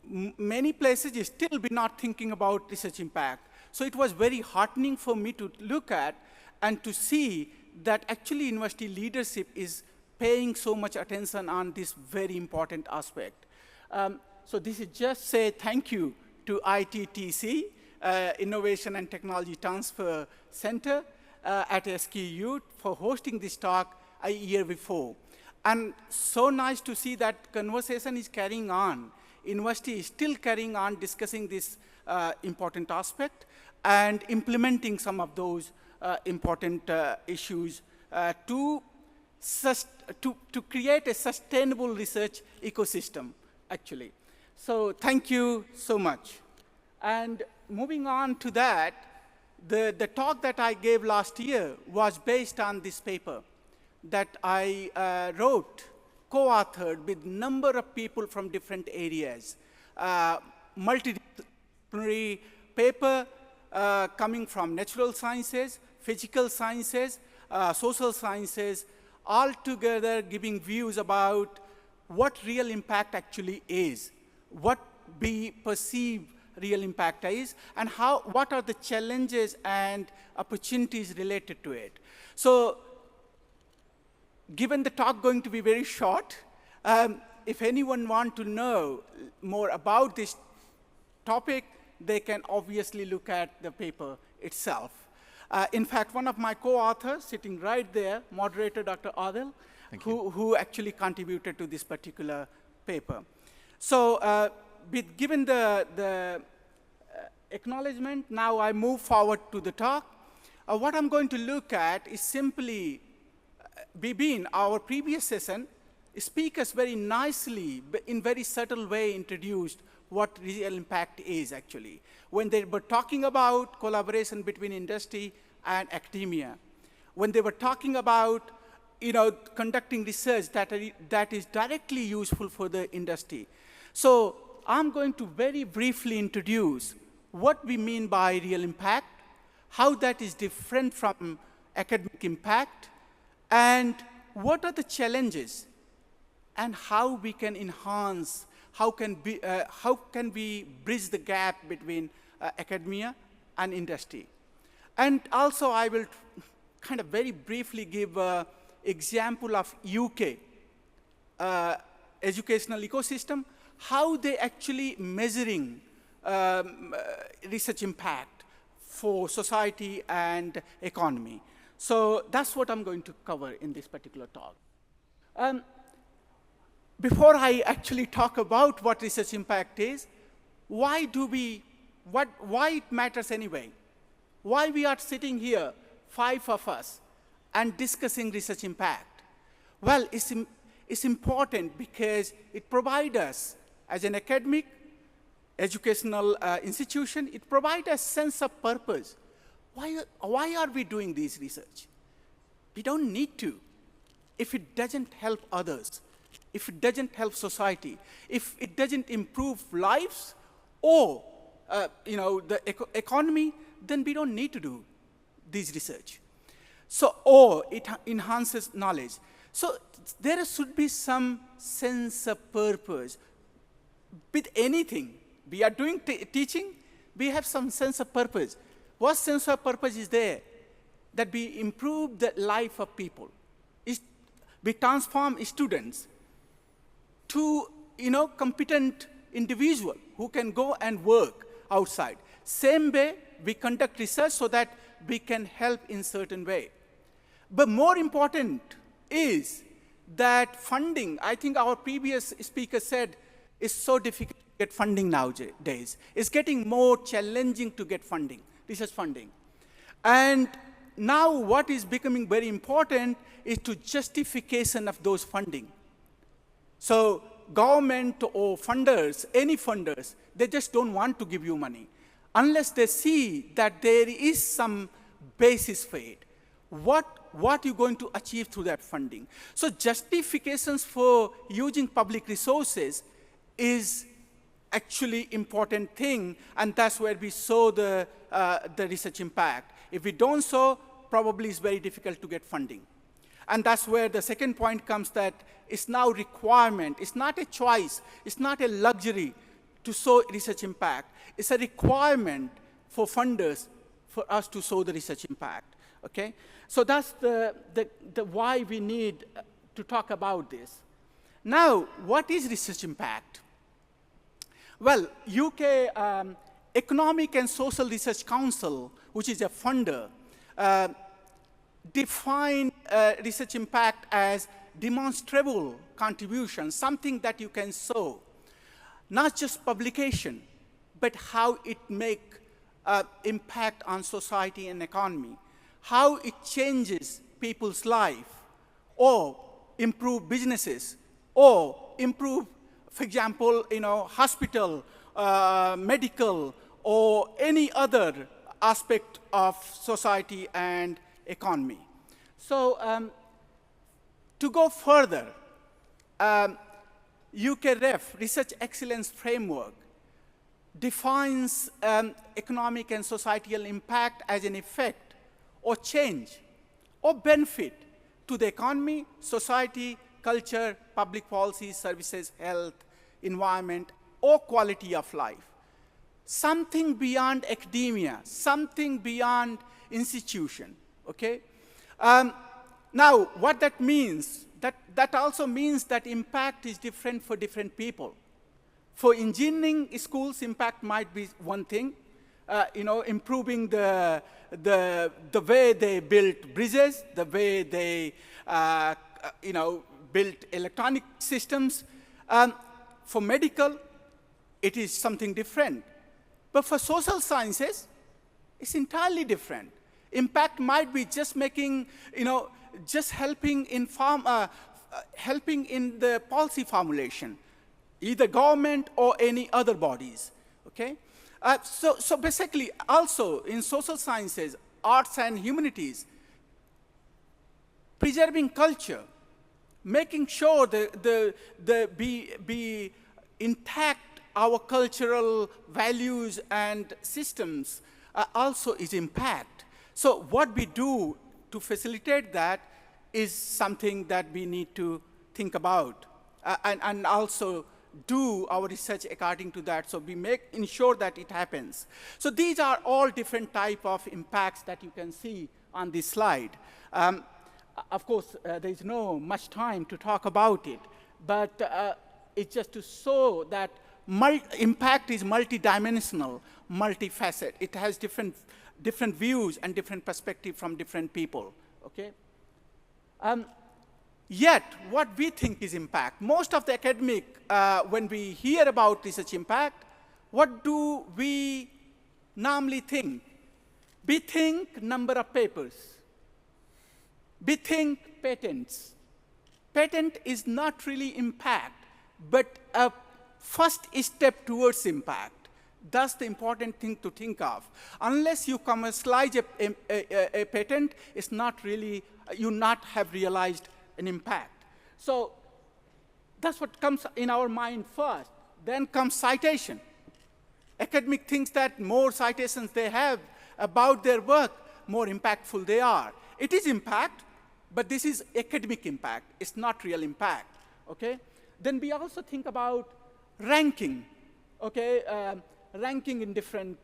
Many places you still be not thinking about research impact. So it was very heartening for me to look at and to see that actually university leadership is paying so much attention on this very important aspect. So this is just say thank you to ITTC, Innovation and Technology Transfer Center at SKU for hosting this talk a year before. And so nice to see that conversation is carrying on. University is still carrying on discussing this important aspect and implementing some of those important issues to create a sustainable research ecosystem, actually. So thank you so much. And moving on to that, the talk that I gave last year was based on this paper that I wrote, co-authored with a number of people from different areas. Multidisciplinary paper coming from natural sciences, physical sciences, social sciences, all together giving views about what real impact actually is, what we perceive real impact is, and what are the challenges and opportunities related to it. So given the talk going to be very short, if anyone want to know more about this topic, they can obviously look at the paper itself. In fact, one of my co-authors sitting right there, moderator Dr. Adil, who actually contributed to this particular paper. So given the acknowledgement, now I move forward to the talk. What I'm going to look at is simply, in our previous session, speakers very nicely, in very subtle way, introduced what real impact is actually. When they were talking about collaboration between industry and academia, when they were talking about conducting research that is directly useful for the industry. So I'm going to very briefly introduce what we mean by real impact, how that is different from academic impact, and what are the challenges, and how we can enhance, how can we bridge the gap between academia and industry. And also I will kind of very briefly give an example of UK educational ecosystem, how they actually measuring research impact for society and economy. So that's what I'm going to cover in this particular talk. Before I actually talk about what research impact is, why it matters anyway? Why we are sitting here, 5 of us, and discussing research impact? Well, it's important because it provides us, as an academic, educational institution, it provides a sense of purpose. Why are we doing this research? We don't need to. If it doesn't help others, if it doesn't help society, if it doesn't improve lives or the economy, then we don't need to do this research. So, or it enhances knowledge. So there should be some sense of purpose. With anything, we are doing teaching, we have some sense of purpose. What sense of purpose is there? That we improve the life of people. We transform students to competent individual who can go and work outside. Same way, we conduct research so that we can help in certain way. But more important is that funding, I think our previous speaker said, is so difficult to get funding nowadays. It's getting more challenging to get funding, research funding. And now what is becoming very important is to justification of those funding. So government or funders, any funders, they just don't want to give you money unless they see that there is some basis for it. What you're going to achieve through that funding. So justifications for using public resources is actually important thing, and that's where we saw the research impact. If we don't so, probably it's very difficult to get funding. And that's where the second point comes, that it's now requirement. It's not a choice. It's not a luxury to show research impact. It's a requirement for funders for us to show the research impact. Okay? So that's the why we need to talk about this. Now, what is research impact? Well, UK Economic and Social Research Council, which is a funder, define research impact as demonstrable contribution, something that you can show, not just publication, but how it make impact on society and economy, how it changes people's life, or improve businesses, or improve, for example, hospital, medical, or any other aspect of society and economy. So to go further, UKREF, Research Excellence Framework, defines economic and societal impact as an effect or change or benefit to the economy, society, culture, public policy, services, health, environment, or quality of life. Something beyond academia, something beyond institution, okay? Now, what that means, that also means that impact is different for different people. For engineering schools, impact might be one thing, improving the way they built bridges, the way they, built electronic systems. For medical, it is something different. But for social sciences, it's entirely different. Impact might be just making, just helping in helping in the policy formulation, either government or any other bodies, okay? So basically, also in social sciences, arts and humanities, preserving culture, making sure be intact our cultural values and systems also is impact. So what we do to facilitate that is something that we need to think about and also do our research according to that. So we ensure that it happens. So these are all different type of impacts that you can see on this slide. Of course, there is no much time to talk about it, but it's just to show that impact is multidimensional, multifaceted. It has different views and different perspectives from different people, okay? Yet, what we think is impact, most of the academic, when we hear about research impact, what do we normally think? We think number of papers. We think patents. Patent is not really impact, but a first step towards impact. That's the important thing to think of. Unless you commercialize a patent, it's not really, you not have realized an impact. So that's what comes in our mind first. Then comes citation. Academic thinks that more citations they have about their work, more impactful they are. It is impact, but this is academic impact. It's not real impact, okay? Then we also think about ranking, okay? Ranking in different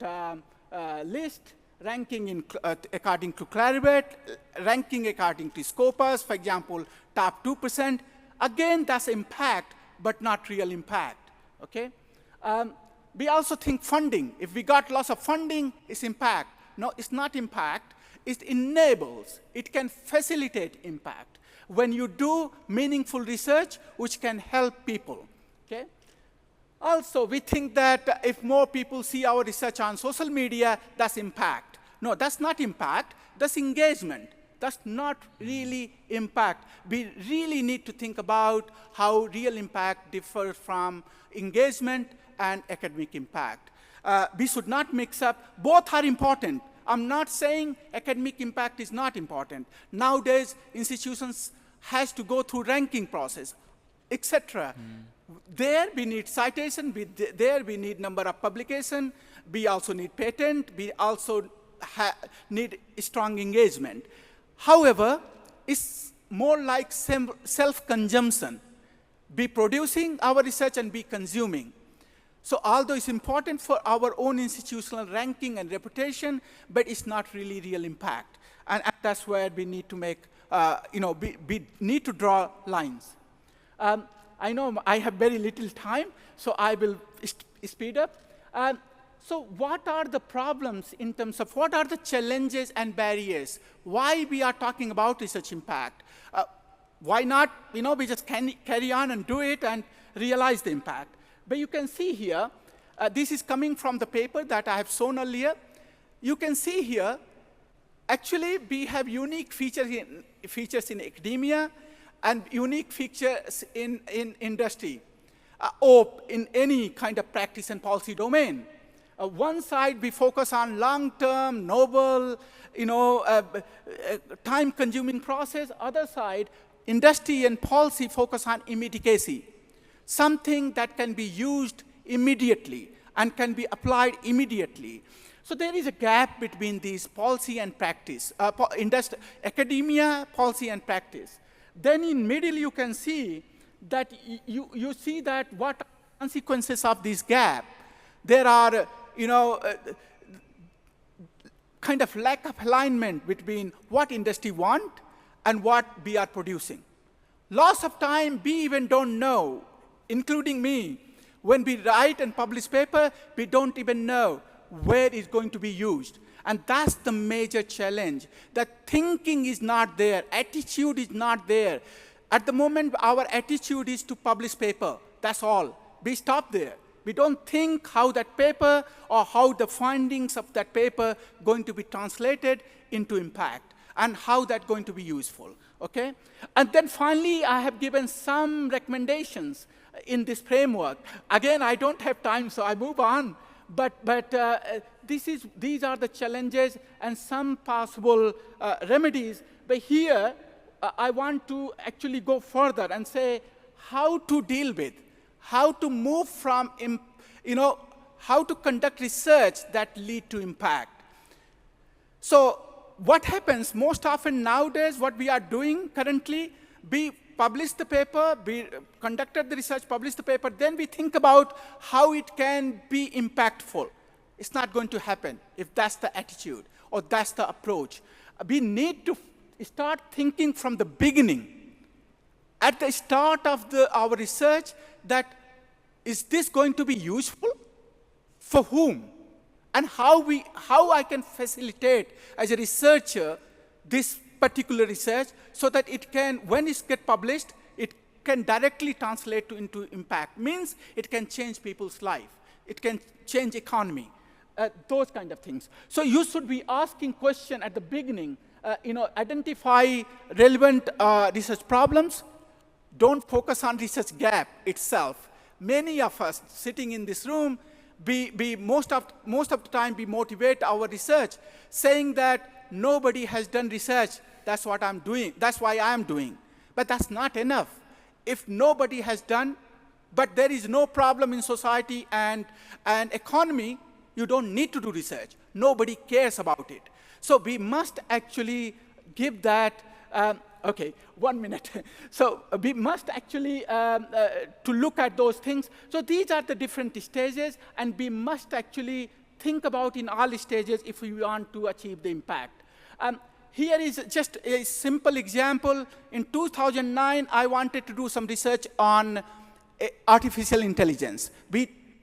lists, ranking according to Clarivate, ranking according to Scopus, for example, top 2%. Again, that's impact, but not real impact, okay? We also think funding. If we got lots of funding, it's impact. No, it's not impact. It enables, it can facilitate impact when you do meaningful research which can help people, okay? Also, we think that if more people see our research on social media, that's impact. No, that's not impact, that's engagement. That's not really impact. We really need to think about how real impact differs from engagement and academic impact. We should not mix up, both are important. I'm not saying academic impact is not important. Nowadays, institutions has to go through ranking process, etc. There we need citation, there we need number of publication, we also need patent, we also need strong engagement. However, it's more like self-consumption. Be producing our research and be consuming. So although it's important for our own institutional ranking and reputation, but it's not really real impact. And that's where we need to make, we need to draw lines. I know I have very little time, so I will speed up. So what are the problems in terms of what are the challenges and barriers? Why we are talking about research impact? Why not, we just carry on and do it and realize the impact? But you can see here, this is coming from the paper that I have shown earlier. You can see here, actually, we have unique features in academia and unique features in industry, or in any kind of practice and policy domain. One side, we focus on long-term, noble, time-consuming process. Other side, industry and policy focus on immediacy. Something that can be used immediately and can be applied immediately. So there is a gap between these policy and practice, academia, policy, and practice. Then in middle, you can see that you see that what are consequences of this gap. There are, kind of lack of alignment between what industry want and what we are producing. Lots of time, we even don't know, including me, when we write and publish paper, we don't even know where it's going to be used. And that's the major challenge, that thinking is not there, attitude is not there. At the moment, our attitude is to publish paper, that's all. We stop there. We don't think how that paper or how the findings of that paper going to be translated into impact and how that's going to be useful, okay? And then finally, I have given some recommendations in this framework. Again, I don't have time, so I move on. But these are the challenges and some possible remedies. But here, I want to actually go further and say how to deal with, how to move from, how to conduct research that lead to impact. So what happens most often nowadays, what we are doing currently, we publish the paper, we conducted the research, published the paper, then we think about how it can be impactful. It's not going to happen if that's the attitude or that's the approach. We need to start thinking from the beginning, at the start of our research, that is this going to be useful? For whom? And how I can facilitate as a researcher this particular research so that it can, when it gets published, it can directly translate into impact. Means it can change people's life. It can change economy, those kind of things. So you should be asking question at the beginning, identify relevant research problems. Don't focus on research gap itself. Many of us sitting in this room, most of the time we motivate our research saying that nobody has done research, that's what I'm doing, that's why I'm doing. But that's not enough. If nobody has done, but there is no problem in society and economy, you don't need to do research. Nobody cares about it. So we must actually give that, okay, 1 minute. So we must actually to look at those things. So these are the different stages, and we must actually think about in all stages if we want to achieve the impact. Here is just a simple example. In 2009, I wanted to do some research on artificial intelligence.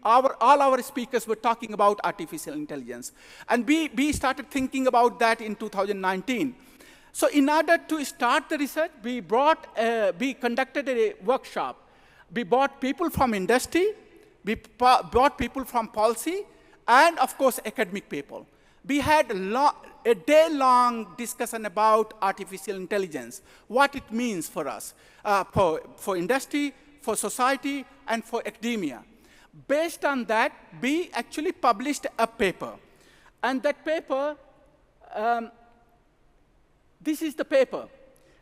All our speakers were talking about artificial intelligence. And we started thinking about that in 2019. So in order to start the research, we conducted a workshop. We brought people from industry, we brought people from policy, and of course, academic people. We had a day-long discussion about artificial intelligence, what it means for us, for industry, for society, and for academia. Based on that, we actually published a paper. And that paper, this is the paper.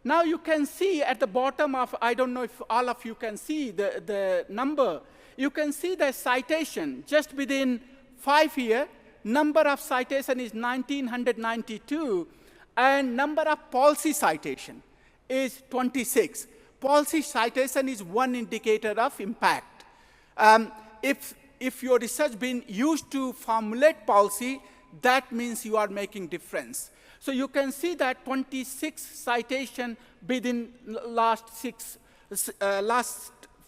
Now you can see at the bottom of, I don't know if all of you can see the number, you can see the citation just within 5 years. Number of citation is 1992, and number of policy citation is 26. Policy citation is one indicator of impact. If your research been used to formulate policy, that means you are making difference. So you can see that 26 citation within last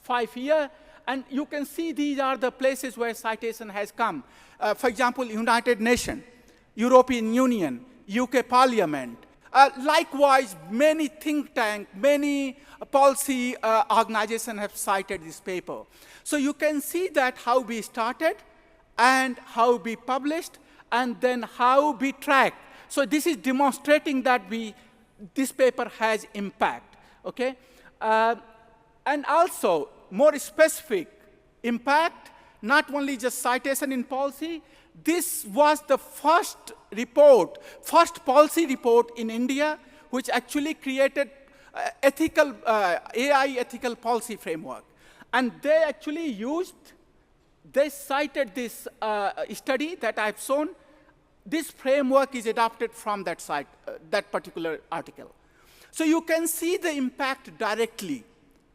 5 years, and you can see these are the places where citation has come. For example, United Nations, European Union, UK Parliament. Likewise, many think tanks, many policy organizations have cited this paper. So you can see that how we started and how we published and then how we tracked. So this is demonstrating that this paper has impact, okay? And also, more specific impact, not only just citation in policy, this was the first policy report in India, which actually created AI ethical policy framework. And they actually they cited this study that I've shown. This framework is adopted from that particular article. So you can see the impact directly,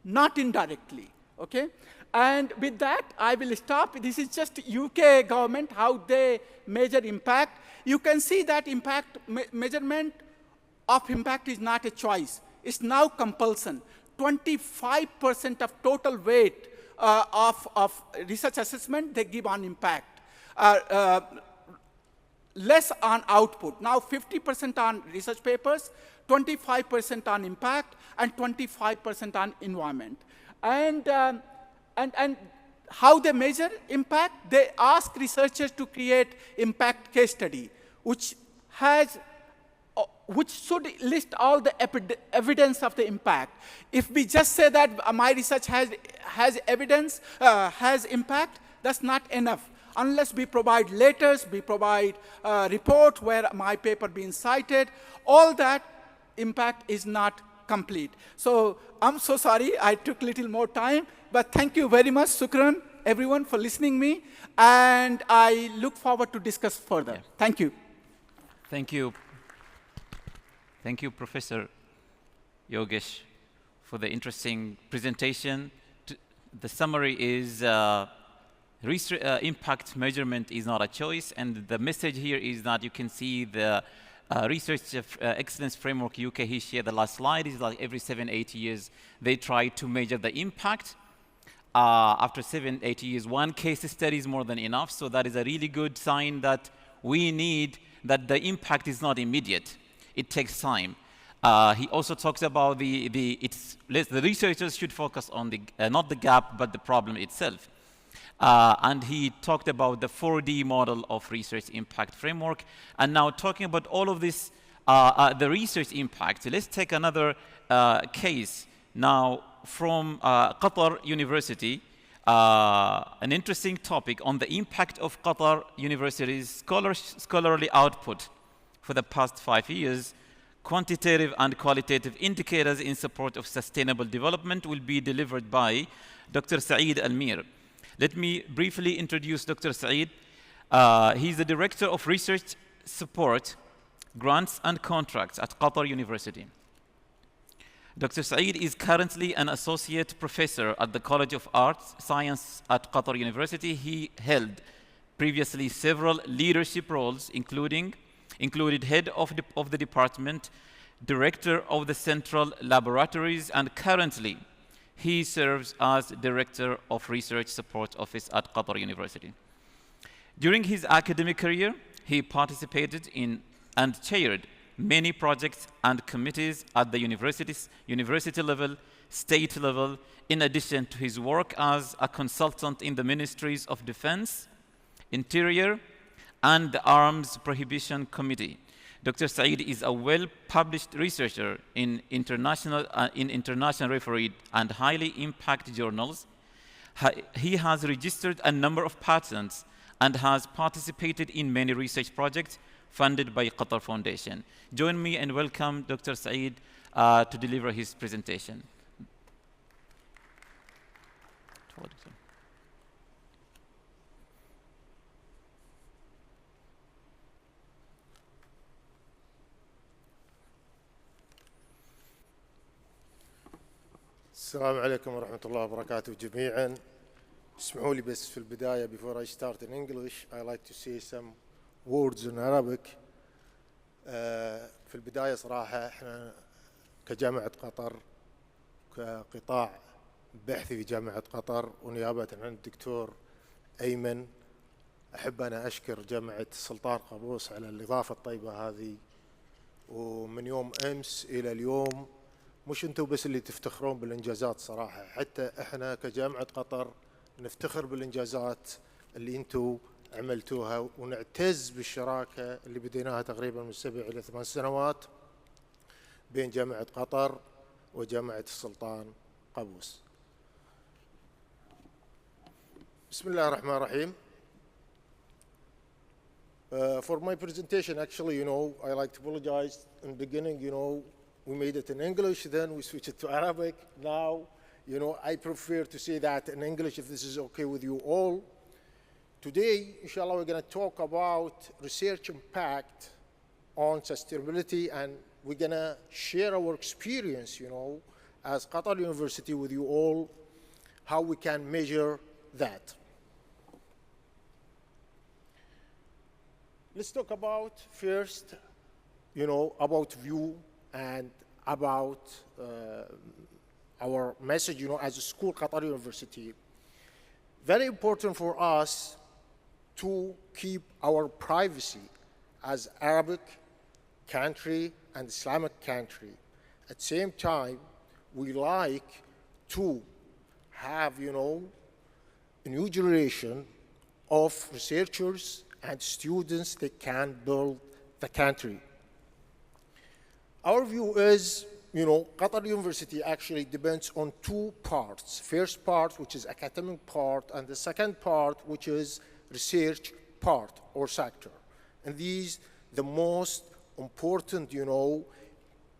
not indirectly, okay? And with that, I will stop. This is just UK government, how they measure impact. You can see that measurement of impact is not a choice. It's now compulsion. 25% of total weight of research assessment, they give on impact. Less on output. Now 50% on research papers, 25% on impact, and 25% on environment. And how they measure impact? They ask researchers to create impact case study, which should list all the evidence of the impact. If we just say that my research has evidence, has impact, that's not enough. Unless we provide letters, we provide report where my paper being cited, all that impact is not complete. So I'm so sorry I took a little more time, but thank you very much, Sukran, everyone, for listening me, and I look forward to discuss further. Yeah. Thank you. Thank you. Thank you, Professor Yogesh, for the interesting presentation. The summary is impact measurement is not a choice, and the message here is that you can see the research excellence framework UK he shared the last slide is like every 7-8 years they try to measure the impact. After 7-8 years, one case study is more than enough, so that is a really good sign that we need that the impact is not immediate. It takes time. He also talks about the researchers should focus on the not the gap but the problem itself. And he talked about the 4D model of research impact framework. And now talking about all of this, the research impact, let's take another case now from Qatar University, an interesting topic on the impact of Qatar University's scholarly output for the past 5 years. Quantitative and qualitative indicators in support of sustainable development will be delivered by Dr. Saeed Almir. Let me briefly introduce Dr. Saeed. He's the Director of Research Support, Grants and Contracts at Qatar University. Dr. Saeed is currently an Associate Professor at the College of Arts Science at Qatar University. He held previously several leadership roles, included head of the department, director of the central laboratories, and currently he serves as director of research support office at Qatar University. During his academic career, he participated in and chaired many projects and committees at the university level, state level, in addition to his work as a consultant in the Ministries of Defense, Interior, and the Arms Prohibition Committee. Dr. Saeed is a well-published researcher in international refereed and highly impact journals. He has registered a number of patents and has participated in many research projects funded by Qatar Foundation. Join me and welcome Dr. Saeed to deliver his presentation. السلام عليكم ورحمة الله وبركاته جميعا. اسمحوا لي بس في البداية before I start in English I like to say some words in Arabic. في البداية صراحة احنا كجامعة قطر كقطاع بحثي في جامعة قطر ونيابة عن الدكتور أيمن أحب أنا أشكر جامعة السلطان قابوس على الإضافة الطيبة هذه. ومن يوم أمس إلى اليوم مش انتم بس اللي تفتخرون بالانجازات صراحه، حتى احنا كجامعه قطر نفتخر بالانجازات اللي انتم عملتوها ونعتز بالشراكه اللي بديناها تقريبا من 7 إلى 8 سنوات بين جامعه قطر وجامعه السلطان قابوس. بسم الله الرحمن الرحيم. For my presentation, actually, I like to apologize in the beginning, we made it in English, then we switched it to Arabic. Now, I prefer to say that in English if this is okay with you all. Today, inshallah, we're going to talk about research impact on sustainability, and we're going to share our experience, as Qatar University with you all, how we can measure that. Let's talk about first, about view and about our message, as a school, Qatar University. Very important for us to keep our privacy as Arabic country and Islamic country. At the same time, we like to have, a new generation of researchers and students that can build the country. Our view is, Qatar University actually depends on two parts. First part, which is academic part, and the second part, which is research part or sector. And these, the most important,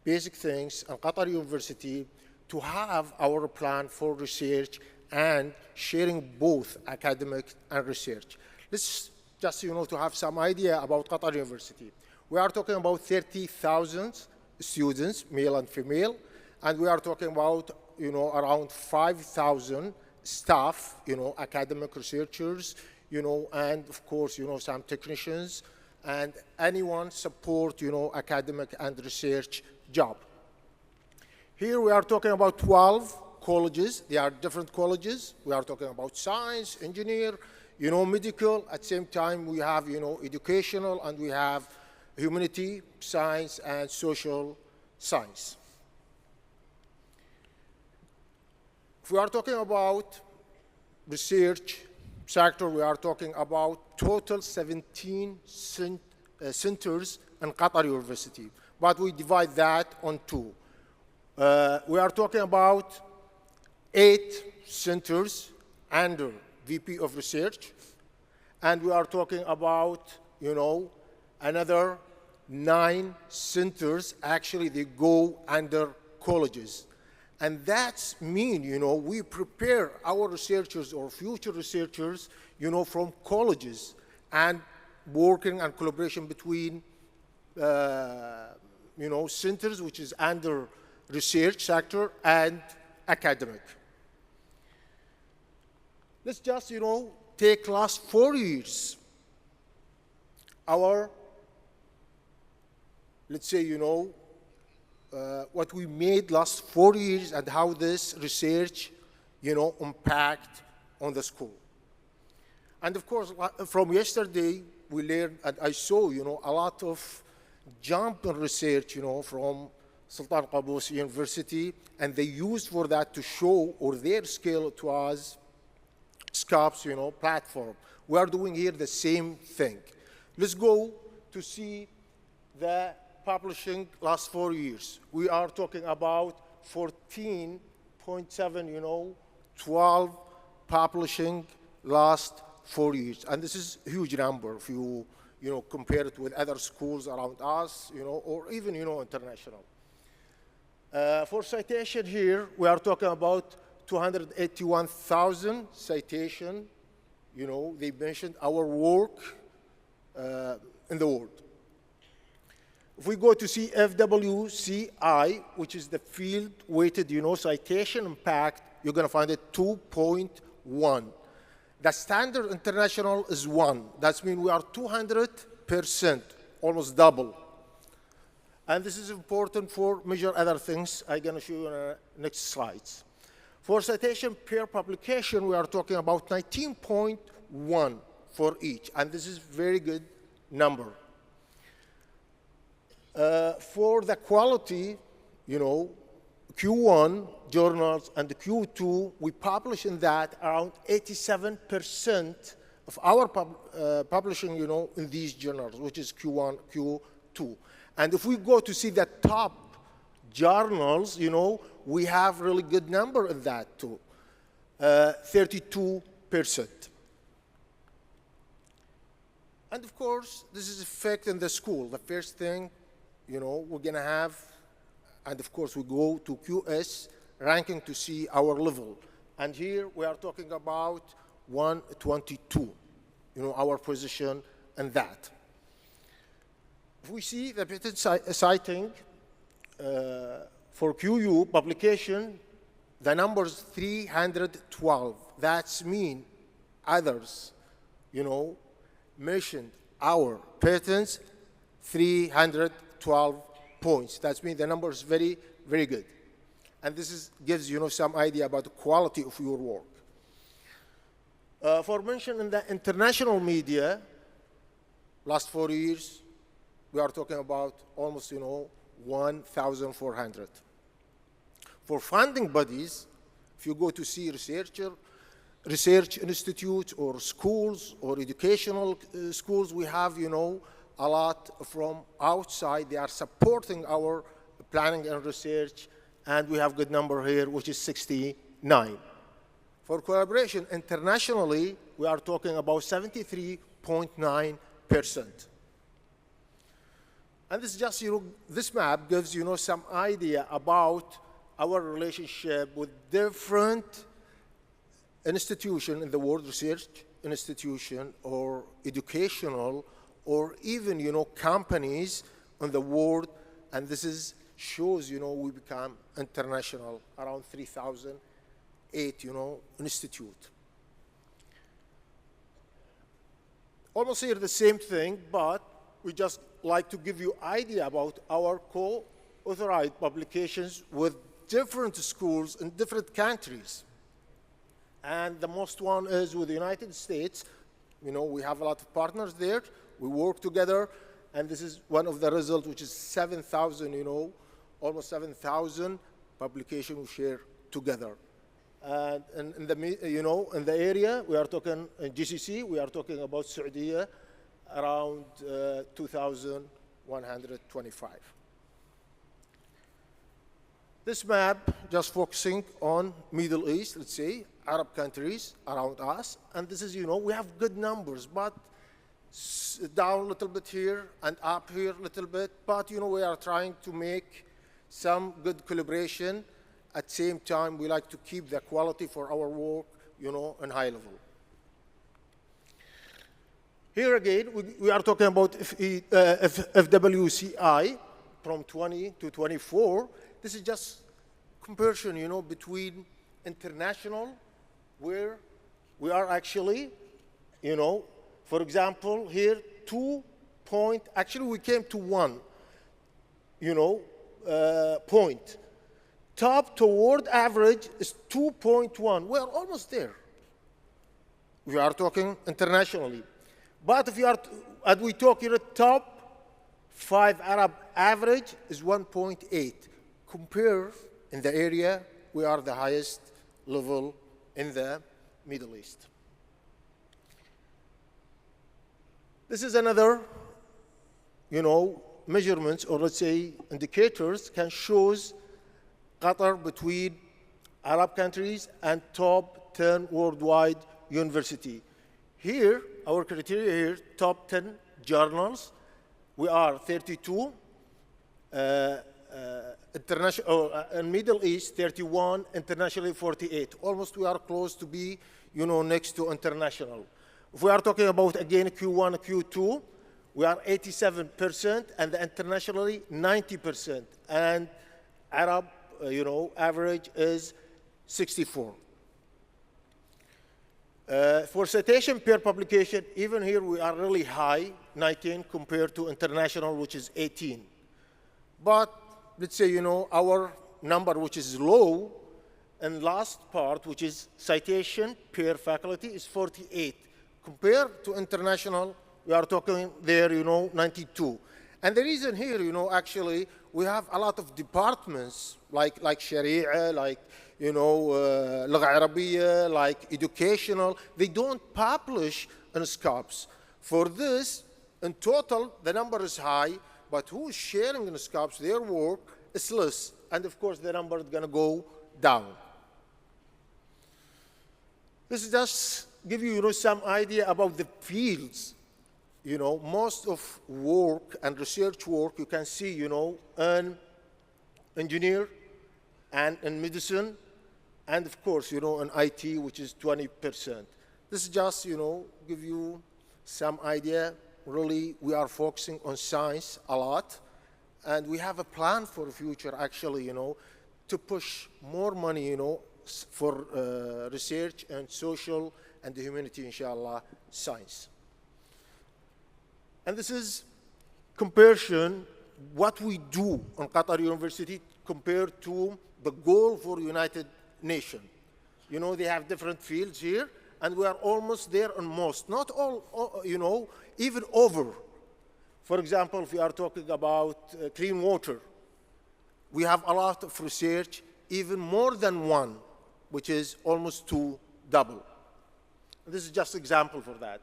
basic things in Qatar University to have our plan for research and sharing both academic and research. Let's just, to have some idea about Qatar University. We are talking about 30,000 students, male and female, and we are talking about, around 5,000 staff, academic researchers, and of course, some technicians, and anyone support, academic and research job. Here we are talking about 12 colleges. They are different colleges. We are talking about science, engineer, medical. At the same time, we have, educational, and we have humanity, science, and social science. If we are talking about research sector, we are talking about total 17 centers in Qatar University, but we divide that on two. We are talking about 8 centers under VP of Research, and we are talking about, another 9 centers, actually they go under colleges. And that's mean, we prepare our researchers or future researchers, from colleges and working and collaboration between, centers which is under research sector and academic. Let's just, take last 4 years. Our, let's say, what we made last 4 years and how this research, impact on the school. And of course, from yesterday, we learned, and I saw, a lot of jump in research, from Sultan Qaboos University, and they used for that to show, or their scale to us, SCOPS, platform. We are doing here the same thing. Let's go to see the publishing last 4 years. We are talking about 14.7, 12 publishing last 4 years. And this is a huge number if you, compare it with other schools around us, or even, international. For citation here, we are talking about 281,000 citation. They mentioned our work in the world. If we go to see FWCI, which is the field-weighted, citation impact, you're going to find it 2.1. The standard international is 1. That means we are 200%, almost double. And this is important for measure other things I'm going to show you in the next slides. For citation per publication, we are talking about 19.1 for each, and this is very good number. For the quality, Q1 journals and the Q2, we publish in that around 87% of our publishing, in these journals, which is Q1, Q2. And if we go to see the top journals, we have really good number in that too, 32%. And of course, this is effect in the school. The first thing, we're gonna have, and of course we go to QS ranking to see our level. And here we are talking about 122, our position in that. If we see the patent citing for QU publication, the number is 312. That's mean others, mentioned our patents 312 points. That means the number is very, very good. And this gives some idea about the quality of your work. For mention in the international media, last 4 years, we are talking about almost 1,400. For funding bodies, if you go to see research institutes or schools or educational schools, we have a lot from outside. They are supporting our planning and research, and we have good number here, which is 69. For collaboration internationally, we are talking about 73.9%. And this is just, this map gives, some idea about our relationship with different institutions in the world, research institution or educational or even, companies in the world. And this shows, we become international, around 3,008, institute. Almost here the same thing, but we just like to give you idea about our co-authorized publications with different schools in different countries. And the most one is with the United States. We have a lot of partners there. We work together, and this is one of the results, which is 7,000, almost 7,000 publications we share together. And in the area, we are talking in GCC, we are talking about Saudi, around 2,125. This map just focusing on Middle East, let's say, Arab countries around us. And this is, we have good numbers, but down a little bit here and up here a little bit. But, we are trying to make some good collaboration. At the same time, we like to keep the quality for our work, on high level. Here again, we are talking about FWCI from 20 to 24. This is just comparison, between international, where we are actually, for example, here, actually we came to 1, point. Top toward average is 2.1. We are almost there. We are talking internationally. But if you are, as we talk here, top 5 Arab average is 1.8. Compare in the area, we are the highest level in the Middle East. This is another, measurements, or let's say indicators can shows Qatar between Arab countries and top 10 worldwide university. Here, our criteria here, top 10 journals. We are 32, international, in Middle East, 31, internationally 48. Almost we are close to be, next to international. If we are talking about, again, Q1, Q2, we are 87%, and internationally 90%. And Arab, average is 64. For citation per publication, even here we are really high, 19 compared to international, which is 18. But let's say, our number, which is low, and last part, which is citation per faculty, is 48. Compared to international, we are talking there, 92. And the reason here, actually, we have a lot of departments like Sharia, like, Lugha Arabiya, like educational. They don't publish in scopes. For this, in total, the number is high, but who is sharing in scopes their work is less. And of course, the number is going to go down. This is just give you, some idea about the fields. Most of work and research work you can see, in engineer and in medicine, and of course, in IT, which is 20%. This is just, give you some idea. Really, we are focusing on science a lot, and we have a plan for the future, actually, to push more money, for research and social and the humanity, inshallah, science. And this is comparison, what we do on Qatar University compared to the goal for United Nations. They have different fields here, and we are almost there on most. Not all, even over. For example, if we are talking about clean water, we have a lot of research, even more than 1, which is almost 2 double. This is just example for that.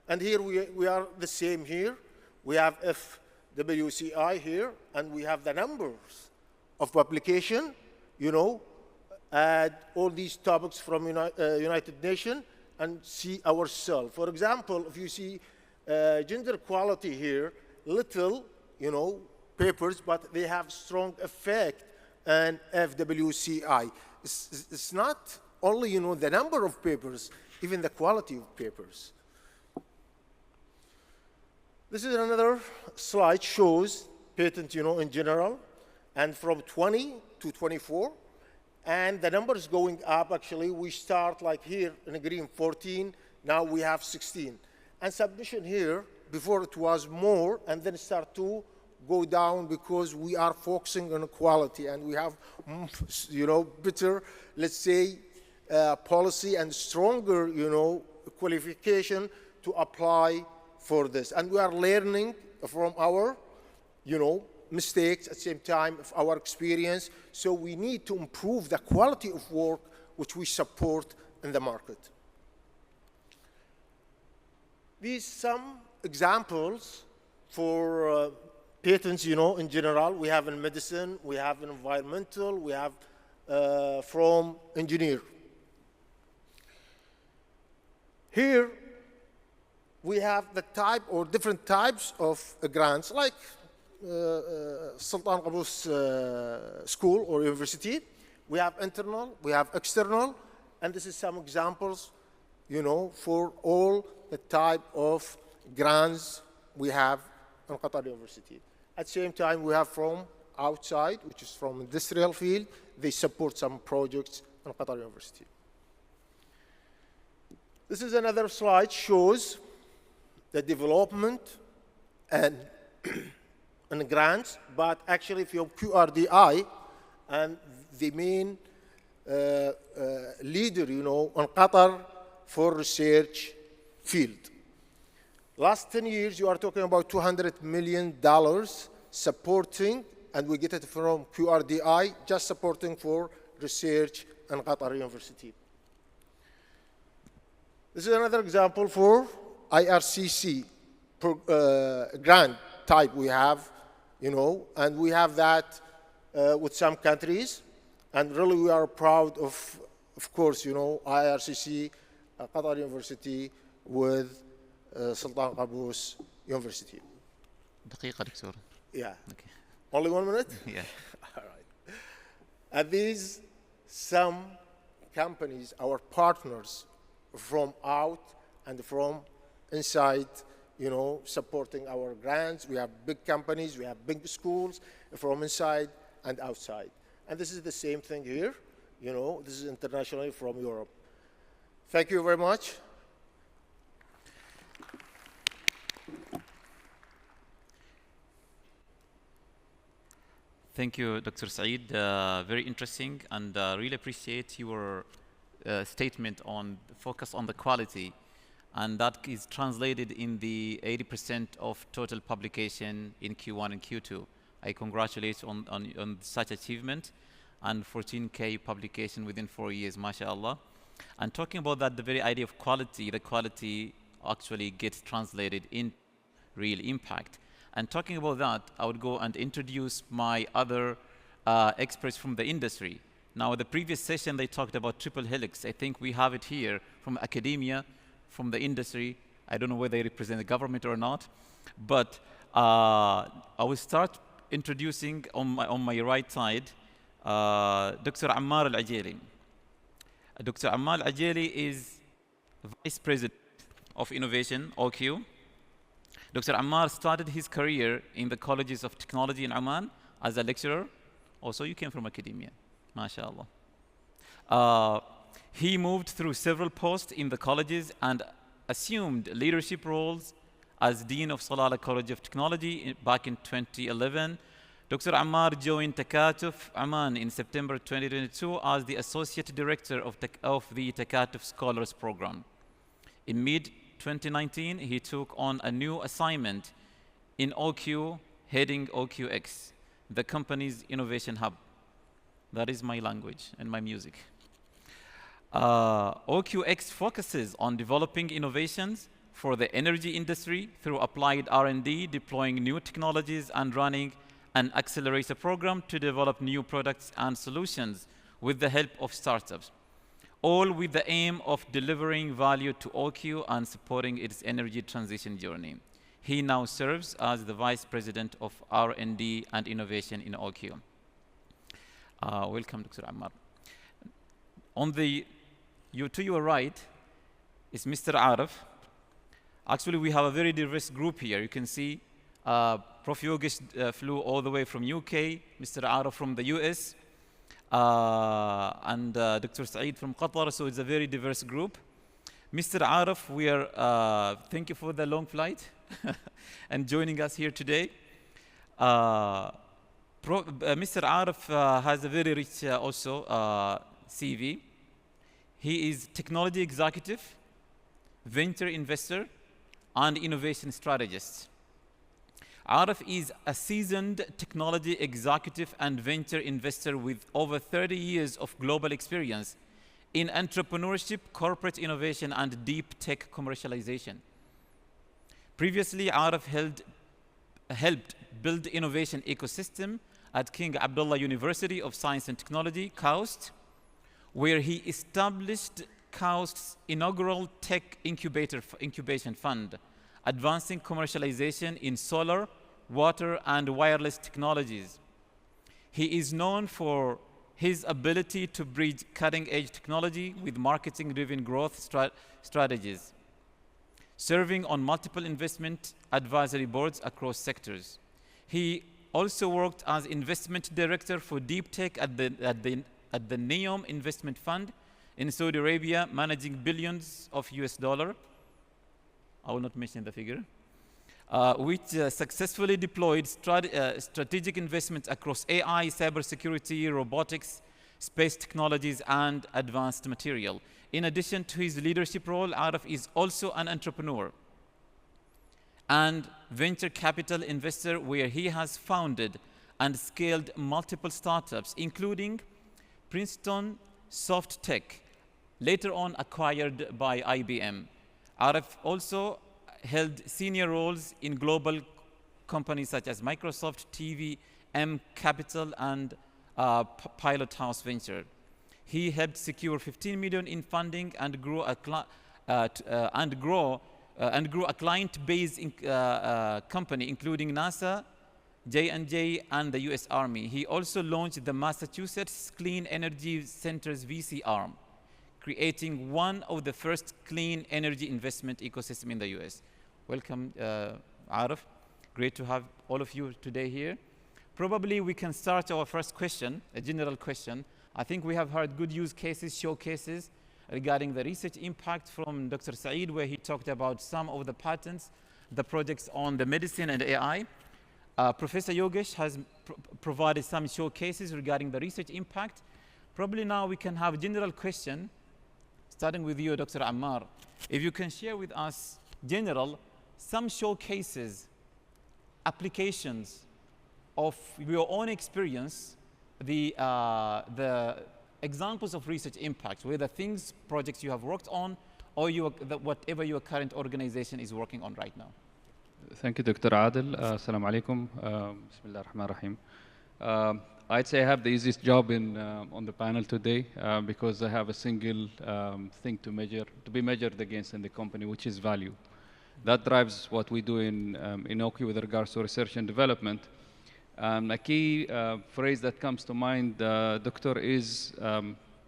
And here we are the same here. We have FWCI here, and we have the numbers of publication, add all these topics from United Nations and see ourselves. For example, if you see gender equality here, little, papers, but they have strong effect on FWCI. It's not only, the number of papers, even the quality of papers. This is another slide, shows patent, in general, and from 20 to 24, and the numbers going up. Actually, we start like here in green 14, now we have 16. And submission here, before it was more, and then start to go down because we are focusing on quality, and we have, better, let's say, policy and stronger, qualification to apply for this. And we are learning from our, mistakes at the same time of our experience. So we need to improve the quality of work which we support in the market. These some examples for patents, in general. We have in medicine, we have in environmental, we have from engineer. Here, we have the type or different types of grants, like Sultan Qaboos School or University. We have internal, we have external, and this is some examples, for all the type of grants we have in Qatar University. At the same time, we have from outside, which is from industrial field. They support some projects in Qatar University. This is another slide, shows the development and grants, but actually from QRDI, and the main leader, on Qatar for research field. Last 10 years, you are talking about $200 million supporting, and we get it from QRDI, just supporting for research in Qatar University. This is another example for IRCC grant type we have, and we have that with some countries, and really we are proud of course, IRCC, Qatar University with Sultan Qaboos University. دقيقة دكتور. Yeah. Okay. Only 1 minute? Yeah. All right. And these some companies, our partners from out and from inside, supporting our grants. We have big companies, we have big schools from inside and outside. And this is the same thing here. This is internationally from Europe. Thank you very much. Thank you, Dr. Saeed. Very interesting, and really appreciate your statement on focus on the quality, and that is translated in the 80% of total publication in Q1 and Q2. I congratulate on such achievement, and 14K publication within 4 years, mashallah. And talking about that, the very idea of quality, the quality actually gets translated in real impact. And talking about that, I would go and introduce my other experts from the industry. Now, the previous session, they talked about triple helix. I think we have it here from academia, from the industry. I don't know whether they represent the government or not. But I will start introducing on my right side, Dr. Ammar Al-Ajeli. Dr. Ammar Al-Ajeli is Vice President of Innovation, OQ. Dr. Ammar started his career in the colleges of technology in Oman as a lecturer. Also, you came from academia, mashallah. He moved through several posts in the colleges and assumed leadership roles as Dean of Salalah College of Technology back in 2011. Dr. Ammar joined Takatuf Oman in September 2022 as the Associate Director of the Takatuf Scholars Program. In mid-2019, he took on a new assignment in OQ, heading OQX, the company's innovation hub. That is my language and my music. OQX focuses on developing innovations for the energy industry through applied R&D, deploying new technologies, and running an accelerator program to develop new products and solutions with the help of startups, all with the aim of delivering value to OQ and supporting its energy transition journey. He now serves as the Vice President of R&D and Innovation in OQ. Welcome, Dr. Ammar. To your right is Mr. Arif. Actually, we have a very diverse group here. You can see Prof. Yogesh flew all the way from UK, Mr. Arif from the US, and Dr. Saeed from Qatar, so it's a very diverse group. Mr. Arif, thank you for the long flight and joining us here today. Mr. Arif has a very rich CV. He is technology executive, venture investor, and innovation strategist. Arif is a seasoned technology executive and venture investor with over 30 years of global experience in entrepreneurship, corporate innovation, and deep tech commercialization. Previously, Arif helped build innovation ecosystem at King Abdullah University of Science and Technology, KAUST, where he established KAUST's inaugural tech incubation fund, advancing commercialization in solar, water, and wireless technologies. He is known for his ability to bridge cutting-edge technology with marketing-driven growth strategies, serving on multiple investment advisory boards across sectors. He also worked as investment director for deep tech at the NEOM Investment Fund in Saudi Arabia, managing billions of US dollar. I will not mention the figure, which successfully deployed strategic investments across AI, cybersecurity, robotics, space technologies, and advanced material. In addition to his leadership role, Arif is also an entrepreneur and venture capital investor, where he has founded and scaled multiple startups, including Princeton Soft Tech, later on acquired by IBM. Arif also held senior roles in global companies such as Microsoft, TVM Capital, and Pilot House Venture. He helped secure 15 million in funding and grew a client-based company, including NASA, J&J, and the US Army. He also launched the Massachusetts Clean Energy Center's VC arm, creating one of the first clean energy investment ecosystem in the US. Welcome, Arif. Great to have all of you today here. Probably we can start our first question, a general question. I think we have heard good use cases, showcases regarding the research impact from Dr. Saeed, where he talked about some of the patents, the projects on the medicine and AI. Professor Yogesh has provided some showcases regarding the research impact. Probably now we can have a general question, starting with you, Dr. Ammar. If you can share with us, some showcases, applications of your own experience, the examples of research impacts, whether things, projects you have worked on, or whatever your current organization is working on right now. Thank you, Dr. Adil. Assalamu alaikum. Bismillah ar-Rahman ar-Rahim. I'd say I have the easiest job on the panel today because I have a single thing to be measured against in the company, which is value. That drives what we do in OQ with regards to research and development. A key phrase that comes to mind, Doctor, is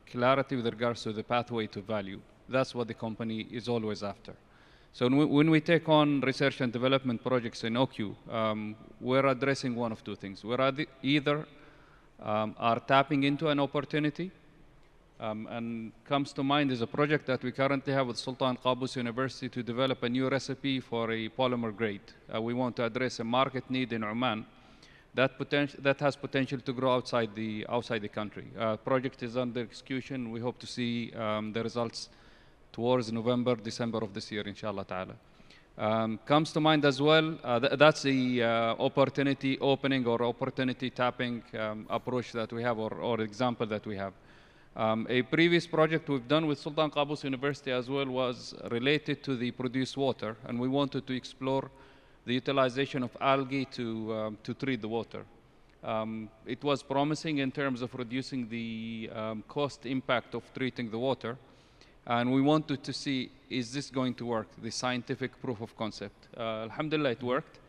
clarity with regards to the pathway to value. That's what the company is always after. So when we take on research and development projects in OQ, we're addressing one of two things. We're either are tapping into an opportunity, and comes to mind is a project that we currently have with Sultan Qaboos University to develop a new recipe for a polymer grade. We want to address a market need in Oman that has potential to grow outside the country. Project is under execution. We hope to see the results towards November, December of this year, inshallah ta'ala. Comes to mind as well, that's the opportunity opening or opportunity tapping approach that we have, or example that we have. A previous project we've done with Sultan Qaboos University as well was related to the produced water, and we wanted to explore the utilization of algae to treat the water. It was promising in terms of reducing the cost impact of treating the water. And we wanted to see, is this going to work, the scientific proof of concept. Alhamdulillah, it worked,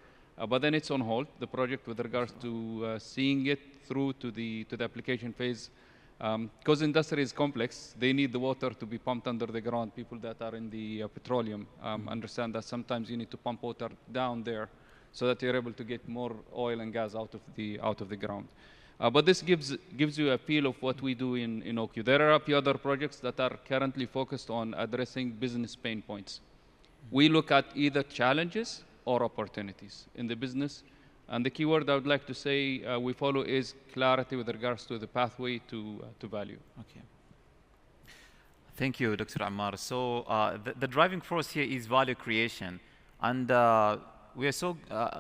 but then it's on hold, the project, with regards to seeing it through to the application phase. Because industry is complex, they need the water to be pumped under the ground. People that are in the petroleum understand that sometimes you need to pump water down there so that you're able to get more oil and gas out of the ground. But this gives you a feel of what we do in OQ. There are a few other projects that are currently focused on addressing business pain points. We look at either challenges or opportunities in the business. And the key word I would like to say we follow is clarity with regards to the pathway to value. Okay. Thank you, Dr. Ammar. So the driving force here is value creation. And we are so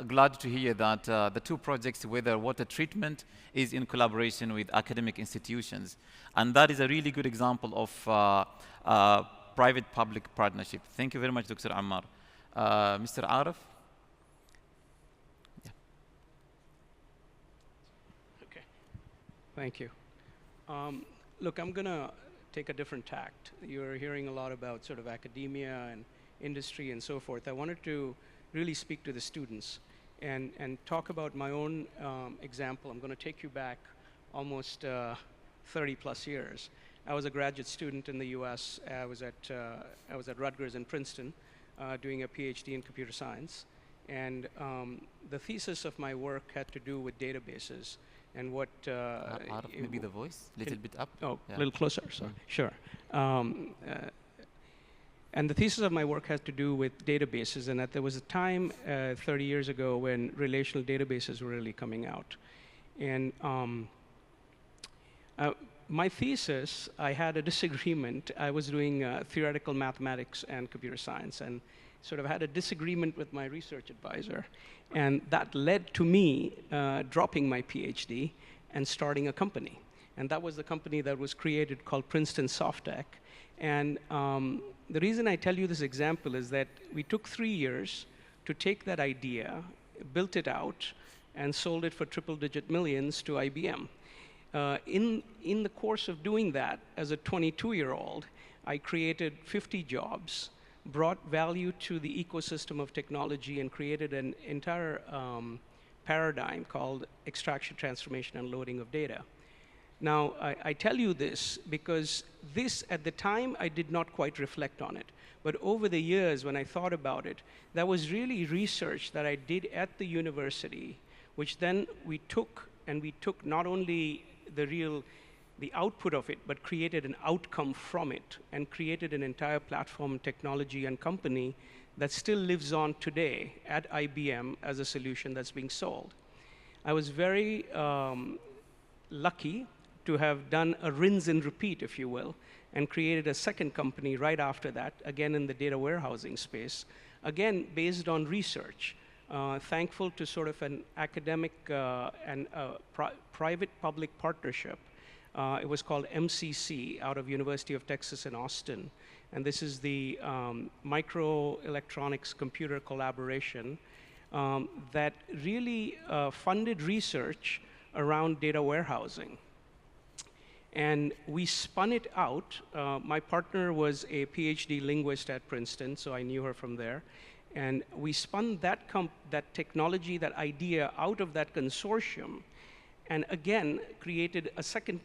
glad to hear that the two projects, whether water treatment, is in collaboration with academic institutions. And that is a really good example of private-public partnership. Thank you very much, Dr. Ammar. Mr. Arif? Thank you. Look, I'm going to take a different tact. You're hearing a lot about sort of academia and industry and so forth. I wanted to really speak to the students and talk about my own example. I'm going to take you back almost 30 plus years. I was a graduate student in the US. I was at Rutgers and Princeton doing a PhD in computer science. And the thesis of my work had to do with databases. And what maybe the voice a little bit up. Oh, a little closer. Sorry. Sure. And the thesis of my work has to do with databases, and that there was a time 30 years ago when relational databases were really coming out. And my thesis, I had a disagreement. I was doing theoretical mathematics and computer science, and sort of had a disagreement with my research advisor. And that led to me dropping my PhD and starting a company. And that was the company that was created called Princeton SoftTech. And the reason I tell you this example is that we took 3 years to take that idea, built it out, and sold it for triple-digit millions to IBM. In the course of doing that, as a 22-year-old, I created 50 jobs, brought value to the ecosystem of technology, and created an entire paradigm called extraction, transformation, and loading of data. Now, I tell you this because this, at the time, I did not quite reflect on it. But over the years, when I thought about it, that was really research that I did at the university, which then we took not only the output of it, but created an outcome from it and created an entire platform, technology, and company that still lives on today at IBM as a solution that's being sold. I was very lucky to have done a rinse and repeat, if you will, and created a second company right after that, again in the data warehousing space, again based on research. Thankful to sort of an academic and private-public partnership. It was called MCC out of University of Texas in Austin. And this is the microelectronics computer collaboration that really funded research around data warehousing. And we spun it out. My partner was a PhD linguist at Princeton, so I knew her from there. And we spun that technology, that idea out of that consortium, and again created a second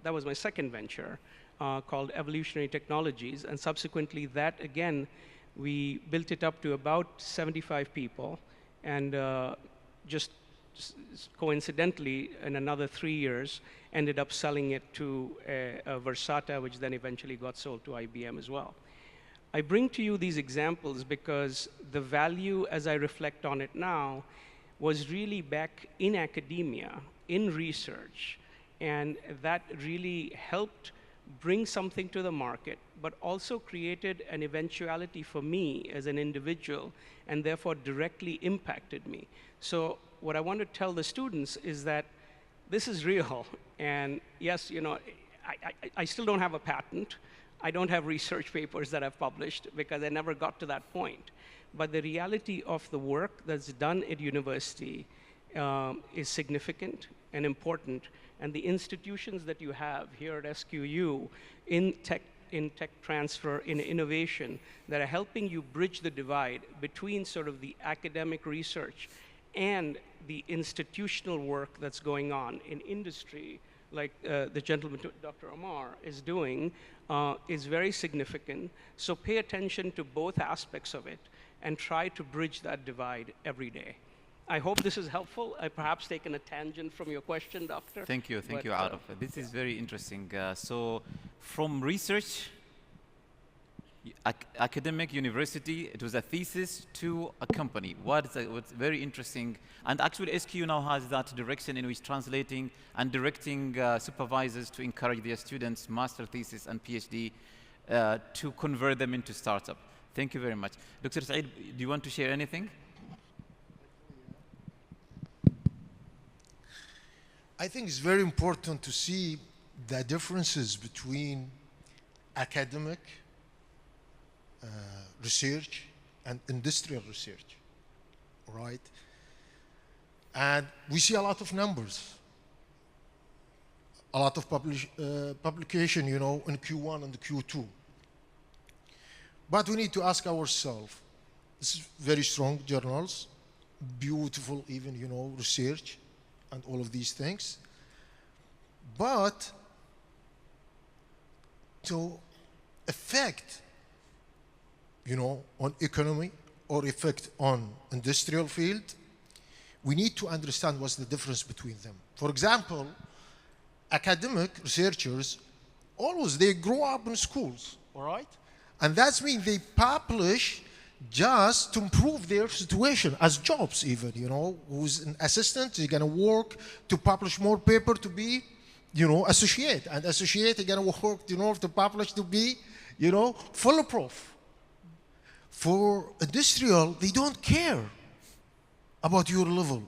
that was my second venture called Evolutionary Technologies. And subsequently that, again, we built it up to about 75 people. And just coincidentally, in another 3 years, ended up selling it to Versata, which then eventually got sold to IBM as well. I bring to you these examples because the value, as I reflect on it now, was really back in academia, in research, and that really helped bring something to the market, but also created an eventuality for me as an individual, and therefore directly impacted me. So what I want to tell the students is that this is real, and yes, you know, I still don't have a patent. I don't have research papers that I've published because I never got to that point. But the reality of the work that's done at university is significant and important. And the institutions that you have here at SQU in in tech transfer, in innovation, that are helping you bridge the divide between sort of the academic research and the institutional work that's going on in industry, like the gentleman, Dr. Amar, is doing, is very significant. So pay attention to both aspects of it and try to bridge that divide every day. I hope this is helpful. I perhaps taken a tangent from your question, Doctor. Thank you, Arif. This is very interesting. So from research, academic university, it was a thesis to a company. What's very interesting, and actually SQ now has that direction in which translating and directing supervisors to encourage their students, master thesis and PhD, to convert them into startup. Thank you very much. Dr. Saeed, do you want to share anything? I think it's very important to see the differences between academic research and industrial research, right? And we see a lot of numbers, a lot of publication, you know, in Q1 and Q2. But we need to ask ourselves, this is very strong journals, beautiful even, you know, research, and all of these things. But to affect, you know, on economy or effect on industrial field, we need to understand what's the difference between them. For example, academic researchers, always they grow up in schools, all right? And that means they publish just to improve their situation as jobs even, you know, who's an assistant, they're gonna work to publish more paper to be, you know, associate, and associate, they're gonna work, you know, to publish to be, you know, foolproof. For industrial, they don't care about your level.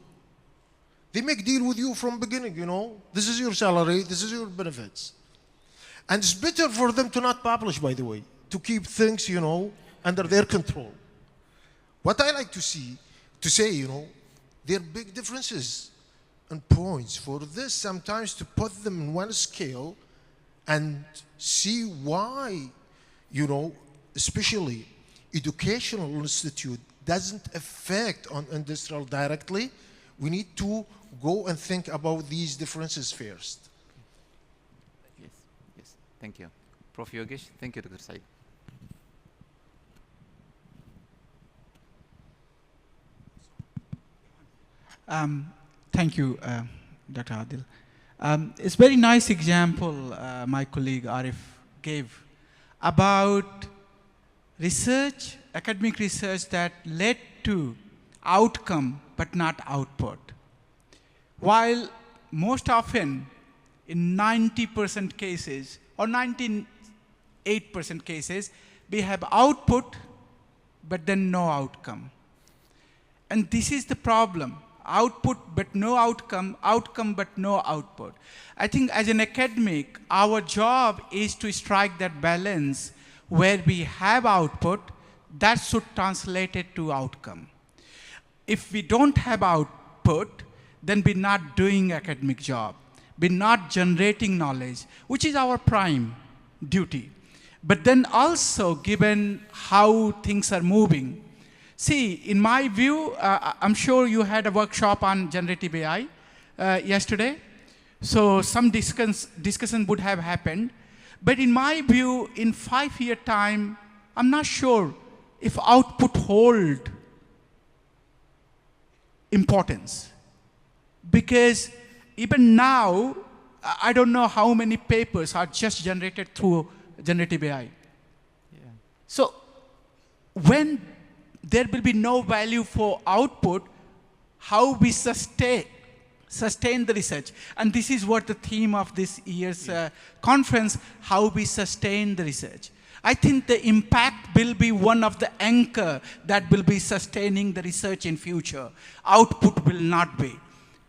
They make deal with you from beginning, you know, this is your salary, this is your benefits. And it's better for them to not publish, by the way, to keep things, you know, under their control. What I like to say, you know, there are big differences and points. For this, sometimes to put them in one scale and see why, you know, especially educational institute doesn't affect on industrial directly, we need to go and think about these differences first. Yes, yes, thank you. Prof. Yogesh, thank you, Dr. Saeed. Thank you, Dr. Adil. It's a very nice example my colleague Arif gave about research, academic research that led to outcome but not output. While most often in 90% cases or 98% cases, we have output but then no outcome. And this is the problem. Output but no outcome, outcome but no output. I think as an academic, our job is to strike that balance where we have output, that should translate it to outcome. If we don't have output, then we're not doing academic job. We're not generating knowledge, which is our prime duty. But then also, given how things are moving, see, in my view, I'm sure you had a workshop on generative AI yesterday. So some discussion would have happened. But in my view, in 5-year time, I'm not sure if output hold importance. Because even now, I don't know how many papers are just generated through generative AI. Yeah. So when there will be no value for output, how we sustain the research. And this is what the theme of this year's conference, how we sustain the research. I think the impact will be one of the anchor that will be sustaining the research in future. Output will not be.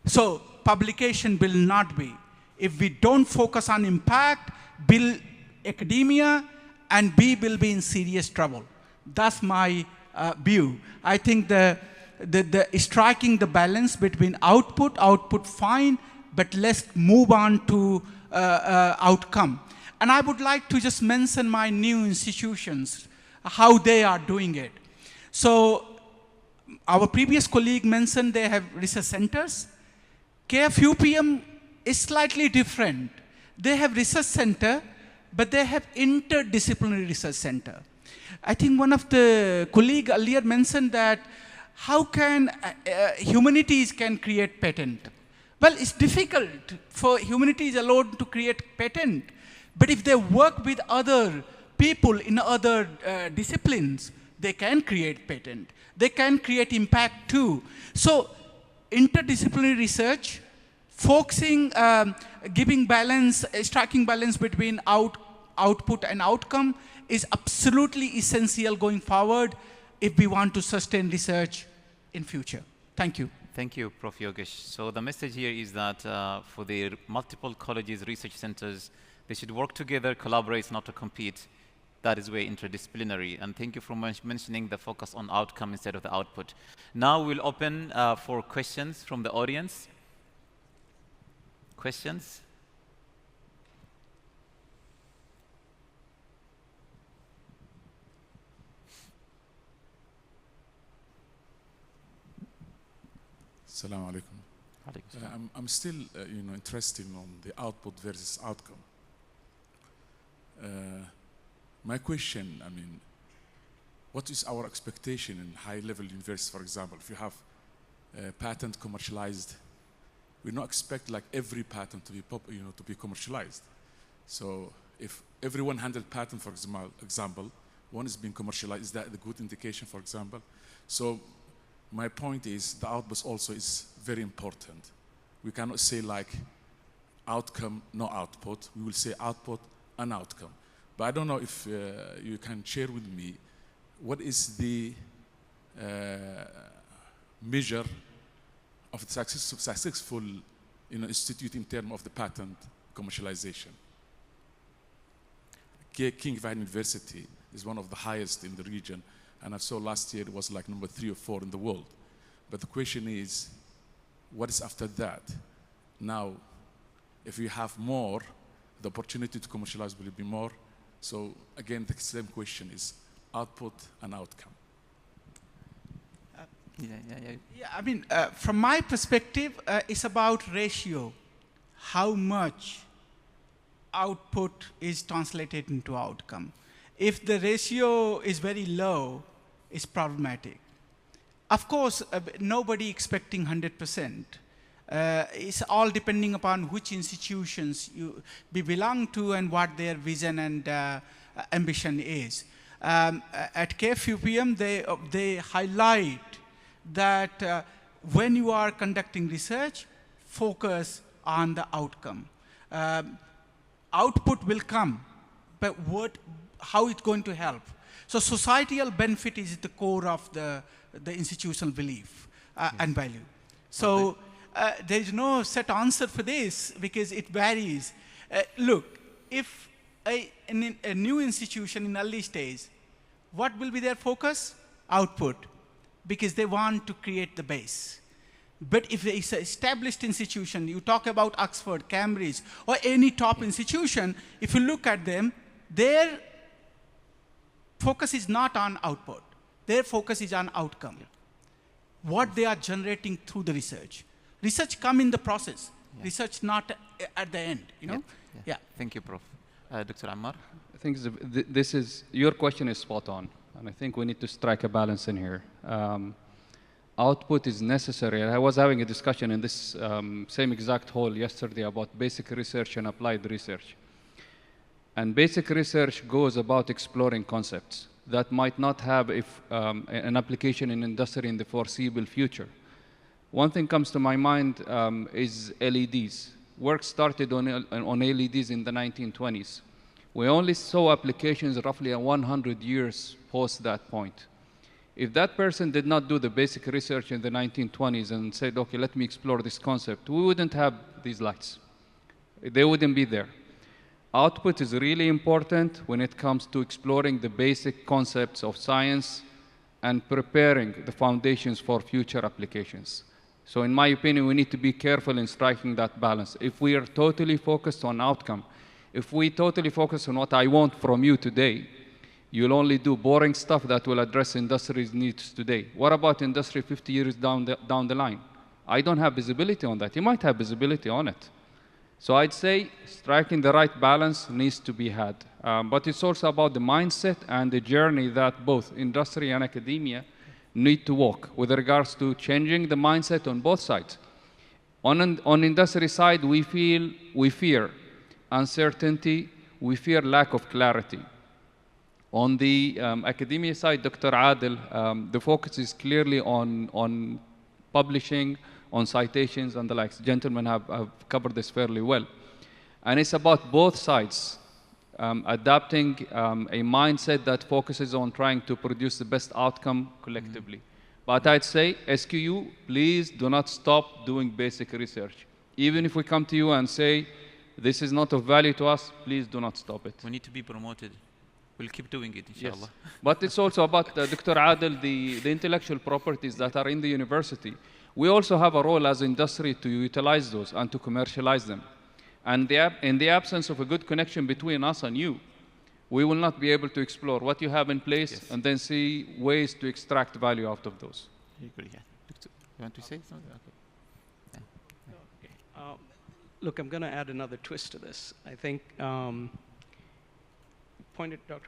So publication will not be. If we don't focus on impact, build academia, and we will be in serious trouble. That's my view. I think the striking the balance between output fine, but let's move on to outcome. And I would like to just mention my new institutions, how they are doing it. So our previous colleague mentioned they have research centers. KFUPM is slightly different. They have research center, but they have interdisciplinary research center. I think one of the colleagues earlier mentioned that how can humanities can create patent? Well, it's difficult for humanities alone to create patent, but if they work with other people in other disciplines, they can create patent. They can create impact too. So interdisciplinary research, focusing, giving balance, striking balance between output and outcome is absolutely essential going forward if we want to sustain research in future. Thank you. Thank you, Prof. Yogesh. So the message here is that for the multiple colleges, research centers, they should work together, collaborate, not to compete. That is very interdisciplinary. And thank you for mentioning the focus on outcome instead of the output. Now we'll open for questions from the audience. Questions? Assalamu alaikum. I'm still, interested on the output versus outcome. My question, what is our expectation in high-level universities, for example? If you have a patent commercialized, we don't expect like every patent to be to be commercialized. So if every 100 patent, for example, one is being commercialized, is that a good indication, for example? So my point is the output also is very important. We cannot say like outcome, no output. We will say output and outcome. But I don't know if you can share with me what is the measure of the successful institute in terms of the patent commercialization. King Fahd University is one of the highest in the region, and I saw last year it was like number 3 or 4 in the world. But the question is, what is after that? Now, if you have more, the opportunity to commercialize will be more. So again, the same question is output and outcome. From my perspective, it's about ratio. How much output is translated into outcome? If the ratio is very low, it's problematic. Of course, nobody expecting 100%. It's all depending upon which institutions we belong to and what their vision and ambition is. At KFUPM, they highlight that when you are conducting research, focus on the outcome. Output will come, but how it's going to help. So societal benefit is the core of the institutional belief and value. So there is no set answer for this because it varies. Look, if in a new institution in early stage, what will be their focus? Output, because they want to create the base. But if it's an established institution, you talk about Oxford, Cambridge, or any top institution, if you look at them, their focus is not on output. Their focus is on outcome. What they are generating through the research. Research come in the process. Research not at the end, Yeah. Thank you, Prof. Dr. Ammar? I think your question is spot on. And I think we need to strike a balance in here. Output is necessary. I was having a discussion in this same exact hall yesterday about basic research and applied research. And basic research goes about exploring concepts that might not have an application in industry in the foreseeable future. One thing comes to my mind is LEDs. Work started on LEDs in the 1920s. We only saw applications roughly 100 years post that point. If that person did not do the basic research in the 1920s and said, okay, let me explore this concept, we wouldn't have these lights. They wouldn't be there. Output is really important when it comes to exploring the basic concepts of science and preparing the foundations for future applications. So in my opinion, we need to be careful in striking that balance. If we are totally focused on outcome, If we totally focus on what I want from you today, you'll only do boring stuff that will address industry's needs today. What about industry 50 years down the line? I don't have visibility on that. You might have visibility on it. So I'd say striking the right balance needs to be had. But it's also about the mindset and the journey that both industry and academia need to walk with regards to changing the mindset on both sides. On industry side, we fear uncertainty, we fear lack of clarity. On the academia side, Dr. Adil, the focus is clearly on publishing, on citations and the likes. Gentlemen have covered this fairly well. And it's about both sides adapting a mindset that focuses on trying to produce the best outcome collectively. But I'd say, SQU, please do not stop doing basic research. Even if we come to you and say, this is not of value to us, please do not stop it. We need to be promoted. We'll keep doing it, inshallah. Yes. But it's also about, Dr. Adil, the intellectual properties that are in the university. We also have a role as industry to utilize those and to commercialize them. And in the absence of a good connection between us and you, we will not be able to explore what you have in place and then see ways to extract value out of those. You want to say something? Okay. Look, I'm going to add another twist to this. I think Dr.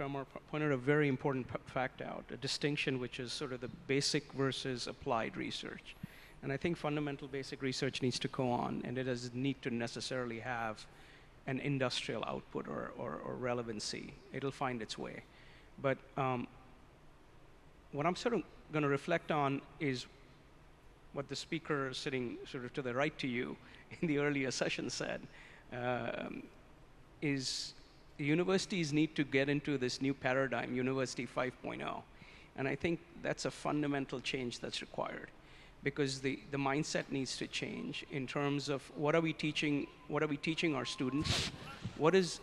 Amar pointed a very important fact out, a distinction which is sort of the basic versus applied research. And I think fundamental basic research needs to go on, and it doesn't need to necessarily have an industrial output or relevancy. It'll find its way. But what I'm sort of going to reflect on is what the speaker sitting sort of to the right to you in the earlier session said, is universities need to get into this new paradigm, University 5.0. And I think that's a fundamental change that's required, because the mindset needs to change in terms of what are we teaching our students, what is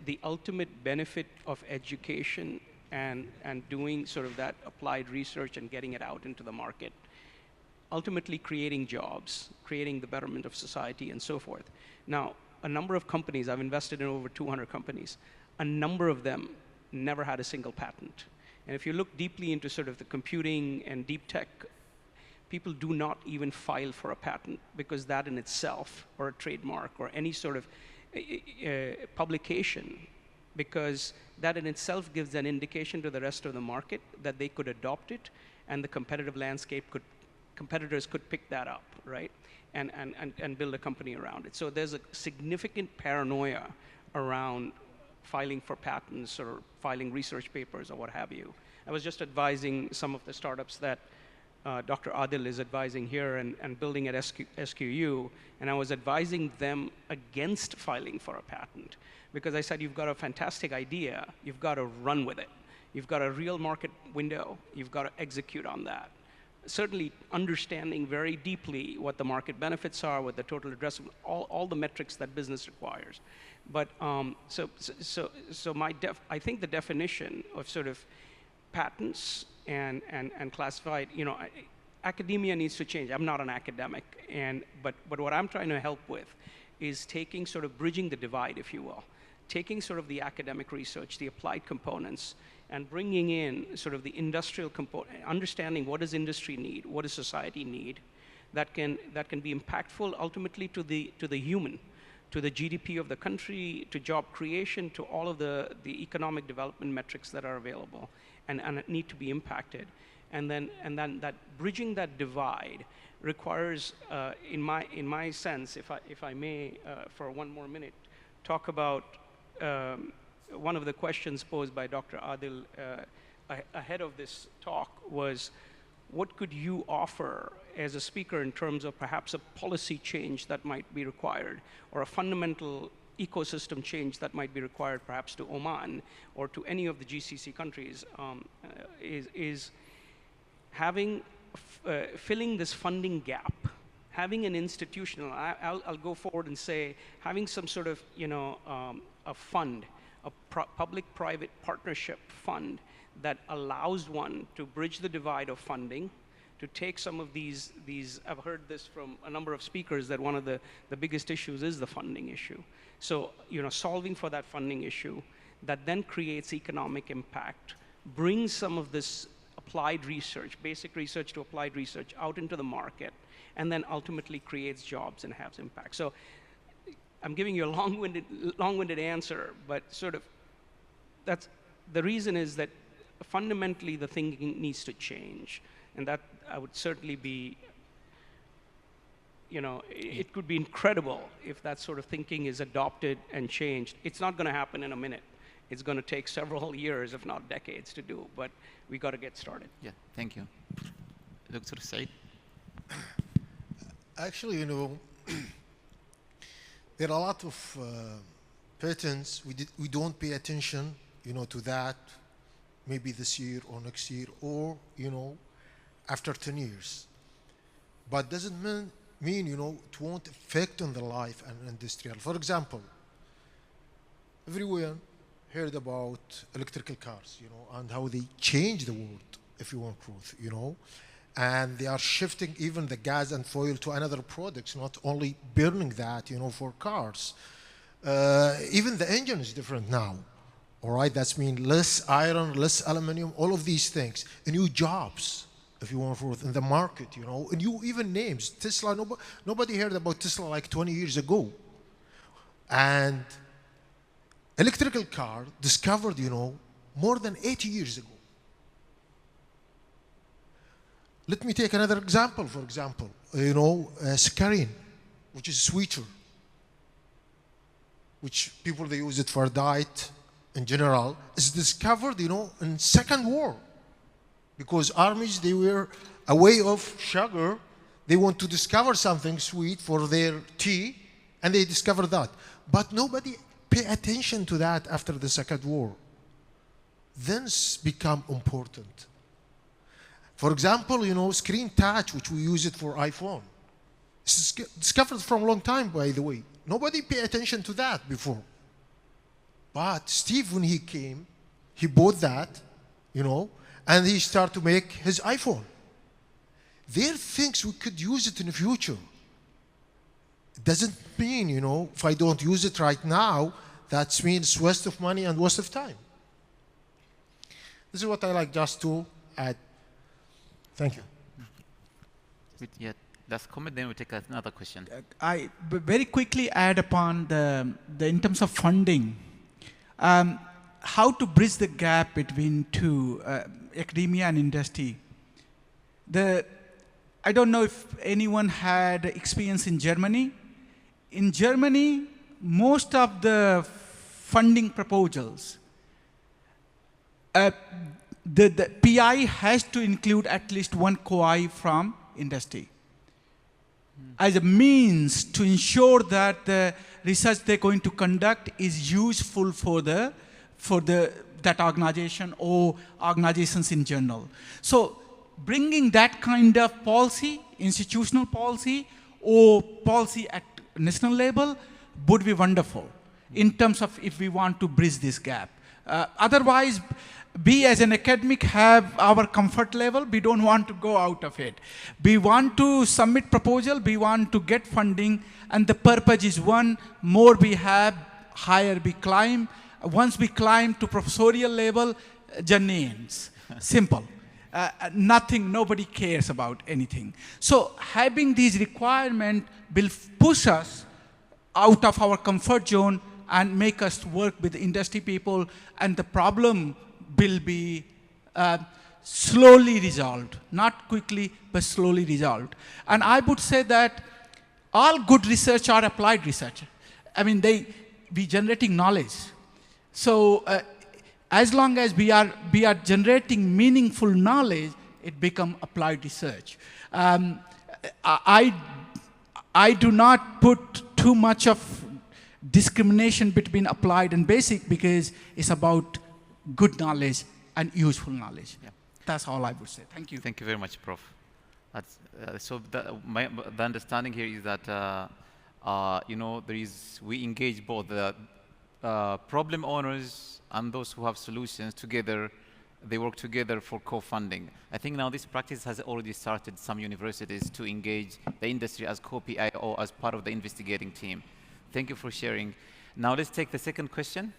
the ultimate benefit of education and doing sort of that applied research and getting it out into the market, ultimately creating jobs, creating the betterment of society and so forth. Now, a number of companies, I've invested in over 200 companies, a number of them never had a single patent. And if you look deeply into sort of the computing and deep tech, people do not even file for a patent, because that in itself, or a trademark, or any sort of publication, because that in itself gives an indication to the rest of the market that they could adopt it, and the competitive landscape competitors could pick that up, right? And build a company around it. So there's a significant paranoia around filing for patents or filing research papers or what have you. I was just advising some of the startups that Dr. Adil is advising here and building at SQU, and I was advising them against filing for a patent, because I said, you've got a fantastic idea, you've got to run with it. You've got a real market window, you've got to execute on that. Certainly understanding very deeply what the market benefits are, what the total addressable, all the metrics that business requires. But I think the definition of sort of patents and classified, academia needs to change. I'm not an academic, but what I'm trying to help with is taking sort of bridging the divide, if you will, taking sort of the academic research, the applied components, and bringing in sort of the industrial component, understanding what does industry need, what does society need, that can be impactful ultimately to the human, to the GDP of the country, to job creation, to all of the economic development metrics that are available and need to be impacted. And then that bridging that divide requires, in my sense, if I may, for one more minute, talk about one of the questions posed by Dr. Adil ahead of this talk was, what could you offer as a speaker in terms of perhaps a policy change that might be required, or a fundamental ecosystem change that might be required perhaps to Oman or to any of the GCC countries, is having, filling this funding gap, having an institutional, I'll go forward and say, having some sort of, a fund, a public-private partnership fund that allows one to bridge the divide of funding, to take some of these, I've heard this from a number of speakers, that one of the biggest issues is the funding issue. So, solving for that funding issue that then creates economic impact, brings some of this applied research, basic research to applied research out into the market, and then ultimately creates jobs and has impact. So I'm giving you a long-winded answer, but sort of that's the reason is that fundamentally the thinking needs to change, and that I would certainly be, it could be incredible if that sort of thinking is adopted and changed. It's not going to happen in a minute. It's going to take several years, if not decades, to do, but we got to get started. Yeah, thank you. Dr. Said? Actually, there are a lot of patents. We don't pay attention, to that, maybe this year or next year or, after 10 years. But doesn't mean, it won't affect on the life and industrial. For example, everyone heard about electrical cars, and how they change the world, if you want truth, and they are shifting even the gas and oil to another products, not only burning that, for cars. Even the engine is different now, all right? That's mean less iron, less aluminum, all of these things, and new jobs, if you want truth, in the market, and new even names. Tesla, nobody heard about Tesla like 20 years ago. And electrical car discovered, more than 80 years ago. Let me take another example, for example, saccharin, which is sweeter, which people, they use it for diet in general, is discovered, in Second War. Because armies, they were away of sugar. They want to discover something sweet for their tea, and they discover that. But nobody pay attention to that after the Second War. Then it's become important. For example, screen touch, which we use it for iPhone. It's discovered from a long time, by the way. Nobody pay attention to that before. But Steve, when he came, he bought that, and he started to make his iPhone. There are things we could use it in the future. It doesn't mean, if I don't use it right now, that means waste of money and waste of time. This is what I like just to add. Thank you. Yeah, last comment, then we take another question. I very quickly add upon the in terms of funding, how to bridge the gap between academia and industry. I don't know if anyone had experience in Germany. In Germany, most of the funding proposals, the PI has to include at least one COI from industry as a means to ensure that the research they're going to conduct is useful for that organization or organizations in general. So bringing that kind of policy, institutional policy, or policy at national level would be wonderful in terms of if we want to bridge this gap. Otherwise, we as an academic have our comfort level. We don't want to go out of it. We want to submit proposal. We want to get funding. And the purpose is one, more we have, higher we climb. Once we climb to professorial level, journey ends. Simple. Nobody cares about anything. So having these requirements will push us out of our comfort zone and make us work with industry people, and the problem will be slowly resolved. Not quickly, but slowly resolved. And I would say that all good research are applied research. I mean, we generating knowledge. So as long as we are generating meaningful knowledge, it becomes applied research. I do not put too much of discrimination between applied and basic because it's about good knowledge and useful knowledge. Yeah. That's all I would say. Thank you. Thank you very much, Prof. So the understanding here is that we engage both the problem owners and those who have solutions together they work together for co-funding. I think now this practice has already started some universities to engage the industry as co-PI or as part of the investigating team. Thank you for sharing. Now let's take the second question.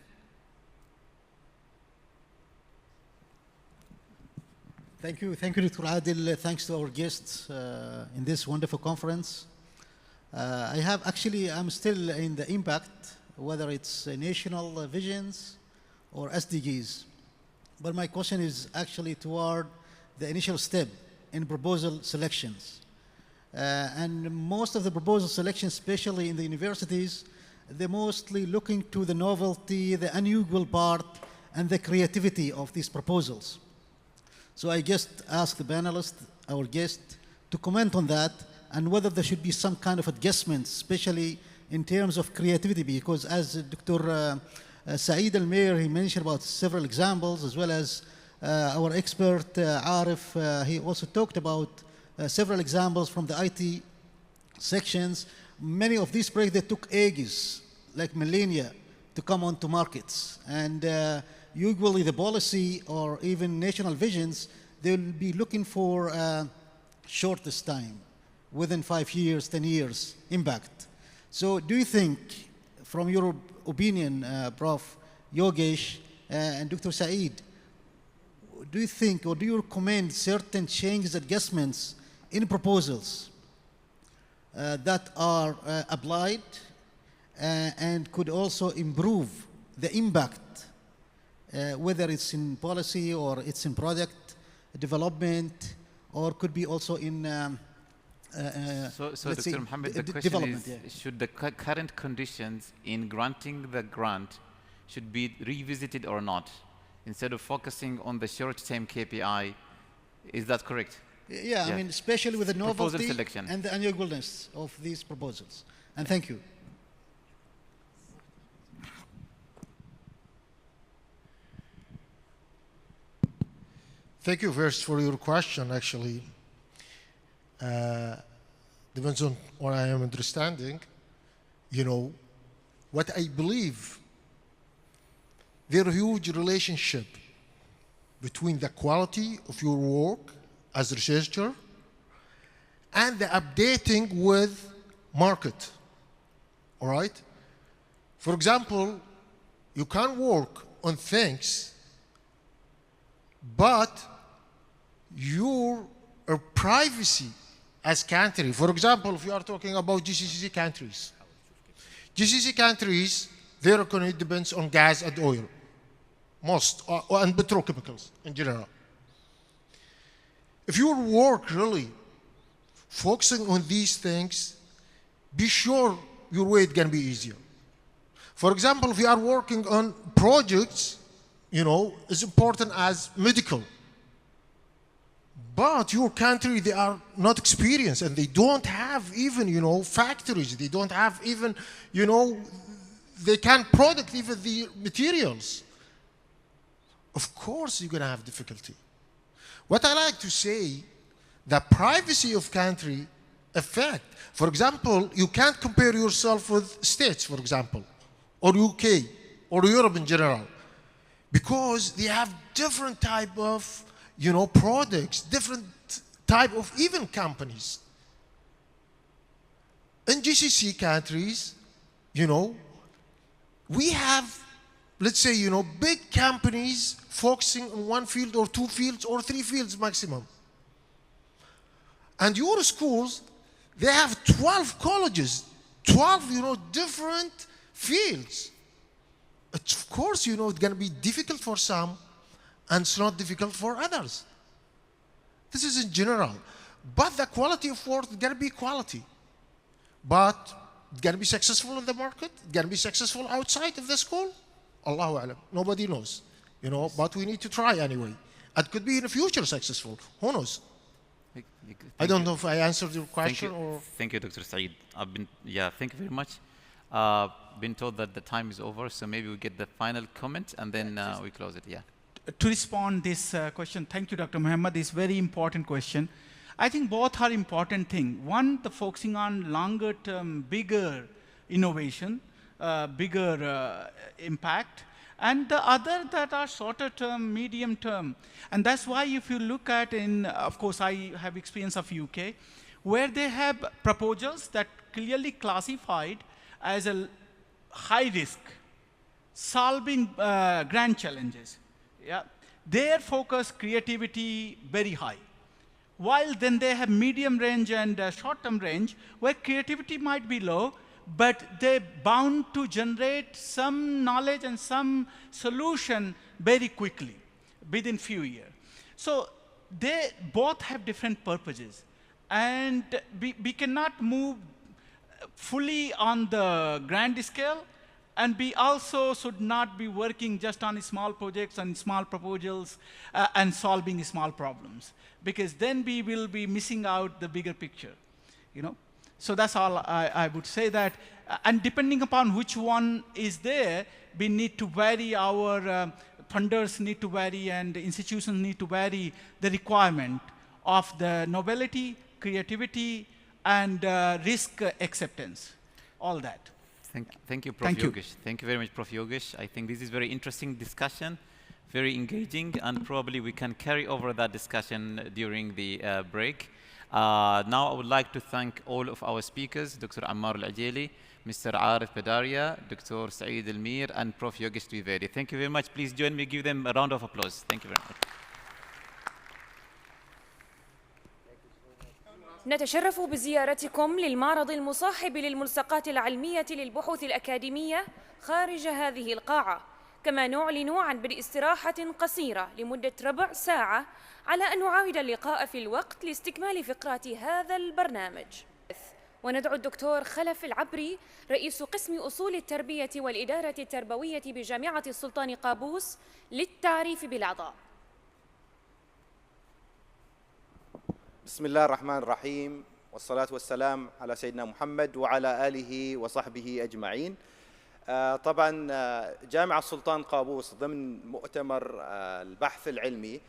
Thank you, Dr. Adil. Thanks to our guests in this wonderful conference. I'm still in the impact, whether it's national visions or SDGs. But my question is actually toward the initial step in proposal selections. And most of the proposal selections, especially in the universities, they're mostly looking to the novelty, the unusual part, and the creativity of these proposals. So I just ask the panelists, our guest, to comment on that and whether there should be some kind of adjustments, especially in terms of creativity, because as Dr. Saeed Al-Mayer, he mentioned about several examples, as well as our expert, Arif, he also talked about several examples from the IT sections. Many of these projects, they took ages, like millennia, to come onto markets. And usually the policy or even national visions, they'll be looking for shortest time, within 5 years, 10 years, impact. So do you think, from your opinion, Prof. Yogesh and Dr. Saeed, do you think or do you recommend certain changes, adjustments in proposals that are applied and could also improve the impact, whether it's in policy or it's in product development, or could be also in So Dr. Mohammed, the question is, should the current conditions in granting the grant should be revisited or not, instead of focusing on the short-term KPI? Is that correct? Yeah, I mean, especially with the novelty and the unusualness of these proposals. And thank you. Thank you first for your question, actually. Depends on what I am understanding. You know, what I believe, there is a huge relationship between the quality of your work as a researcher and the updating with market, all right? For example, you can work on things, but your privacy as country, for example, if you are talking about GCC countries, their economy depends on gas and oil, and petrochemicals in general. If your work really focusing on these things, be sure your way is going to be easier. For example, if you are working on projects, you know, as important as medical, but your country, they are not experienced and they don't have even, you know, factories. They don't have even, you know, they can't produce even the materials. Of course, you're going to have difficulty. What I like to say, the privacy of country effect. For example, you can't compare yourself with States, for example, or UK, or Europe in general, because they have different type of, you know, products, different type of even companies. In GCC countries, you know, we have, let's say, you know, big companies focusing on one field or two fields or three fields maximum. And your schools, they have 12 colleges, 12, you know, different fields. Of course, you know, it's going to be difficult for some and it's not difficult for others. This is in general. But the quality of work is going to be quality. But it's going to be successful in the market, it's going to be successful outside of the school. Allahu Alam. Nobody knows. You know, but we need to try anyway. It could be in the future successful. Who knows? I don't know if I answered your question or... Thank you, Dr. Saeed. Thank you very much. Been told that the time is over, so maybe we get the final comment and then we close it. Yeah. To respond this question, thank you, Dr. Muhammad. This very important question. I think both are important things. One, the focusing on longer term, bigger innovation, bigger impact. and the other that are shorter term, medium term. And that's why if you look at of course I have experience of UK, where they have proposals that clearly classified as a high risk, solving grand challenges. Yeah. Their focus, creativity, very high. While then they have medium range and short-term range, where creativity might be low, but they're bound to generate some knowledge and some solution very quickly, within few years. So they both have different purposes. And we cannot move fully on the grand scale, and we also should not be working just on small projects and small proposals and solving small problems, because then we will be missing out the bigger picture, you know. So that's all I would say that, and depending upon which one is there, we need to vary our funders need to vary and institutions need to vary the requirement of the novelty, creativity, and risk acceptance, all that. Thank you, Prof. Yogesh. Thank you very much, Prof. Yogesh. I think this is very interesting discussion, very engaging, and probably we can carry over that discussion during the break. Now I would like to thank all of our speakers, Dr. Ammar Al-Ajeli, Mr. Arif Badaria, Dr. Saeed Al-Mir, and Prof. Yogesh Dwivedi. Thank you very much. Please join me, give them a round of applause. Thank you very much. نتشرف بزيارتكم للمعرض المصاحب للملصقات العلمية للبحوث الأكاديمية خارج هذه القاعة، كما نعلن عن بدء استراحة قصيرة لمدة ربع ساعة على أن نعاود اللقاء في الوقت لاستكمال فقرات هذا البرنامج. وندعو الدكتور خلف العبري رئيس قسم أصول التربية والإدارة التربوية بجامعة السلطان قابوس للتعريف بالأعضاء. بسم الله الرحمن الرحيم، والصلاة والسلام على سيدنا محمد وعلى آله وصحبه أجمعين. طبعا جامعة السلطان قابوس ضمن مؤتمر البحث العلمي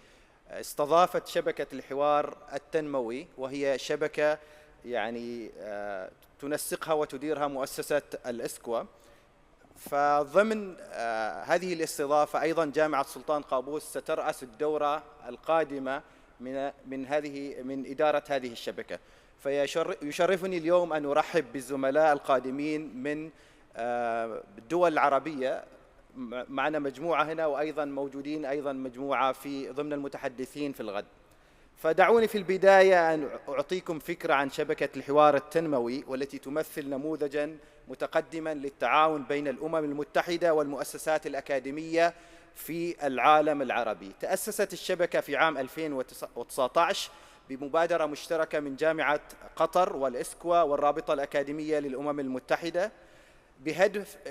استضافت شبكة الحوار التنموي، وهي شبكة يعني تنسقها وتديرها مؤسسة الإسكوا. فضمن هذه الاستضافة أيضا جامعة السلطان قابوس سترأس الدورة القادمة من إدارة هذه الشبكة. فيشرفني اليوم أن أرحب بالزملاء القادمين من الدول العربية. معنا مجموعة هنا، وأيضا موجودين أيضا مجموعة ضمن المتحدثين في الغد. فدعوني في البداية أن أعطيكم فكرة عن شبكة الحوار التنموي، والتي تمثل نموذجا متقدما للتعاون بين الأمم المتحدة والمؤسسات الأكاديمية في العالم العربي. تأسست الشبكة في عام 2019 بمبادرة مشتركة من جامعة قطر والإسكوا والرابطة الأكاديمية للأمم المتحدة،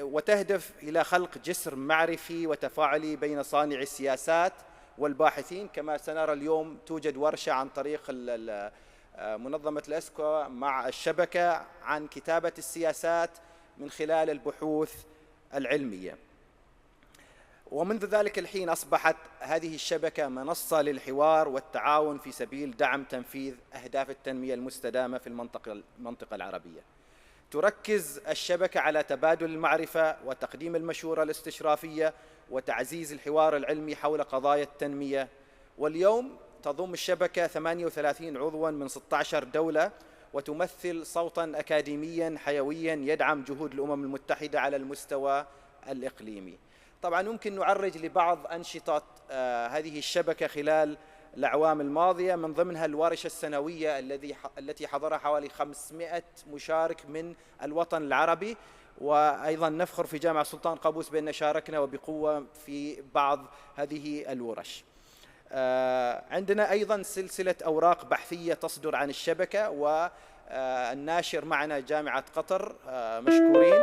وتهدف إلى خلق جسر معرفي وتفاعلي بين صانعي السياسات والباحثين. كما سنرى اليوم توجد ورشة عن طريق منظمة الإسكوا مع الشبكة عن كتابة السياسات من خلال البحوث العلمية. ومنذ ذلك الحين أصبحت هذه الشبكة منصة للحوار والتعاون في سبيل دعم تنفيذ أهداف التنمية المستدامة في المنطقة العربية. تركز الشبكة على تبادل المعرفة وتقديم المشورة الاستشرافية وتعزيز الحوار العلمي حول قضايا التنمية. واليوم تضم الشبكة 38 عضواً من 16 دولة، وتمثل صوتاً أكاديمياً حيوياً يدعم جهود الأمم المتحدة على المستوى الإقليمي. طبعاً ممكن نعرج لبعض أنشطة هذه الشبكة خلال الأعوام الماضية، من ضمنها الورشة السنوية التي حضرها حوالي 500 مشارك من الوطن العربي. وأيضاً نفخر في جامعة السلطان قابوس بأن شاركنا وبقوة في بعض هذه الورش. عندنا أيضاً سلسلة أوراق بحثية تصدر عن الشبكة، والناشر معنا جامعة قطر، مشكورين.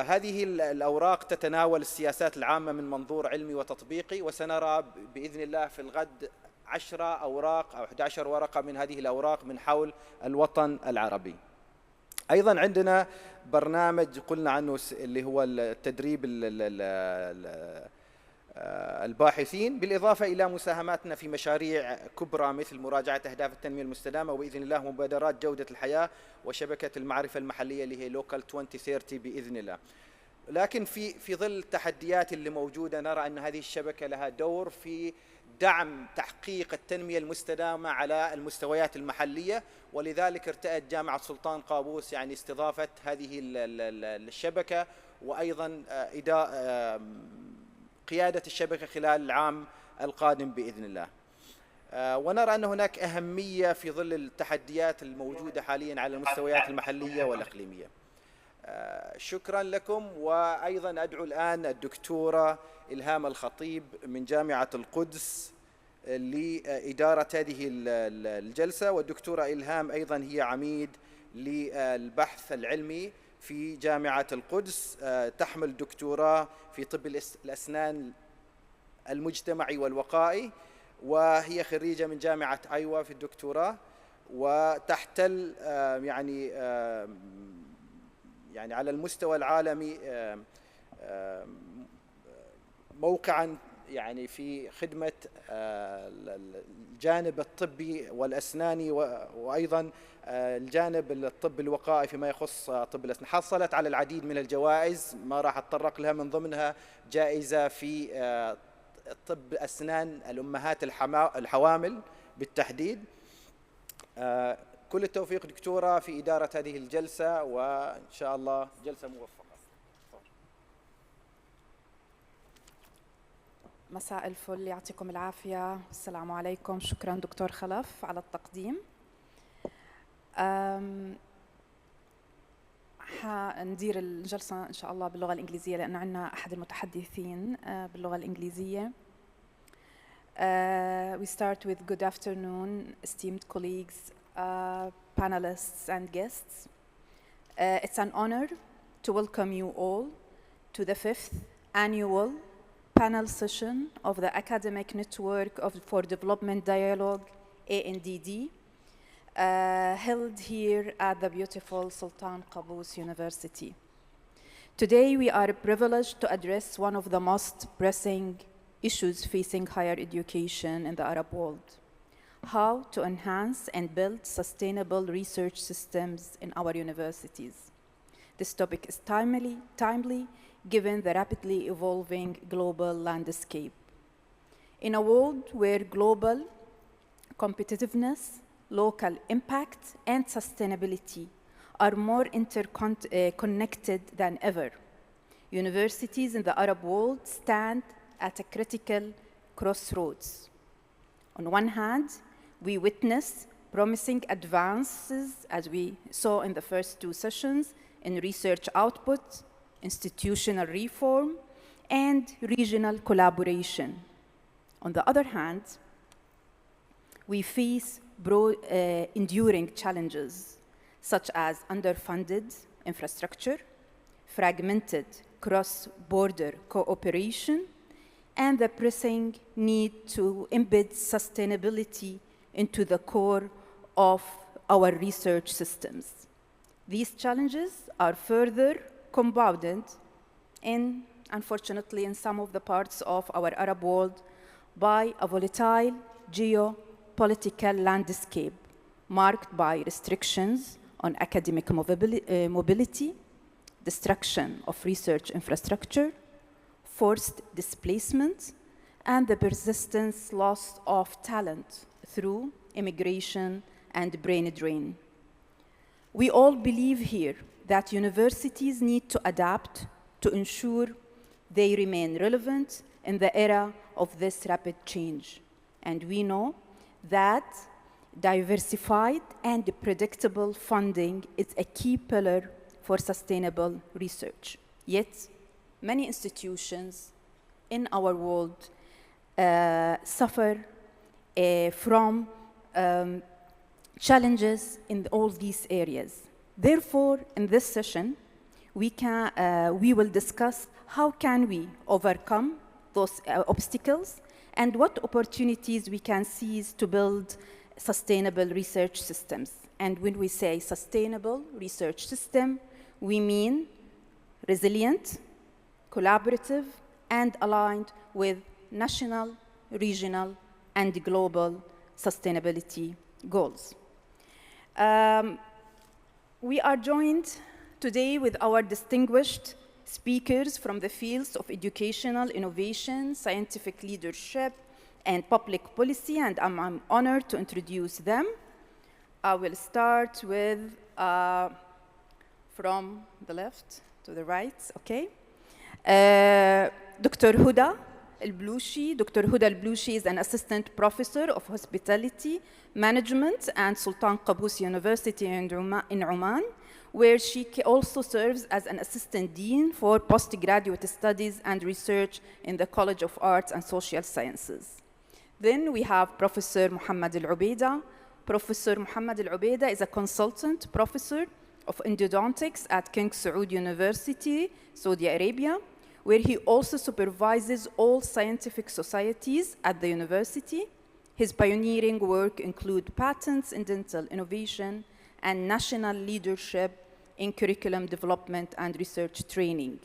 هذه الأوراق تتناول السياسات العامة من منظور علمي وتطبيقي، وسنرى بإذن الله في الغد 10 أوراق أو 11 ورقة من هذه الأوراق من حول الوطن العربي. أيضا عندنا برنامج قلنا عنه اللي هو التدريب الباحثين، بالإضافة إلى مساهماتنا في مشاريع كبرى مثل مراجعة أهداف التنمية المستدامة، وبإذن الله مبادرات جودة الحياة وشبكة المعرفة المحلية اللي هي Local 2030 بإذن الله. لكن في ظل التحديات اللي موجودة نرى أن هذه الشبكة لها دور في دعم تحقيق التنمية المستدامة على المستويات المحلية، ولذلك ارتأت جامعة سلطان قابوس يعني استضافة هذه الشبكة، وأيضا قيادة الشبكة خلال العام القادم بإذن الله. ونرى أن هناك أهمية في ظل التحديات الموجودة حاليا على المستويات المحلية والإقليمية. شكرا لكم. وأيضا أدعو الآن الدكتورة إلهام الخطيب من جامعة القدس لإدارة هذه الجلسة. والدكتورة إلهام أيضا هي عميد للبحث العلمي في جامعة القدس، تحمل دكتوراه في طب الأسنان المجتمعي والوقائي، وهي خريجة من جامعة أيوا في الدكتوراه، وتحتل يعني على المستوى العالمي موقعا يعني في خدمة الجانب الطبي والأسناني، وأيضا الجانب الطب الوقائي فيما يخص طب الأسنان. حصلت على العديد من الجوائز ما راح أتطرق لها، من ضمنها جائزة في طب أسنان الأمهات الحوامل بالتحديد. كل التوفيق دكتورة في إدارة هذه الجلسة، وإن شاء الله جلسة موفقة. مساء الفل، يعطيكم العافية، السلام عليكم. شكرا دكتور خلف على التقديم. حندير الجلسة إن شاء الله باللغة الإنجليزية لأن عندنا أحد المتحدثين باللغة الإنجليزية. We start with good afternoon, esteemed colleagues, panelists and guests. It's an honor to welcome you all to the 5th annual panel session of the Academic Network for Development Dialogue, ANDD, held here at the beautiful Sultan Qaboos University. Today we are privileged to address one of the most pressing issues facing higher education in the Arab world: how to enhance and build sustainable research systems in our universities. This topic is timely given the rapidly evolving global landscape. In a world where global competitiveness, local impact, and sustainability are more interconnected than ever, universities in the Arab world stand at a critical crossroads. On one hand, we witness promising advances, as we saw in the first two sessions, in research output, institutional reform, and regional collaboration. On the other hand, we face enduring challenges such as underfunded infrastructure, fragmented cross-border cooperation, and the pressing need to embed sustainability into the core of our research systems. These challenges are further compounded unfortunately, in some of the parts of our Arab world by a volatile geopolitical landscape marked by restrictions on academic mobility, destruction of research infrastructure, forced displacement, and the persistent loss of talent through immigration and brain drain. We all believe here that universities need to adapt to ensure they remain relevant in the era of this rapid change. And we know that diversified and predictable funding is a key pillar for sustainable research. Yet, many institutions in our world suffer from challenges in all these areas. Therefore, in this session, we will discuss how can we overcome those obstacles and what opportunities we can seize to build sustainable research systems. And when we say sustainable research system, we mean resilient, collaborative, and aligned with national, regional, and global sustainability goals. We are joined today with our distinguished speakers from the fields of educational innovation, scientific leadership, and public policy, and I'm honored to introduce them. I will start with from the left to the right, okay? Dr. Huda Al-Blushi. Dr. Huda Al-Blushi is an assistant professor of hospitality management at Sultan Qaboos University in Oman, where she also serves as an assistant dean for postgraduate studies and research in the College of Arts and Social Sciences. Then we have Professor Muhammad Al-Ubaida. Professor Muhammad Al-Ubaida is a consultant professor of endodontics at King Saud University, Saudi Arabia, where he also supervises all scientific societies at the university. His pioneering work includes patents in dental innovation and national leadership in curriculum development and research training.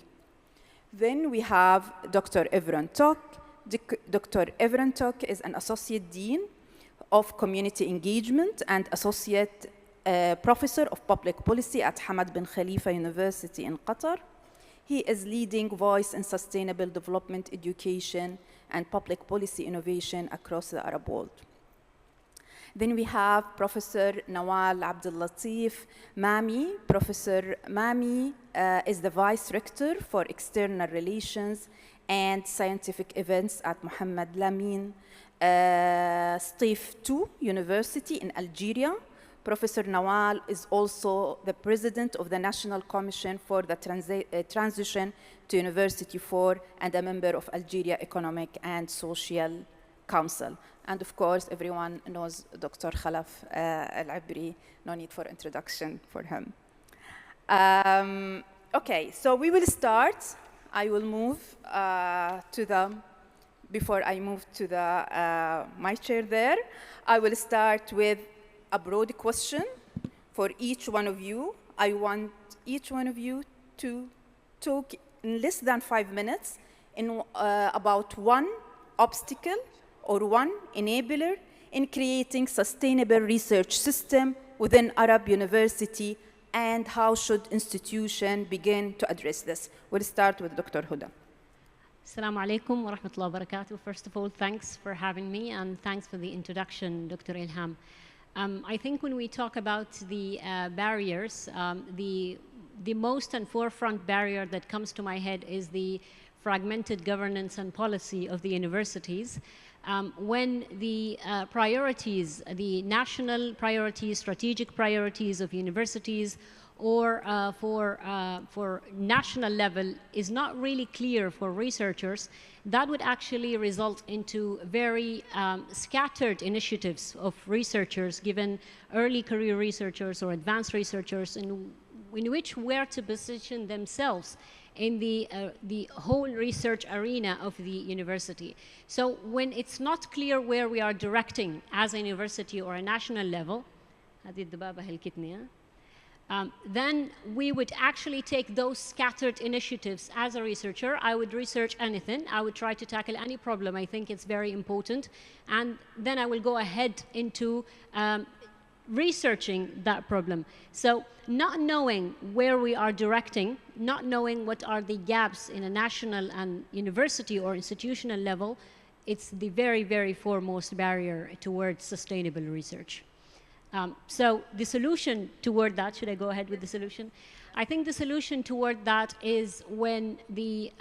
Then we have Dr. Evren Tok. Dr. Evren Tok is an associate dean of community engagement and associate professor of public policy at Hamad bin Khalifa University in Qatar. He is leading voice in sustainable development, education, and public policy innovation across the Arab world. Then we have Professor Nawal Abdul Latif Mami. Professor Mami is the Vice Rector for External Relations and Scientific Events at Mohammed Lamin Stif II University in Algeria. Professor Nawal is also the president of the National Commission for the Transition to University 4 and a member of Algeria Economic and Social Council. And of course, everyone knows Dr. Khalaf Al-Abri. No need for introduction for him. Okay, so we will start. I will move before I move to my chair there, I will start with a broad question for each one of you. I want each one of you to talk in less than 5 minutes about one obstacle or one enabler in creating sustainable research system within Arab University, and how should institution begin to address this? We'll start with Dr. Huda. Assalamu alaikum wa rahmatullahi wa barakatuh. First of all, thanks for having me, and thanks for the introduction, Dr. Ilham. I think when we talk about the barriers, the most and forefront barrier that comes to my head is the fragmented governance and policy of the universities. When the priorities, the national priorities, strategic priorities of universities, or for national level is not really clear for researchers, that would actually result into very scattered initiatives of researchers, given early career researchers or advanced researchers, in which where to position themselves in the whole research arena of the university. So when it's not clear where we are directing as a university or a national level, then we would actually take those scattered initiatives. As a researcher, I would research anything. I would try to tackle any problem. I think it's very important. And then I will go ahead into researching that problem. So not knowing where we are directing, not knowing what are the gaps in a national and university or institutional level, it's the very, very foremost barrier towards sustainable research. So the solution toward that, should I go ahead with the solution? I think the solution toward that is when the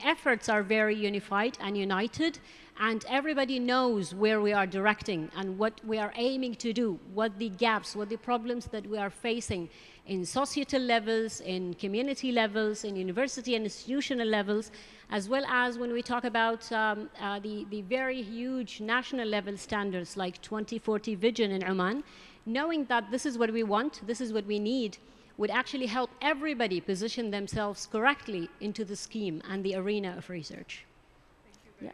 efforts are very unified and united, and everybody knows where we are directing and what we are aiming to do, what the gaps, what the problems that we are facing in societal levels, in community levels, in university and institutional levels, as well as when we talk about the very huge national level standards like 2040 vision in Oman. Knowing that this is what we want, this is what we need, would actually help everybody position themselves correctly into the scheme and the arena of research. Thank you very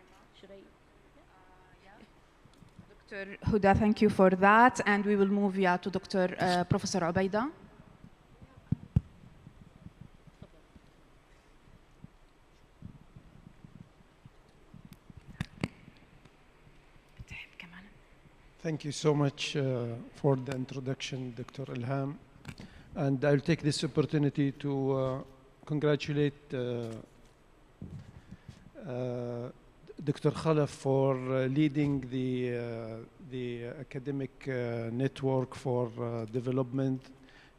much. Dr. Huda, thank you for that. And we will move to Dr. Professor Ubaida. Thank you so much for the introduction, Dr. Ilham. And I'll take this opportunity to congratulate Dr. Khalaf for leading the academic network for development.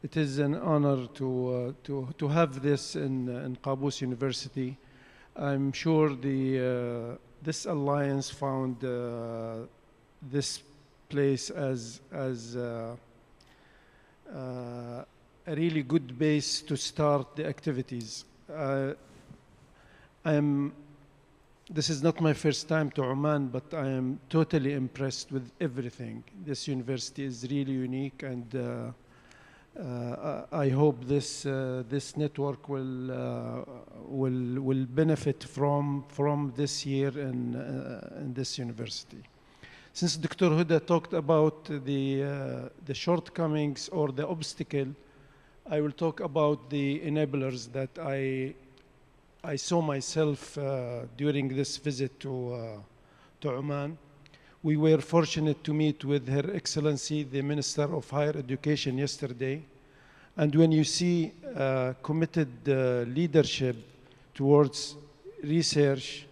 It is an honor to have this in Qaboos University. I'm sure this alliance found this place as a really good base to start the activities. This is not my first time to Oman, but I am totally impressed with everything. This university is really unique, and I hope this network will benefit from this year in this university. Since Dr. Huda talked about the shortcomings or the obstacle, I will talk about the enablers that I saw myself during this visit to Oman. We were fortunate to meet with Her Excellency, the Minister of Higher Education yesterday. And when you see committed leadership towards research,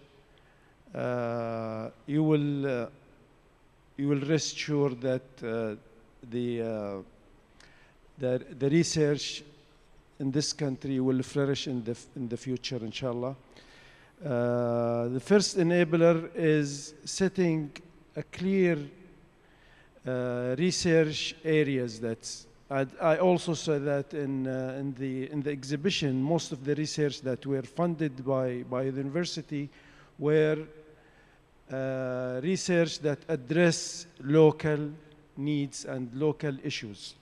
you will rest sure that the research in this country will flourish in the future, inshallah. The first enabler is setting a clear research areas. I also saw that in the exhibition, most of the research that were funded by the university were research that address local needs and local issues.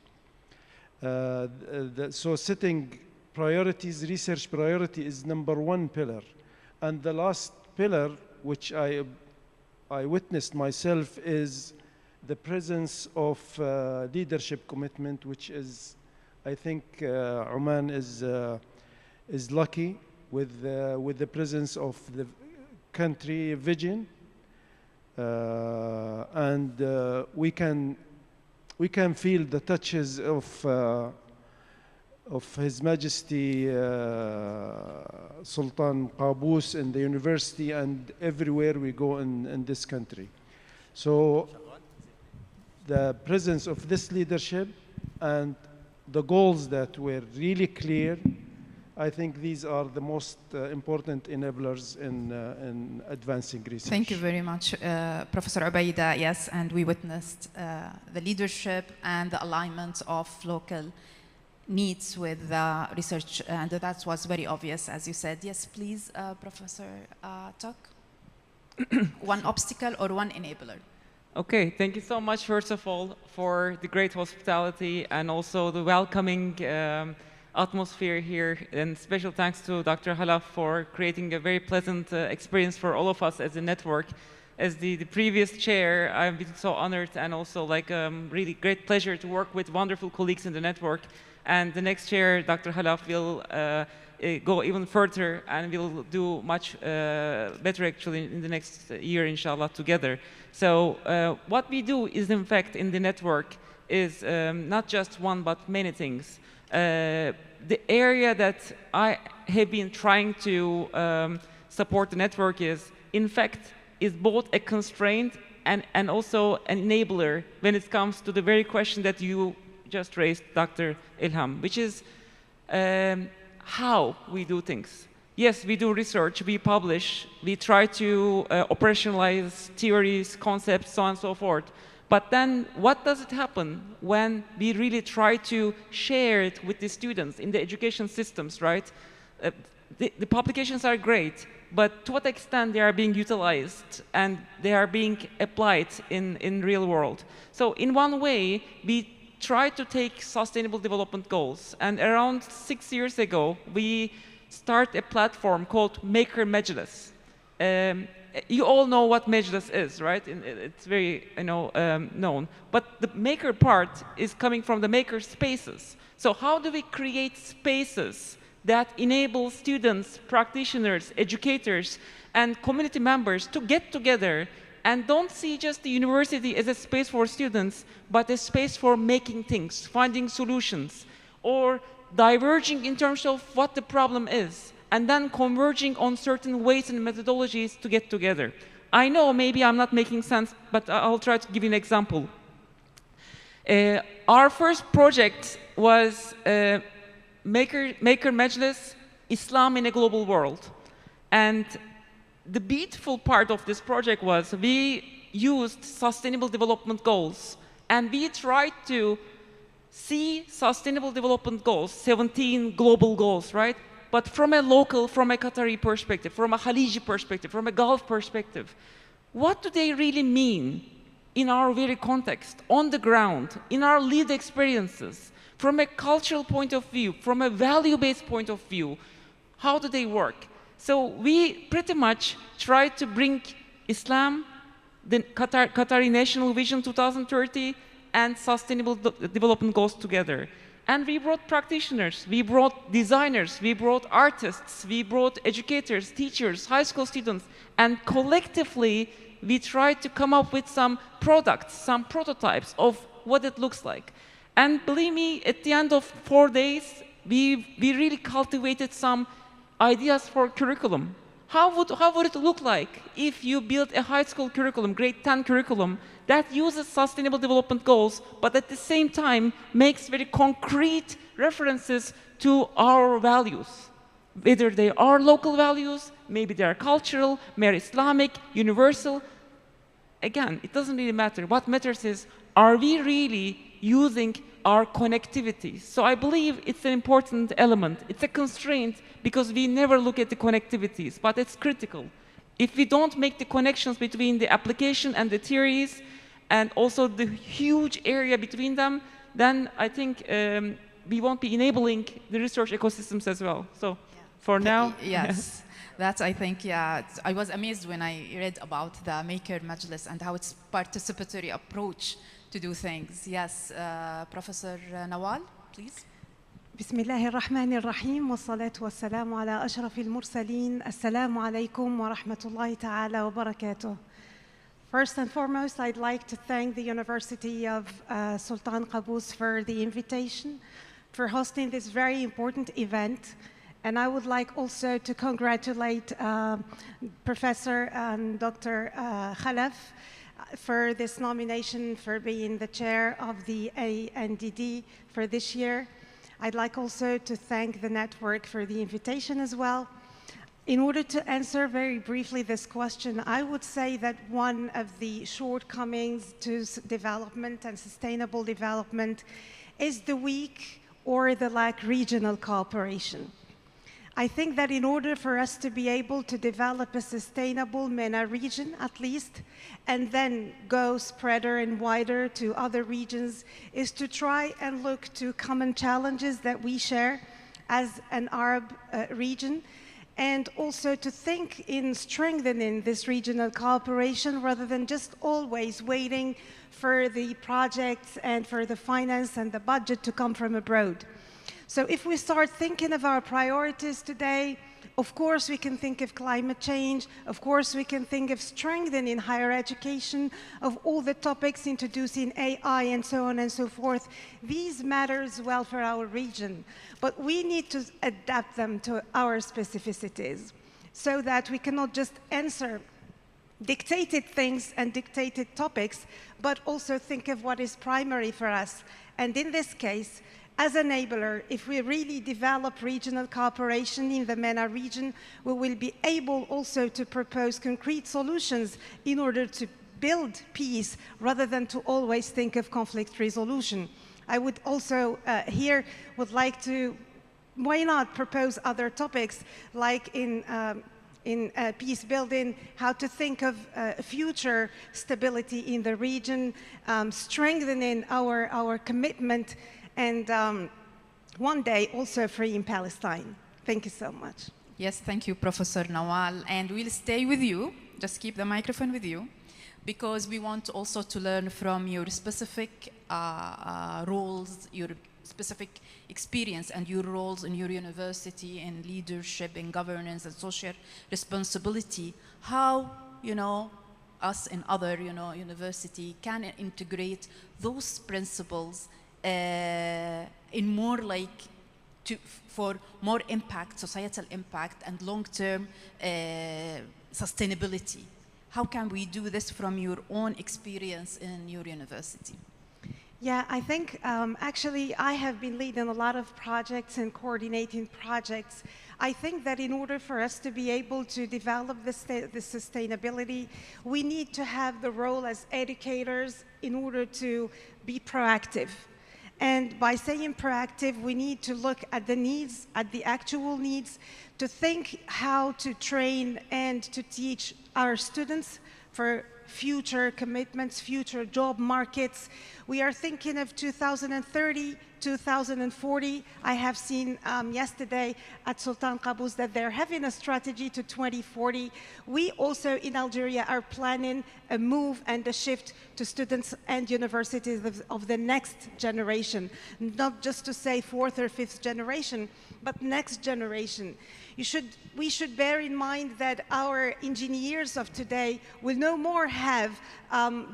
So setting priorities, research priority is #1 pillar. And the last pillar, which I witnessed myself, is the presence of leadership commitment, which is, I think, Oman is lucky with the presence of the country vision, and we can feel the touches of His Majesty Sultan Qaboos in the university and everywhere we go in this country. So the presence of this leadership and the goals that were really clear, I think these are the most important enablers in advancing research. Thank you very much, Professor Ubaida. Yes, and we witnessed the leadership and the alignment of local needs with research, and that was very obvious, as you said. Yes, please, Professor Tuck. One obstacle or one enabler? Okay, thank you so much, first of all, for the great hospitality and also the welcoming atmosphere here. And special thanks to Dr. Khalaf for creating a very pleasant experience for all of us as a network. As the previous chair, I've been so honored and also like really great pleasure to work with wonderful colleagues in the network. And the next chair, Dr. Khalaf, will go even further and we'll do much better actually in the next year, inshallah, together. So what we do is, in fact, in the network is not just one, but many things. The area that I have been trying to support the network is, in fact, is both a constraint and also an enabler when it comes to the very question that you just raised, Dr. Ilham, which is how we do things. Yes, we do research, we publish, we try to operationalize theories, concepts, so on and so forth. But then what does it happen when we really try to share it with the students in the education systems, right? The publications are great, but to what extent they are being utilized and they are being applied in real world? So in one way, we try to take sustainable development goals. And around 6 years ago, we started a platform called Maker Majlis. You all know what Majlis is, right? It's very known. But the maker part is coming from the maker spaces. So how do we create spaces that enable students, practitioners, educators, and community members to get together and don't see just the university as a space for students, but a space for making things, finding solutions, or diverging in terms of what the problem is, and then converging on certain ways and methodologies to get together. I know maybe I'm not making sense, but I'll try to give you an example. Our first project was Maker Majlis, Islam in a Global World. And the beautiful part of this project was we used Sustainable Development Goals, and we tried to see Sustainable Development Goals, 17 global goals, right? But from a local, from a Qatari perspective, from a Khaliji perspective, from a Gulf perspective. What do they really mean in our very context, on the ground, in our lived experiences, from a cultural point of view, from a value-based point of view? How do they work? So we pretty much tried to bring Islam, the Qatari National Vision 2030, and Sustainable Development Goals together. And we brought practitioners, we brought designers, we brought artists, we brought educators, teachers, high school students, and collectively we tried to come up with some products, some prototypes of what it looks like. And believe me, at the end of 4 days, we really cultivated some ideas for curriculum. How would it look like if you built a high school curriculum, grade 10 curriculum, that uses Sustainable Development Goals, but at the same time makes very concrete references to our values? Whether they are local values, maybe they are cultural, maybe Islamic, universal. Again, it doesn't really matter. What matters is, are we really using our connectivity? So I believe it's an important element. It's a constraint because we never look at the connectivities, but it's critical. If we don't make the connections between the application and the theories, and also the huge area between them, then I think we won't be enabling the research ecosystems as well. So for now. Yes. That I think, yeah, I was amazed when I read about the Maker Majlis and how it's participatory approach to do things. Yes, Professor Nawal, please. بسم الله الرحمن الرحيم والصلاة والسلام على أشرف المرسلين. السلام عليكم ورحمة الله تعالى وبركاته. First and foremost, I'd like to thank the University of Sultan Qaboos for the invitation, for hosting this very important event. And I would like also to congratulate Professor and Dr. Khalaf for this nomination for being the chair of the ANDD for this year. I'd like also to thank the network for the invitation as well. In order to answer very briefly this question, I would say that one of the shortcomings to development and sustainable development is the weak or the lack regional cooperation. I think that in order for us to be able to develop a sustainable MENA region, at least, and then go spreader and wider to other regions, is to try and look to common challenges that we share as an Arab region, and also to think in strengthening this regional cooperation rather than just always waiting for the projects and for the finance and the budget to come from abroad. So if we start thinking of our priorities today, of course we can think of climate change, of course we can think of strengthening higher education, of all the topics, introducing AI and so on and so forth. These matter as well for our region, but we need to adapt them to our specificities so that we cannot just answer dictated things and dictated topics, but also think of what is primary for us. And in this case, as an enabler, if we really develop regional cooperation in the MENA region, we will be able also to propose concrete solutions in order to build peace rather than to always think of conflict resolution. I would also here would like to, why not propose other topics like in peace building, how to think of future stability in the region, strengthening our commitment, and one day also free in Palestine. Thank you so much. Yes, thank you, Professor Nawal. And we'll stay with you, just keep the microphone with you, because we want also to learn from your specific roles, your specific experience and your roles in your university in leadership, in governance and social responsibility, how, us and other, university can integrate those principles in more like for more impact, societal impact, and long-term sustainability. How can we do this from your own experience in your university? Yeah, I think actually I have been leading a lot of projects and coordinating projects. I think that in order for us to be able to develop the sustainability, we need to have the role as educators in order to be proactive. And by saying proactive, we need to look at the needs, at the actual needs, to think how to train and to teach our students for future commitments, future job markets. We are thinking of 2030, 2040. I have seen yesterday at Sultan Qaboos that they're having a strategy to 2040. We also in Algeria are planning a move and a shift to students and universities of the next generation, not just to say fourth or fifth generation, but next generation. We should bear in mind that our engineers of today will no more have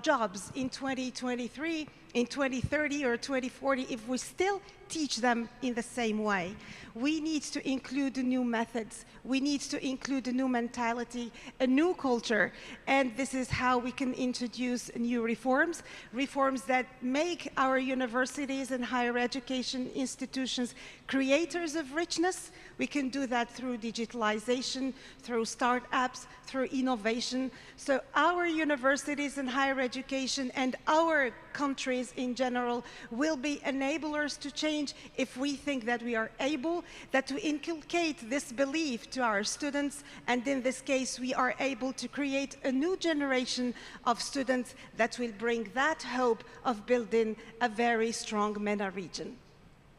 jobs in 2023, in 2030 or 2040 if we still teach them in the same way. We need to include new methods. We need to include a new mentality, a new culture. And this is how we can introduce new reforms, reforms that make our universities and higher education institutions creators of richness. We can do that through digitalization, through startups, through innovation. So our universities and higher education and our countries in general will be enablers to change if we think that we are able, that to inculcate this belief to our students, and in this case we are able to create a new generation of students that will bring that hope of building a very strong MENA region.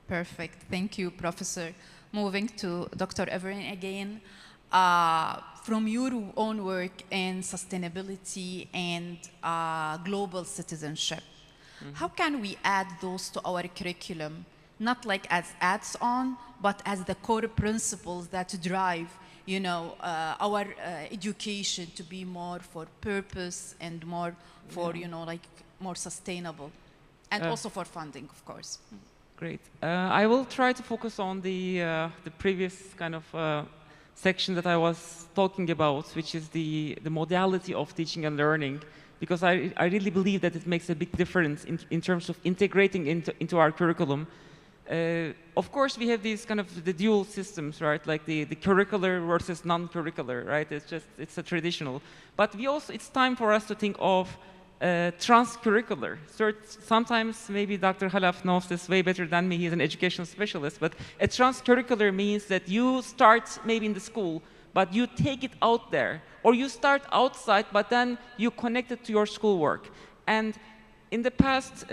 Perfect, thank you, Professor. Moving to Dr. Everin again. From your own work in sustainability and global citizenship, how can we add those to our curriculum, not like as adds-on, but as the core principles that drive, you know, our education to be more for purpose and more for, you know, like more sustainable, and also for funding, of course. Great. I will try to focus on the previous kind of section that I was talking about, which is the modality of teaching and learning, because I really believe that it makes a big difference in terms of integrating into our curriculum. Of course, we have these kind of the dual systems, right? Like the curricular versus non-curricular, right? It's a traditional. But we also, it's time for us to think of transcurricular. So sometimes maybe Dr. Khalaf knows this way better than me. He's an education specialist. But a transcurricular means that you start maybe in the school, but you take it out there. Or you start outside, but then you connect it to your schoolwork. And in the past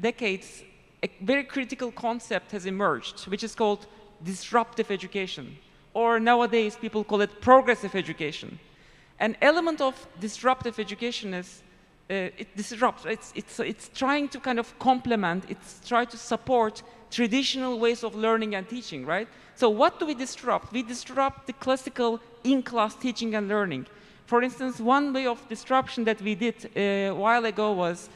decades, a very critical concept has emerged, which is called disruptive education. Or nowadays, people call it progressive education. An element of disruptive education is it disrupts. It's trying to kind of complement, it's trying to support traditional ways of learning and teaching, right? So what do we disrupt? We disrupt the classical in-class teaching and learning. For instance, one way of disruption that we did a while ago was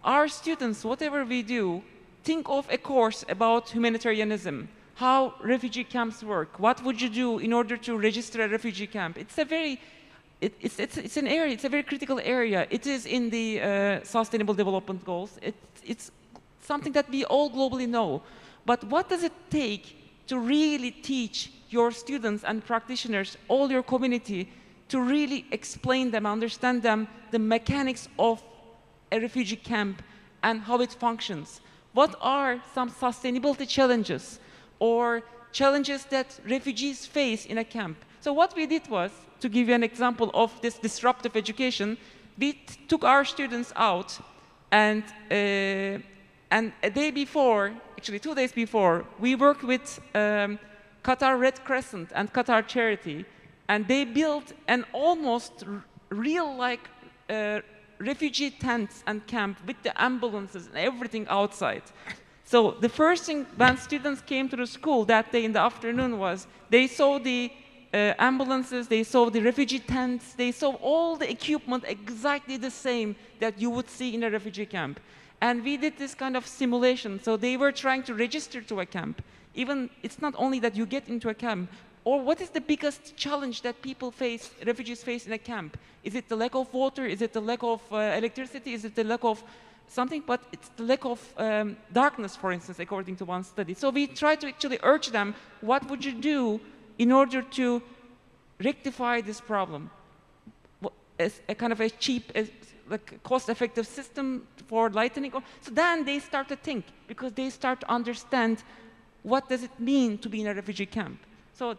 our students, whatever we do, think of a course about humanitarianism, how refugee camps work, what would you do in order to register a refugee camp. It's a very It's an area, it's a very critical area. It is in the Sustainable Development Goals. It's something that we all globally know. But what does it take to really teach your students and practitioners, all your community, to really explain them, understand them, the mechanics of a refugee camp and how it functions? What are some sustainability challenges or challenges that refugees face in a camp? So what we did was, to give you an example of this disruptive education, we took our students out, and a day before, actually 2 days before, we worked with Qatar Red Crescent and Qatar Charity, and they built an almost real-like refugee tents and camp with the ambulances and everything outside. So the first thing when students came to the school that day in the afternoon was they saw the ambulances, they saw the refugee tents, they saw all the equipment exactly the same that you would see in a refugee camp. And we did this kind of simulation. So they were trying to register to a camp. Even it's not only that you get into a camp, or what is the biggest challenge that people face, refugees face in a camp? Is it the lack of water? Is it the lack of electricity? Is it the lack of something? But it's the lack of darkness, for instance, according to one study. So we try to actually urge them, what would you do in order to rectify this problem? As a kind of a cheap, like cost-effective system for lightening. So then they start to think, because they start to understand what does it mean to be in a refugee camp. So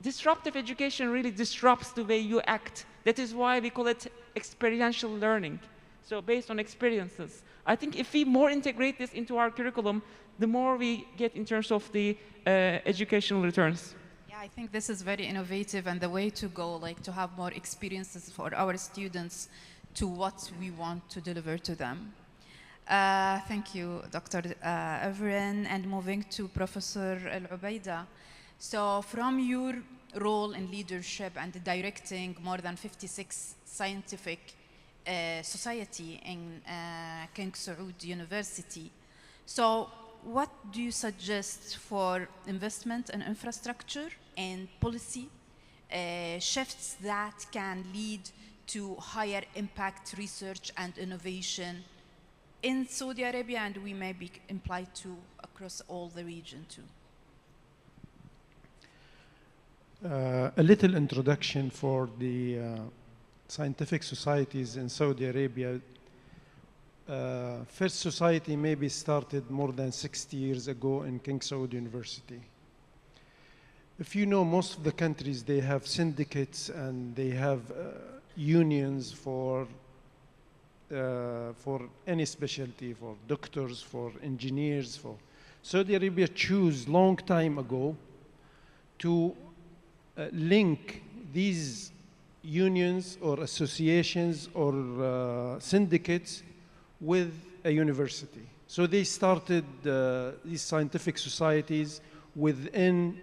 disruptive education really disrupts the way you act. That is why we call it experiential learning. So based on experiences. I think if we more integrate this into our curriculum, the more we get in terms of the educational returns. Yeah, I think this is very innovative and the way to go, like to have more experiences for our students to what we want to deliver to them. Thank you, Dr. Evren. And moving to Professor Al-Ubaida. So from your role in leadership and directing more than 56 scientific society in King Saud University, so what do you suggest for investment in infrastructure and policy shifts that can lead to higher impact research and innovation in Saudi Arabia, and we may be implied to across all the region too? A little introduction for the scientific societies in Saudi Arabia. First society maybe started more than 60 years ago in King Saud University. If you know, most of the countries, they have syndicates and they have unions for any specialty, for doctors, for engineers. Saudi Arabia chose long time ago to link these unions or associations or syndicates with a university. So they started these scientific societies within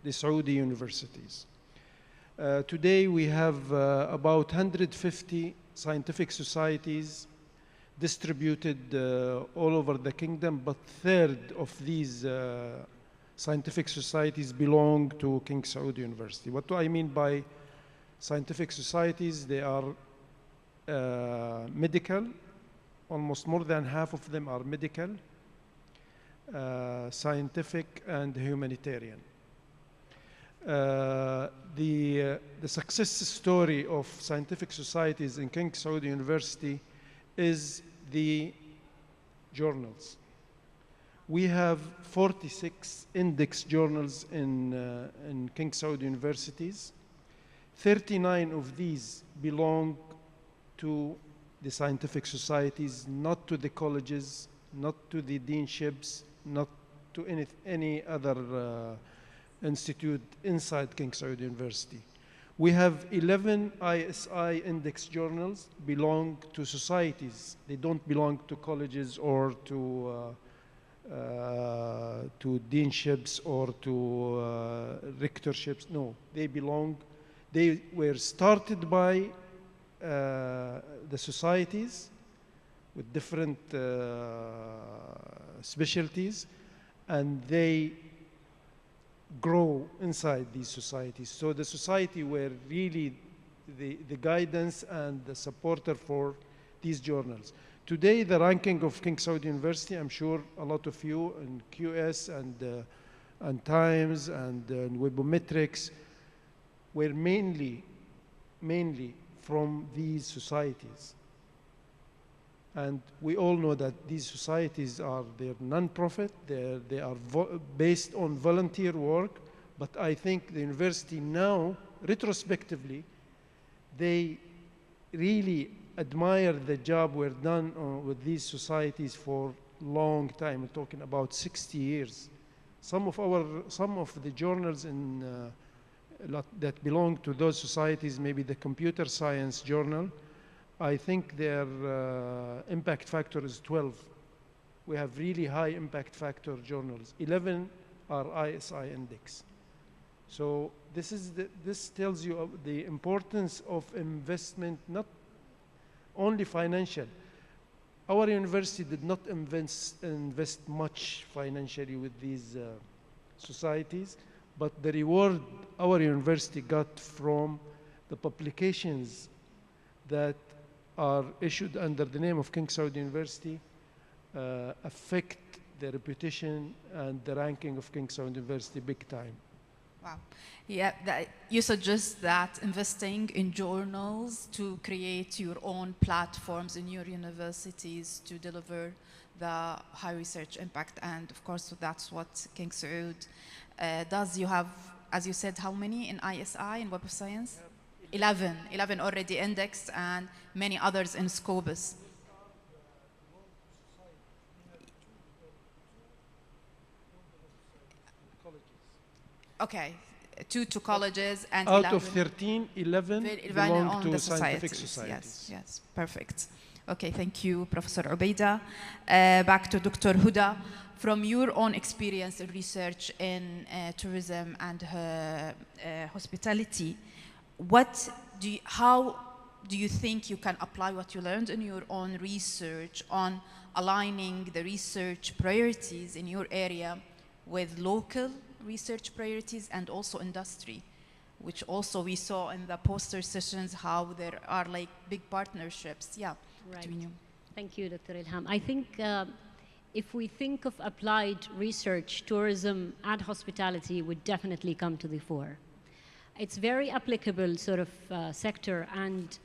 the Saudi universities. Today we have about 150 scientific societies distributed all over the kingdom, but third of these scientific societies belong to King Saud University. What do I mean by scientific societies? They are medical, almost more than half of them are medical, scientific, and humanitarian. The success story of scientific societies in King Saud University is the journals. We have 46 index journals in King Saud Universities. 39 of these belong to the scientific societies, not to the colleges, not to the deanships, not to any other institute inside King Saud University. We have 11 ISI index journals belong to societies. They don't belong to colleges or to deanships or to rectorships. No, they were started by the societies with different specialties, and they grow inside these societies. So the society were really the guidance and the supporter for these journals. Today, the ranking of King Saud University, I'm sure a lot of you in QS and Times and Webometrics were mainly from these societies. And we all know that these societies they're non-profit, they are based on volunteer work, but I think the university now, retrospectively, they really admire the job we're done with these societies for a long time. We're talking about 60 years. Some of the journals that belong to those societies, maybe the computer science journal, I think their impact factor is 12. We have really high impact factor journals. 11 are ISI index. So this tells you the importance of investment, not only financial. Our university did not invest much financially with these societies, but the reward our university got from the publications that are issued under the name of King Saud University affect the reputation and the ranking of King Saud University big time. Wow. Yeah, you suggest that investing in journals to create your own platforms in your universities to deliver the high research impact, and of course that's what King Saud does. You have, as you said, how many in ISI, in Web of Science? 11 already indexed, and many others in Scopus. Okay, 2 to colleges and out 11 of 13, 11 belong to scientific societies. Yes, perfect. Okay, thank you, Professor Ubaida. Back to Dr. Huda. From your own experience in research in tourism and hospitality, how do you think you can apply what you learned in your own research on aligning the research priorities in your area with local research priorities and also industry, which also we saw in the poster sessions how there are like big partnerships, between you. Thank you, Dr. Ilham. I think if we think of applied research, tourism and hospitality would definitely come to the fore. It's very applicable sort of sector, and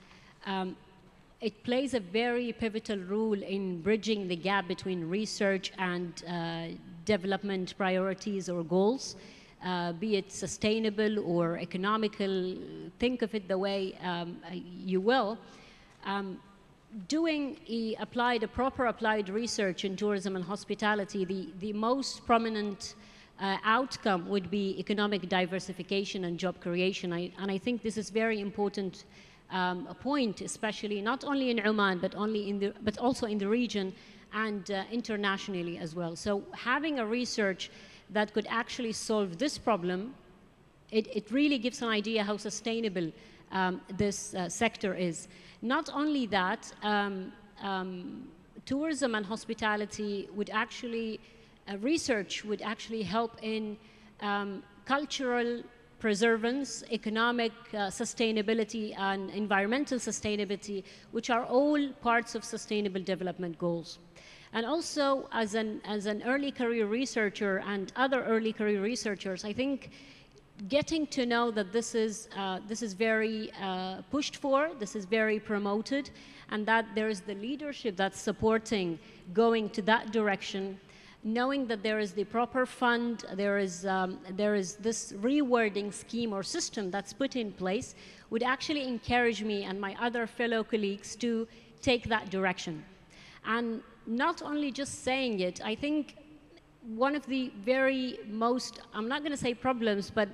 it plays a very pivotal role in bridging the gap between research and development priorities or goals, be it sustainable or economical. Think of it the way you will. Doing a proper applied research in tourism and hospitality, the most prominent outcome would be economic diversification and job creation. And I think this is very important a point, especially not only in Oman, but also in the region and internationally as well. So having a research that could actually solve this problem, it really gives an idea how sustainable this sector is. Not only that, tourism and hospitality would actually, research would actually help in cultural preservance, economic sustainability, and environmental sustainability, which are all parts of sustainable development goals. And also, as an early career researcher and other early career researchers, I think getting to know that this is very pushed for, this is very promoted, and that there is the leadership that's supporting going to that direction, knowing that there is the proper fund, there is this rewarding scheme or system that's put in place, would actually encourage me and my other fellow colleagues to take that direction. And not only just saying it, I think one of the very most, I'm not going to say problems, but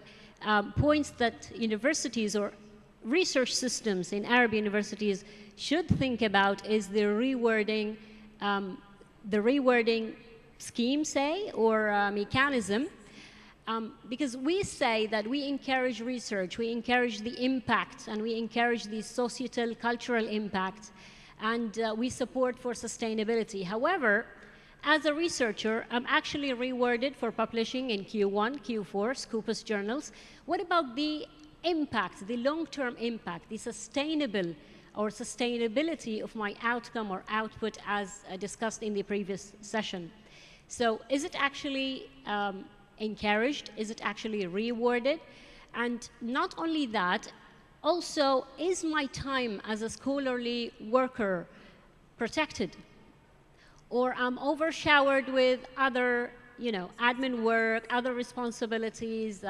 points that universities or research systems in Arab universities should think about is the rewarding scheme, say, or mechanism, because we say that we encourage research, we encourage the impact, and we encourage the societal, cultural impact, and we support for sustainability. However, as a researcher, I'm actually rewarded for publishing in Q1, Q4, Scopus journals. What about the impact, the long-term impact, the sustainable or sustainability of my outcome or output as discussed in the previous session? So is it actually encouraged? Is it actually rewarded? And not only that, also, is my time as a scholarly worker protected? Or I'm overshowered with other, admin work, other responsibilities,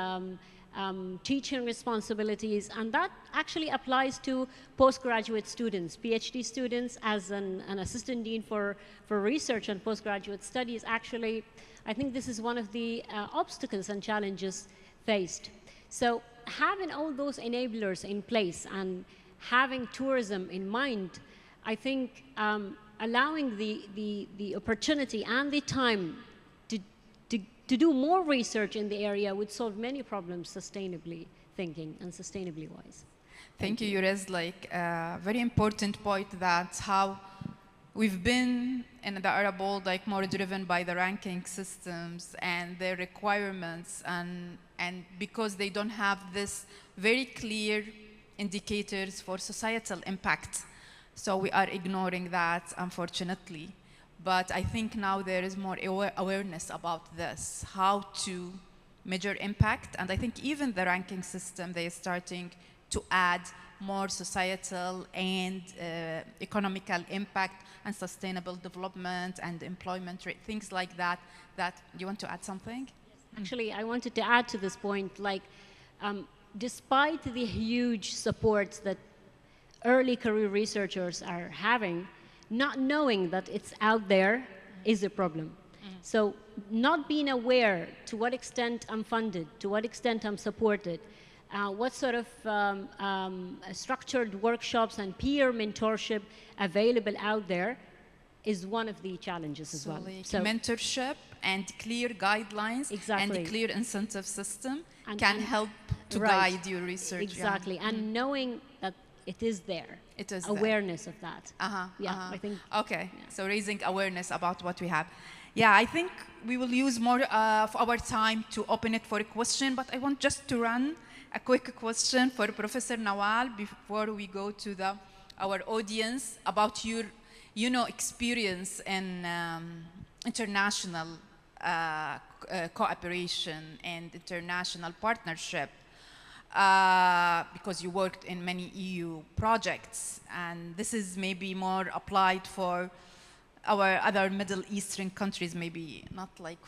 teaching responsibilities, and that actually applies to postgraduate students, PhD students. As an assistant dean for research and postgraduate studies, actually, I think this is one of the obstacles and challenges faced. So having all those enablers in place and having tourism in mind, I think allowing the opportunity and the time to do more research in the area would solve many problems sustainably thinking and sustainably wise. Thank you. You raised like a very important point, that how we've been in the Arab world like more driven by the ranking systems and their requirements, and because they don't have this very clear indicators for societal impact. So we are ignoring that, unfortunately. But I think now there is more awareness about this, how to measure impact. And I think even the ranking system, they are starting to add more societal and economical impact and sustainable development and employment rate, things like that. You want to add something? Actually, I wanted to add to this point, like, despite the huge support that early career researchers are having, not knowing that it's out there is a problem. So not being aware to what extent I'm funded, to what extent I'm supported, what sort of structured workshops and peer mentorship available out there is one of the challenges as well. Like mentorship and clear guidelines and a clear incentive system can help to guide your research. Exactly, and knowing that it is there. It is awareness of that. I think. Okay, so raising awareness about what we have. Yeah, I think we will use more of our time to open it for a question, but I want just to run a quick question for Professor Nawal before we go to our audience about your, experience in international cooperation and international partnership. Because you worked in many EU projects, and this is maybe more applied for our other Middle Eastern countries, maybe not like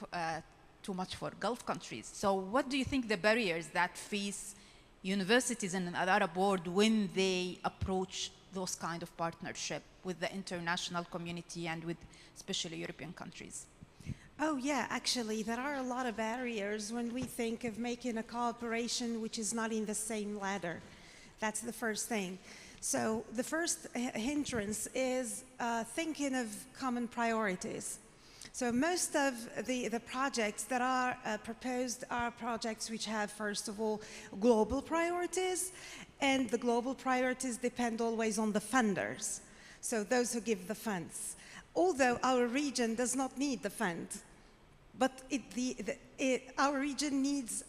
too much for Gulf countries. So what do you think the barriers that face universities in the Arab world when they approach those kind of partnership with the international community and with especially European countries? Oh yeah, actually there are a lot of barriers when we think of making a cooperation which is not in the same ladder. That's the first thing. So the first hindrance is thinking of common priorities. So most of the projects that are proposed are projects which have, first of all, global priorities, and the global priorities depend always on the funders, so those who give the funds. Although our region does not need the fund, but our region needs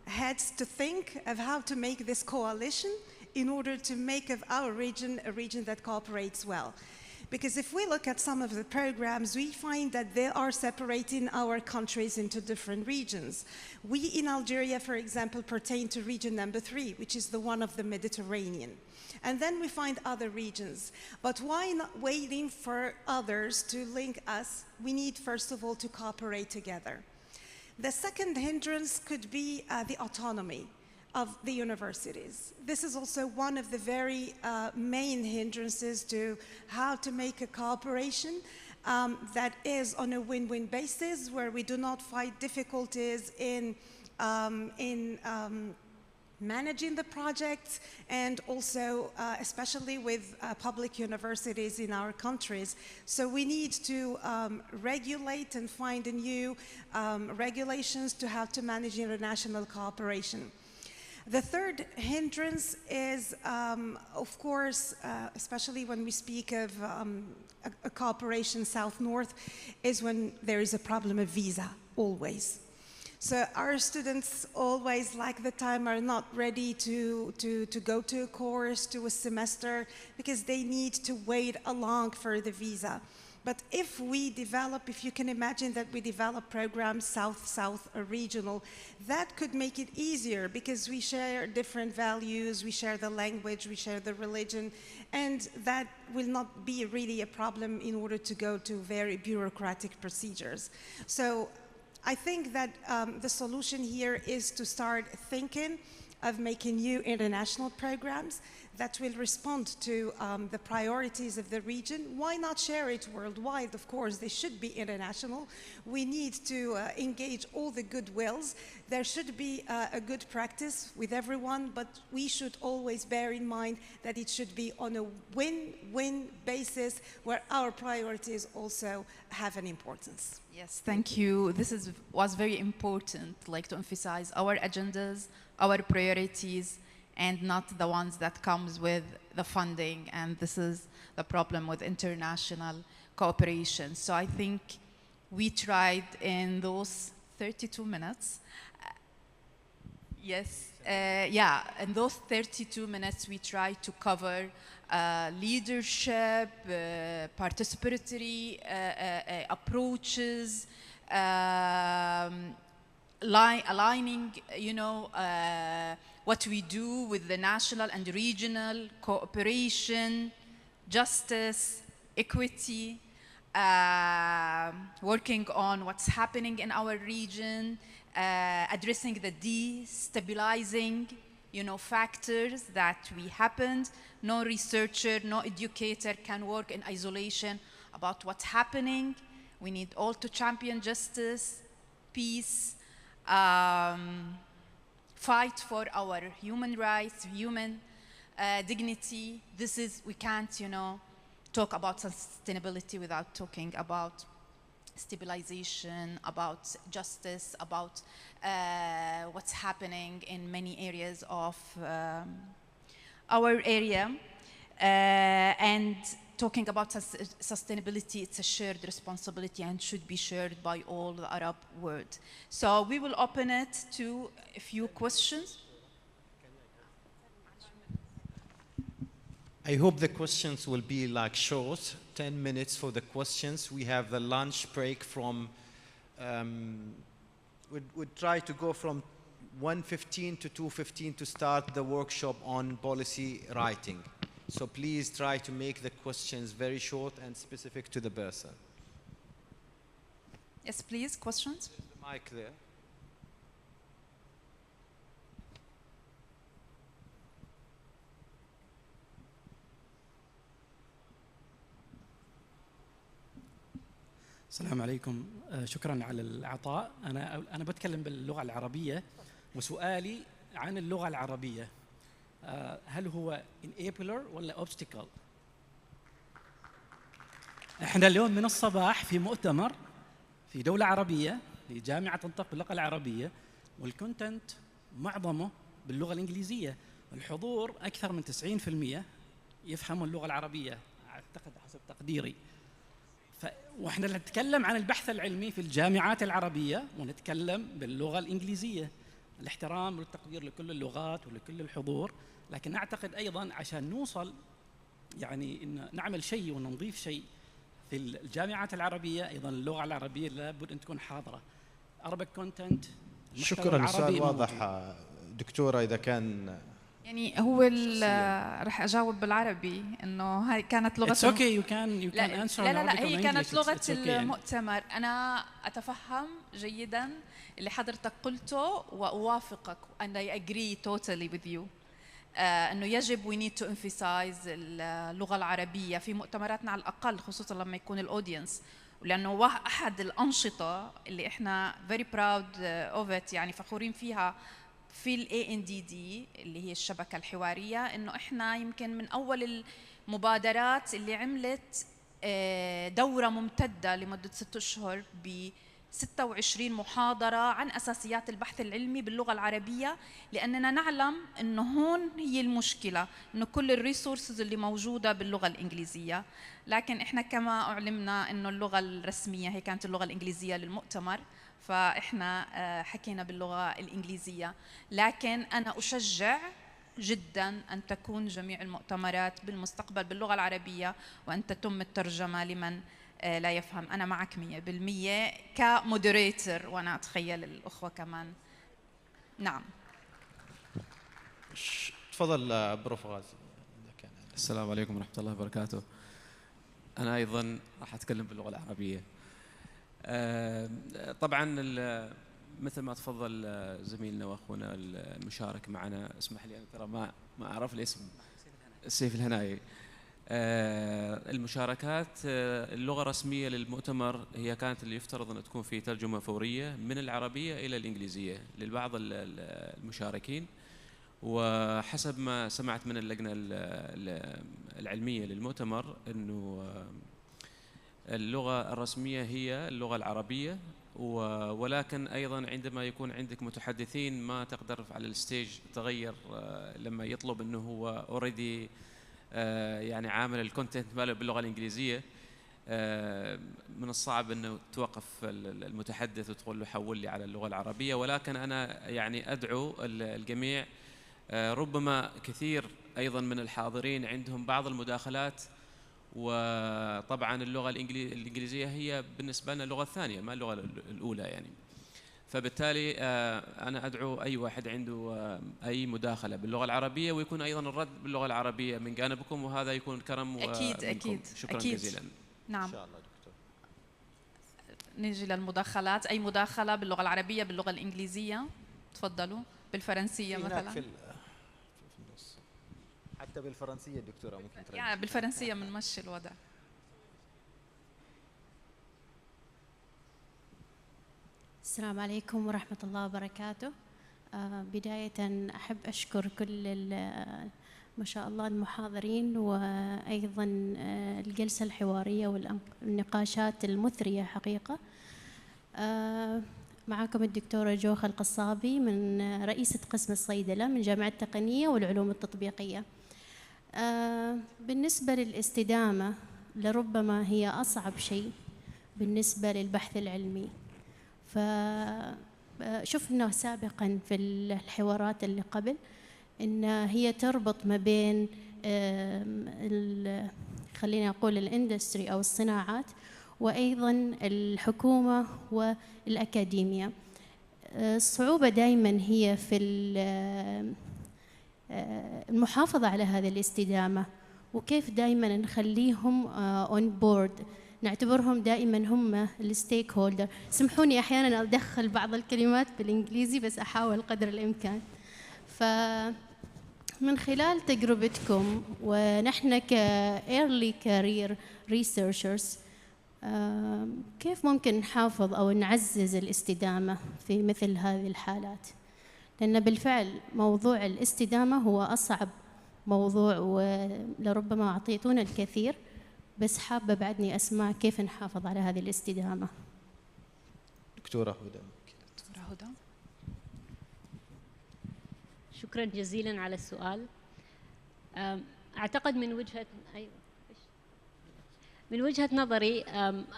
heads to think of how to make this coalition in order to make of our region a region that cooperates well. Because if we look at some of the programs, we find that they are separating our countries into different regions. We in Algeria, for example, pertain to region number 3, which is the one of the Mediterranean. And then we find other regions. But why not waiting for others to link us? We need, first of all, to cooperate together. The second hindrance could be the autonomy of the universities. This is also one of the very main hindrances to how to make a cooperation that is on a win-win basis, where we do not fight difficulties in managing the projects, and also especially with public universities in our countries. So we need to regulate and find new regulations to how to manage international cooperation. The third hindrance is, of course, especially when we speak of a cooperation south-north, is when there is a problem of visa, always. So our students always, like the time, are not ready to go to a course, to a semester, because they need to wait along for the visa. But if we develop, if you can imagine that we develop programs south-south or regional, that could make it easier because we share different values, we share the language, we share the religion, and that will not be really a problem in order to go to very bureaucratic procedures. So I think that the solution here is to start thinking of making new international programs that will respond to the priorities of the region. Why not share it worldwide? Of course, they should be international. We need to engage all the goodwills. There should be a good practice with everyone, but we should always bear in mind that it should be on a win-win basis where our priorities also have an importance. Yes, thank you. This was very important, like to emphasize our agendas, our priorities, and not the ones that comes with the funding. And this is the problem with international cooperation. So I think we tried in those 32 minutes. Yes, in those 32 minutes we tried to cover leadership, participatory approaches, aligning, what we do with the national and regional cooperation, justice, equity, working on what's happening in our region, addressing the destabilizing, factors that we happened. No researcher, no educator can work in isolation about what's happening. We need all to champion justice, peace, fight for our human rights, human dignity. We can't, talk about sustainability without talking about stabilization, about justice, about what's happening in many areas of our area. And talking about sustainability, it's a shared responsibility and should be shared by all the Arab world. So we will open it to a few questions. I hope the questions will be like short, 10 minutes for the questions. We have the lunch break from, we'd try to go from 1:15 to 2:15 to start the workshop on policy writing. So please try to make the questions very short and specific to the person. Yes, please, questions? There's the mic there. السلام عليكم. شكرا على العطاء. أنا بتكلم باللغة العربية، وسؤالي عن اللغة العربية هل هو enabler ولا obstacle؟ احنا اليوم من الصباح في مؤتمر في دولة عربية في جامعة تنطق باللغة العربية، والكونتنت معظمه باللغة الإنجليزية. الحضور أكثر من 90% يفهموا اللغة العربية أعتقد حسب تقديري. واحنا نتكلم عن البحث العلمي في الجامعات العربية ونتكلم باللغة الإنجليزية. الاحترام والتقدير لكل اللغات ولكل الحضور، لكن أعتقد أيضاً عشان نوصل إن نعمل شيء ونضيف شيء في الجامعات العربية، أيضاً اللغة العربية لابد أن تكون حاضرة. Arabic content. شكراً، السؤال واضح دكتورة. إذا كان هو رح أجاوب بالعربي إنه هاي كانت لغة It's okay, you can answer. لا هي كانت لغة المؤتمر. أنا أتفهم جيداً اللي حضرتك قلته وأوافقك and I agree totally with you. إنه يجب we need to emphasize اللغة العربية في مؤتمراتنا على الأقل، خصوصاً لما يكون الأودينس، ولأنه أحد الأنشطة اللي إحنا very proud of it، فخورين فيها في ال ANDD اللي هي الشبكة الحوارية، إنه إحنا يمكن من أول المبادرات اللي عملت دورة ممتدة لمدة 6 أشهر ب 26 محاضرة عن أساسيات البحث العلمي باللغة العربية، لأننا نعلم إنه هون هي المشكلة، إنه كل الريسورسز اللي موجودة باللغة الإنجليزية، لكن إحنا كما أعلمنا إنه اللغة الرسمية هي كانت اللغة الإنجليزية للمؤتمر، فإحنا حكينا باللغة الإنجليزية. لكن أنا أشجع جدا أن تكون جميع المؤتمرات بالمستقبل باللغة العربية وأن تتم الترجمة لمن لا يفهم. أنا معك 100% كمودريتر، وأنا أتخيل الأخوة كمان. نعم. تفضل بروف غازي. السلام عليكم ورحمة الله وبركاته. أنا أيضا راح أتكلم باللغة العربية. طبعا مثل ما تفضل زميلنا واخونا المشارك معنا، اسمح لي انا ترى ما اعرف الاسم، سيف الهناي. المشاركات اللغه الرسميه للمؤتمر هي كانت اللي يفترض ان تكون في ترجمه فوريه من العربيه الى الانجليزيه للبعض المشاركين، وحسب ما سمعت من اللجنه العلميه للمؤتمر انه اللغة الرسمية هي اللغة العربية، ولكن أيضا عندما يكون عندك متحدثين ما تقدر على الستيج تغير لما يطلب أنه هو اوريدي يعني عامل الكونتنت ماله باللغة الإنجليزية، من الصعب أنه توقف المتحدث وتقول له حول لي على اللغة العربية. ولكن أنا يعني أدعو الجميع، ربما كثير أيضا من الحاضرين عندهم بعض المداخلات، وطبعا اللغة الإنجليزية هي بالنسبة لنا اللغة الثانية ما اللغة الأولى يعني. فبالتالي أنا أدعو أي واحد عنده أي مداخلة باللغة العربية ويكون أيضا الرد باللغة العربية من جانبكم، وهذا يكون كرم أكيد. شكرا أكيد. جزيلا. نعم. إن شاء الله دكتور. نيجي للمداخلات، أي مداخلة باللغة العربية باللغة الإنجليزية؟ تفضلوا. بالفرنسية مثلا. في النص. حتى بالفرنسية دكتورة ممكن ترجع. يعني بالفرنسية بنمشي الوضع. السلام عليكم ورحمة الله وبركاته. بداية أحب أشكر كل ما شاء الله المحاضرين، وأيضا الجلسة الحوارية والنقاشات المثرية حقيقة. معكم الدكتورة جوخة القصابي من رئيسة قسم الصيدلة من جامعة التقنية والعلوم التطبيقية. بالنسبة للاستدامة لربما هي أصعب شيء بالنسبة للبحث العلمي. فشفنا سابقا في الحوارات اللي قبل إن هي تربط ما بين خلينا أقول الاندستري أو الصناعات وأيضا الحكومة والأكاديمية. الصعوبة دائما هي في المحافظة على هذه الاستدامة، وكيف دائما نخليهم اون بورد، نعتبرهم دائما هم الستيك هولدر. سمحوني احيانا ادخل بعض الكلمات بالانجليزي بس احاول قدر الامكان. فمن خلال تجربتكم ونحن كايرلي كارير ريسيرشرز كيف ممكن نحافظ او نعزز الاستدامة في مثل هذه الحالات؟ لأن بالفعل موضوع الاستدامة هو أصعب موضوع، ولربما أعطيتونا الكثير، بس حابة بعدني أسمع كيف نحافظ على هذه الاستدامة. دكتورة هدى. دكتورة هدى. شكرا جزيلا على السؤال. أعتقد من وجهة نظري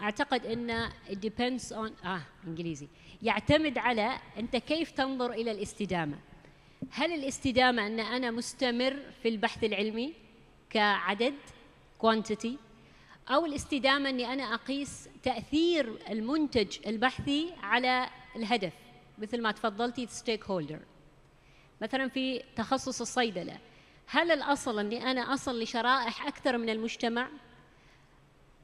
أعتقد أن it depends on إنجليزي، يعتمد على أنت كيف تنظر إلى الاستدامة. هل الاستدامة أن أنا مستمر في البحث العلمي كعدد quantity، أو الاستدامة أني أنا أقيس تأثير المنتج البحثي على الهدف مثل ما تفضلتي stakeholder. مثلا في تخصص الصيدلة، هل الأصل أني أنا أصل لشرائح أكثر من المجتمع؟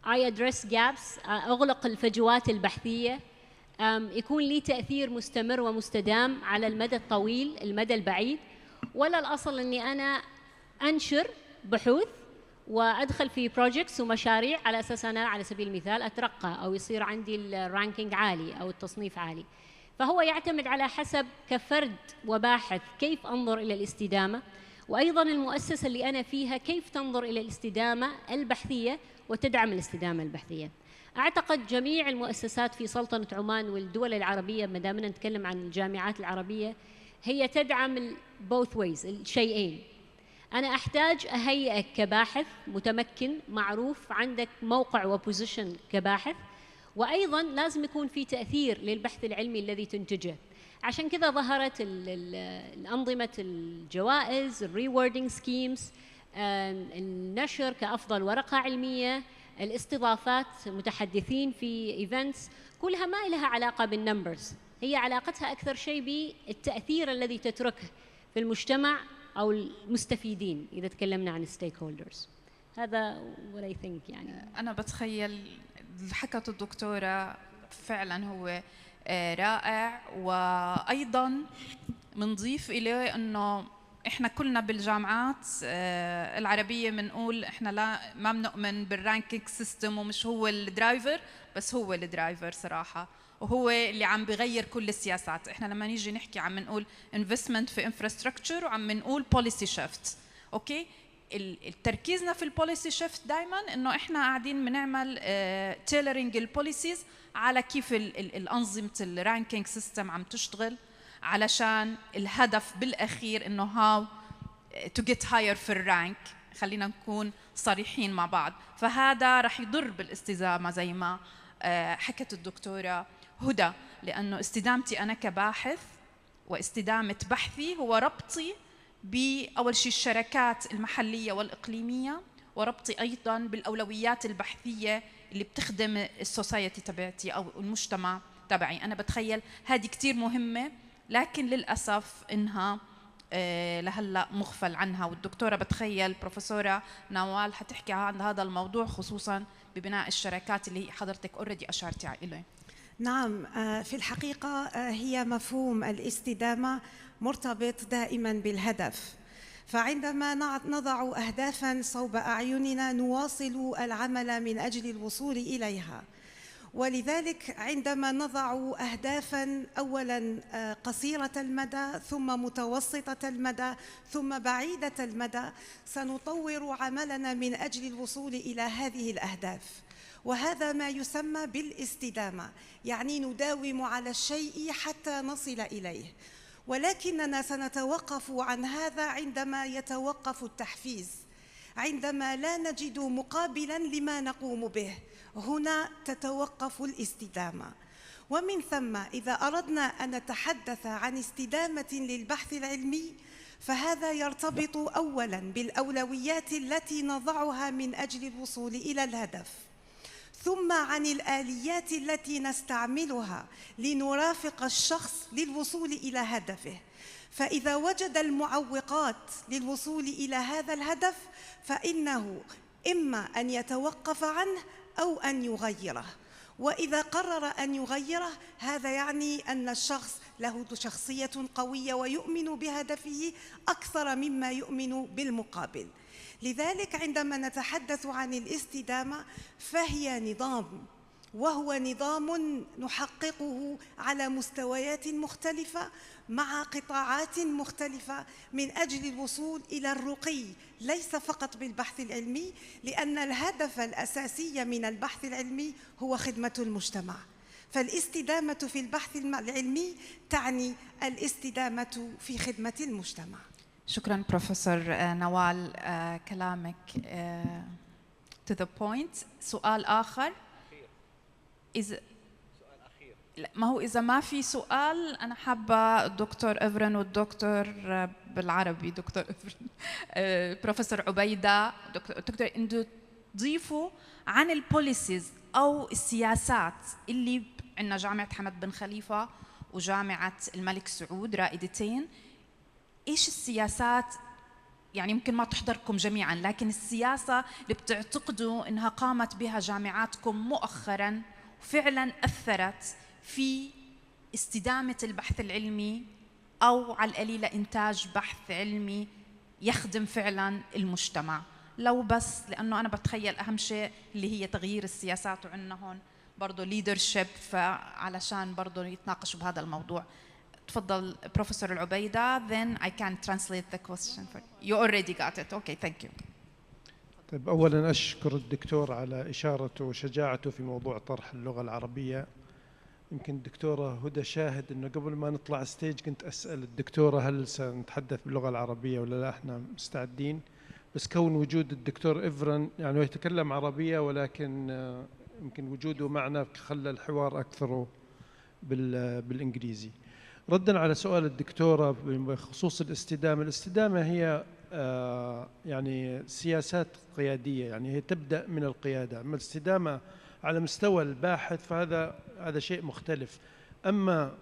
I address gaps، أغلق الفجوات البحثية، يكون لي تأثير مستمر ومستدام على المدى الطويل المدى البعيد؟ ولا الأصل أني أنا أنشر بحوث وأدخل في projects ومشاريع على أساس أنا على سبيل المثال أترقى أو يصير عندي الرانكينج عالي أو التصنيف عالي؟ فهو يعتمد على حسب كفرد وباحث كيف أنظر إلى الاستدامة، وأيضاً المؤسسة اللي أنا فيها كيف تنظر إلى الاستدامة البحثية وتدعم الاستدامة البحثية. أعتقد جميع المؤسسات في سلطنة عمان والدول العربية، ما دامنا نتكلم عن الجامعات العربية، هي تدعم both ways، الشيئين. أنا أحتاج أهيئك كباحث متمكن معروف، عندك موقع وبوزيشن كباحث، وأيضاً لازم يكون في تأثير للبحث العلمي الذي تنتجه. عشان كذا ظهرت الأنظمة الجوائز، الريوردينج سكيمز، النشر كأفضل ورقة علمية، الاستضافات، متحدثين في ايفنتس، كلها ما لها علاقة بالنمبرز، هي علاقتها أكثر شيء بالتأثير الذي تتركه في المجتمع أو المستفيدين إذا تكلمنا عن ستيك هولدرز. هذا what I think. يعني أنا بتخيل حكت الدكتورة فعلا هو رائع، وأيضا بنضيف إليه أنه إحنا كلنا بالجامعات العربية بنقول إحنا ما بنؤمن بالرانكينج سيستم، ومش هو الدرايفر، بس هو الدرايفر صراحة، وهو اللي عم بغير كل السياسات. إحنا لما نيجي نحكي عم نقول investment في infrastructure وعم نقول policy shift. أوكي، التركيزنا في البوليسي شيفت دائما انه احنا قاعدين بنعمل تيلرينج البوليسيز على كيف الانظمه الرانكينج سيستم عم تشتغل، علشان الهدف بالاخير انه هاو تو جيت هاير في الرانك. خلينا نكون صريحين مع بعض. فهذا رح يضر بالاستدامه زي ما حكت الدكتوره هدى، لانه استدامتي انا كباحث واستدامه بحثي هو ربطي بأول شيء الشركات المحلية والإقليمية، وربطي أيضاً بالأولويات البحثية اللي بتخدم السوسايتي تبعتي أو المجتمع تبعي. أنا بتخيل هذه كتير مهمة، لكن للأسف إنها لهلا مغفل عنها. والدكتورة بتخيل بروفيسورة نوال حتحكي عن هذا الموضوع، خصوصاً ببناء الشركات اللي حضرتك أوريدي أشرتي إليه. نعم، في الحقيقة هي مفهوم الاستدامة مرتبط دائما بالهدف، فعندما نضع أهدافا صوب أعيننا نواصل العمل من أجل الوصول إليها. ولذلك عندما نضع أهدافا أولا قصيرة المدى ثم متوسطة المدى ثم بعيدة المدى، سنطور عملنا من أجل الوصول إلى هذه الأهداف، وهذا ما يسمى بالاستدامة، يعني نداوم على الشيء حتى نصل إليه. ولكننا سنتوقف عن هذا عندما يتوقف التحفيز، عندما لا نجد مقابلاً لما نقوم به، هنا تتوقف الاستدامة. ومن ثم إذا أردنا أن نتحدث عن استدامة للبحث العلمي، فهذا يرتبط أولاً بالأولويات التي نضعها من أجل الوصول إلى الهدف، ثم عن الآليات التي نستعملها لنرافق الشخص للوصول إلى هدفه. فإذا وجد المعوقات للوصول إلى هذا الهدف فإنه إما أن يتوقف عنه أو أن يغيره. وإذا قرر أن يغيره، هذا يعني أن الشخص له شخصية قوية ويؤمن بهدفه أكثر مما يؤمن بالمقابل. لذلك عندما نتحدث عن الاستدامة فهي نظام، وهو نظام نحققه على مستويات مختلفة مع قطاعات مختلفة من أجل الوصول إلى الرقي، ليس فقط بالبحث العلمي، لأن الهدف الأساسي من البحث العلمي هو خدمة المجتمع. فالاستدامة في البحث العلمي تعني الاستدامة في خدمة المجتمع. شكراً بروفيسور نوال، كلامك to the point. سؤال آخر؟ ما هو إذا ما في سؤال أنا حابة الدكتور إفرن والدكتور بالعربي دكتور إفرن بروفيسور عبيدة دكتور إنه تضيفوا عن البوليسيز أو السياسات اللي عندنا جامعة حمد بن خليفة وجامعة الملك سعود رائدتين. إيش السياسات، يعني يمكن ما تحضركم جميعاً، لكن السياسة اللي بتعتقدوا إنها قامت بها جامعاتكم مؤخراً وفعلاً أثرت في استدامة البحث العلمي أو على القليلة إنتاج بحث علمي يخدم فعلاً المجتمع؟ لو بس لأنه أنا بتخيل أهم شيء اللي هي تغيير السياسات، وعندنا هون برضو leadership، فعلشان برضو يتناقشوا بهذا الموضوع. تفضل بروفيسور العبيدة, then I can translate the question for you. You already got it. Okay, thank you. طيب، أولاً أشكر الدكتور على إشارته وشجاعته في موضوع طرح اللغة العربية. يمكن الدكتورة هدى شاهد إنه قبل ما نطلع ستيج كنت أسأل الدكتورة هل سنتحدث باللغة العربية ولا لا، إحنا مستعدين. بس كون وجود الدكتور إفرن يعني هو يتكلم عربية، ولكن يمكن وجوده معنا خلى الحوار أكثر بالإنجليزي. رداً على سؤال الدكتورة بخصوص الاستدامة هي يعني سياسات قيادية، يعني هي تبدأ من القيادة. أما الاستدامة على مستوى الباحث فهذا شيء مختلف. أما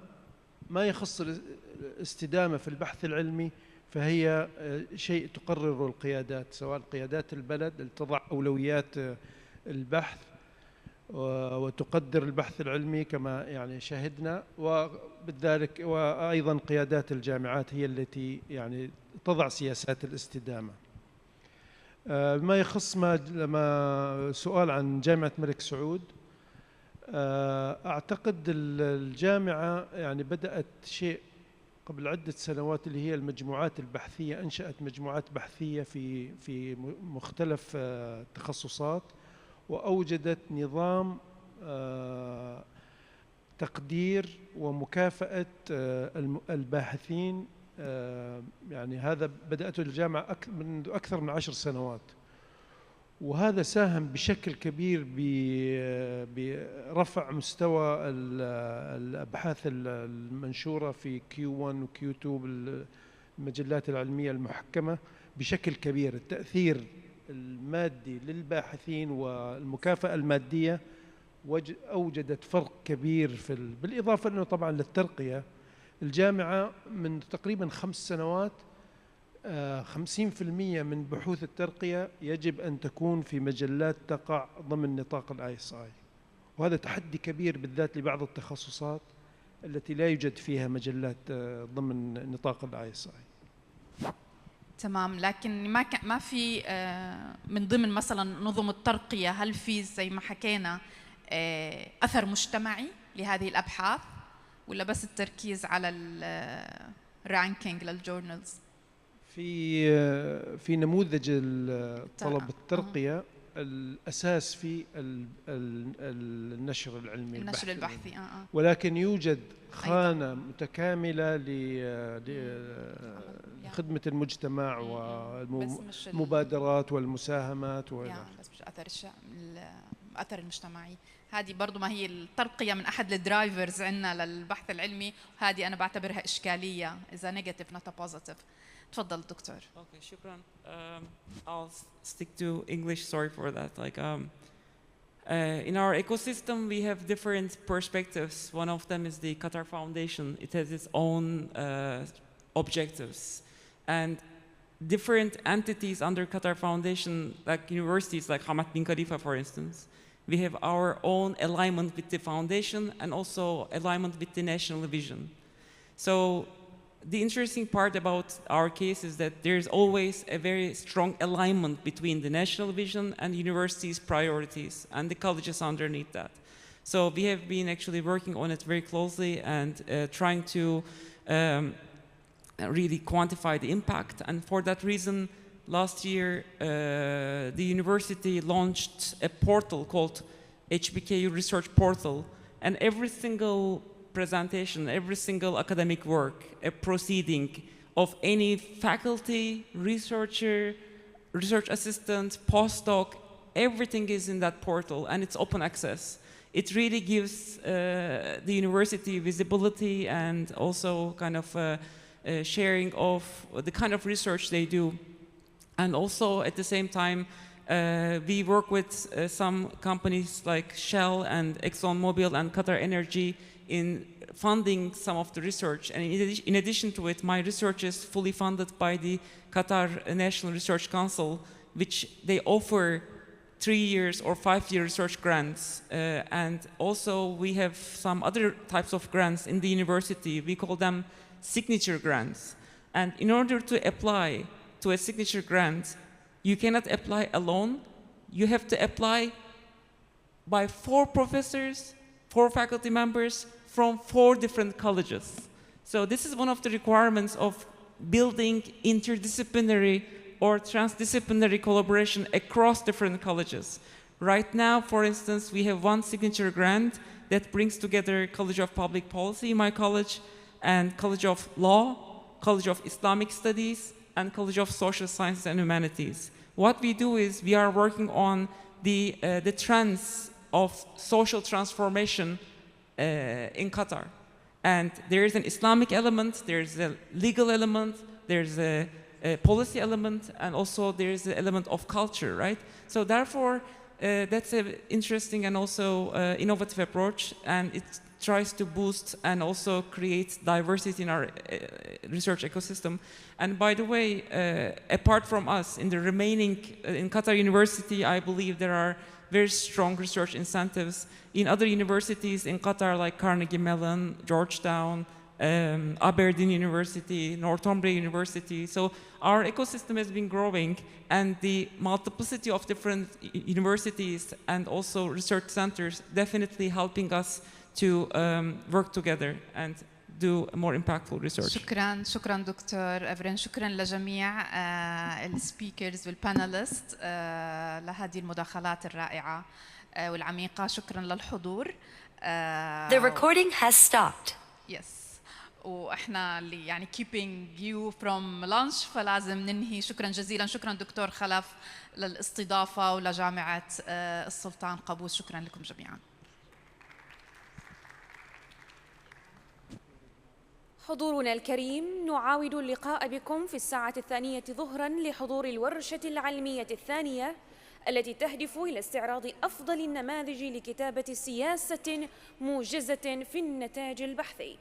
ما يخص الاستدامة في البحث العلمي فهي شيء تقرر القيادات، سواء قيادات البلد اللي تضع أولويات البحث وتقدر البحث العلمي كما يعني شاهدنا، وبذلك وأيضا قيادات الجامعات هي التي يعني تضع سياسات الاستدامة. ما يخص ما سؤال عن جامعة الملك سعود، أعتقد الجامعة يعني بدأت شيء قبل عدة سنوات اللي هي المجموعات البحثية، أنشأت مجموعات بحثية في مختلف التخصصات، وأوجدت نظام تقدير ومكافأة الباحثين. يعني هذا بدأته الجامعة منذ أكثر من 10 سنوات، وهذا ساهم بشكل كبير برفع مستوى الأبحاث المنشورة في Q1 و Q2 بالمجلات العلمية المحكمة بشكل كبير. التأثير المادي للباحثين والمكافأة المادية أوجدت فرق كبير بالإضافة أنه طبعا للترقية. الجامعة من تقريبا 5 سنوات 50% من بحوث الترقية يجب أن تكون في مجلات تقع ضمن نطاق الISI، وهذا تحدي كبير بالذات لبعض التخصصات التي لا يوجد فيها مجلات ضمن نطاق الISI. تمام، لكن ما في من ضمن مثلا نظم الترقية، هل في زي ما حكينا أثر مجتمعي لهذه الأبحاث، ولا بس التركيز على الرانكينج للجورنالز؟ في نموذج طلب الترقية الأساس في النشر العلمي، النشر البحثي. ولكن يوجد خانة متكاملة لخدمة المجتمع والمبادرات والمساهمات بس مش الأثر المجتمعي. هذه برضو ما هي الترقية من أحد الدرايفرز عندنا للبحث العلمي، وهذه أنا بعتبرها إشكالية إذا نيجاتيف نوت بوزيتيف. تفضل دكتور. Okay, شكرا. I'll stick to English. Sorry for that. In our ecosystem, we have different perspectives. One of them is the Qatar Foundation. It has its own objectives, and different entities under Qatar Foundation, like universities like Hamad bin Khalifa, for instance, we have our own alignment with the foundation and also alignment with the national vision. So the interesting part about our case is that there's always a very strong alignment between the national vision and university's priorities and the colleges underneath that. So we have been actually working on it very closely and trying to really quantify the impact. And for that reason, last year, the university launched a portal called HBKU Research Portal, and every single presentation, every single academic work, a proceeding of any faculty, researcher, research assistant, postdoc, everything is in that portal, and it's open access. It really gives the university visibility and also kind of sharing of the kind of research they do. And also at the same time, we work with some companies like Shell and ExxonMobil and Qatar Energy in funding some of the research. And in addition to it, my research is fully funded by the Qatar National Research Council, which they offer 3 years or 5-year research grants. And also we have some other types of grants in the university. We call them signature grants. And in order to apply to a signature grant, you cannot apply alone. You have to apply by 4 professors, 4 faculty members from 4 different colleges. So this is one of the requirements of building interdisciplinary or transdisciplinary collaboration across different colleges. Right now, for instance, we have 1 signature grant that brings together College of Public Policy, my college, and College of Law, College of Islamic Studies, and College of Social Sciences and Humanities. What we do is we are working on the trends of social transformation in Qatar. And there is an Islamic element, there's a legal element, there's a policy element, and also there's the element of culture, right? So therefore, that's an interesting and also innovative approach, and it tries to boost and also create diversity in our research ecosystem. And by the way, apart from us, in the remaining, in Qatar University, I believe there are very strong research incentives in other universities in Qatar, like Carnegie Mellon, Georgetown, Aberdeen University, Northumbria University. So our ecosystem has been growing, and the multiplicity of different universities and also research centers definitely helping us to work together. And do more impactful research. شكرا دكتور أفرين، شكرا لجميع السبيكرز والباناليست لهذه المداخلات الرائعة والعميقة. شكرا للحضور. The recording has stopped. Yes. واحنا اللي يعني keeping you from lunch فلازم ننهي. شكرا جزيلا. شكرا دكتور خلف للاستضافة ولجامعة السلطان قابوس. شكرا لكم جميعا. حضورنا الكريم، نعاود اللقاء بكم في الساعة 2 ظهرا لحضور الورشة العلمية الثانية التي تهدف إلى استعراض أفضل النماذج لكتابة سياسة موجزة في النتاج البحثي.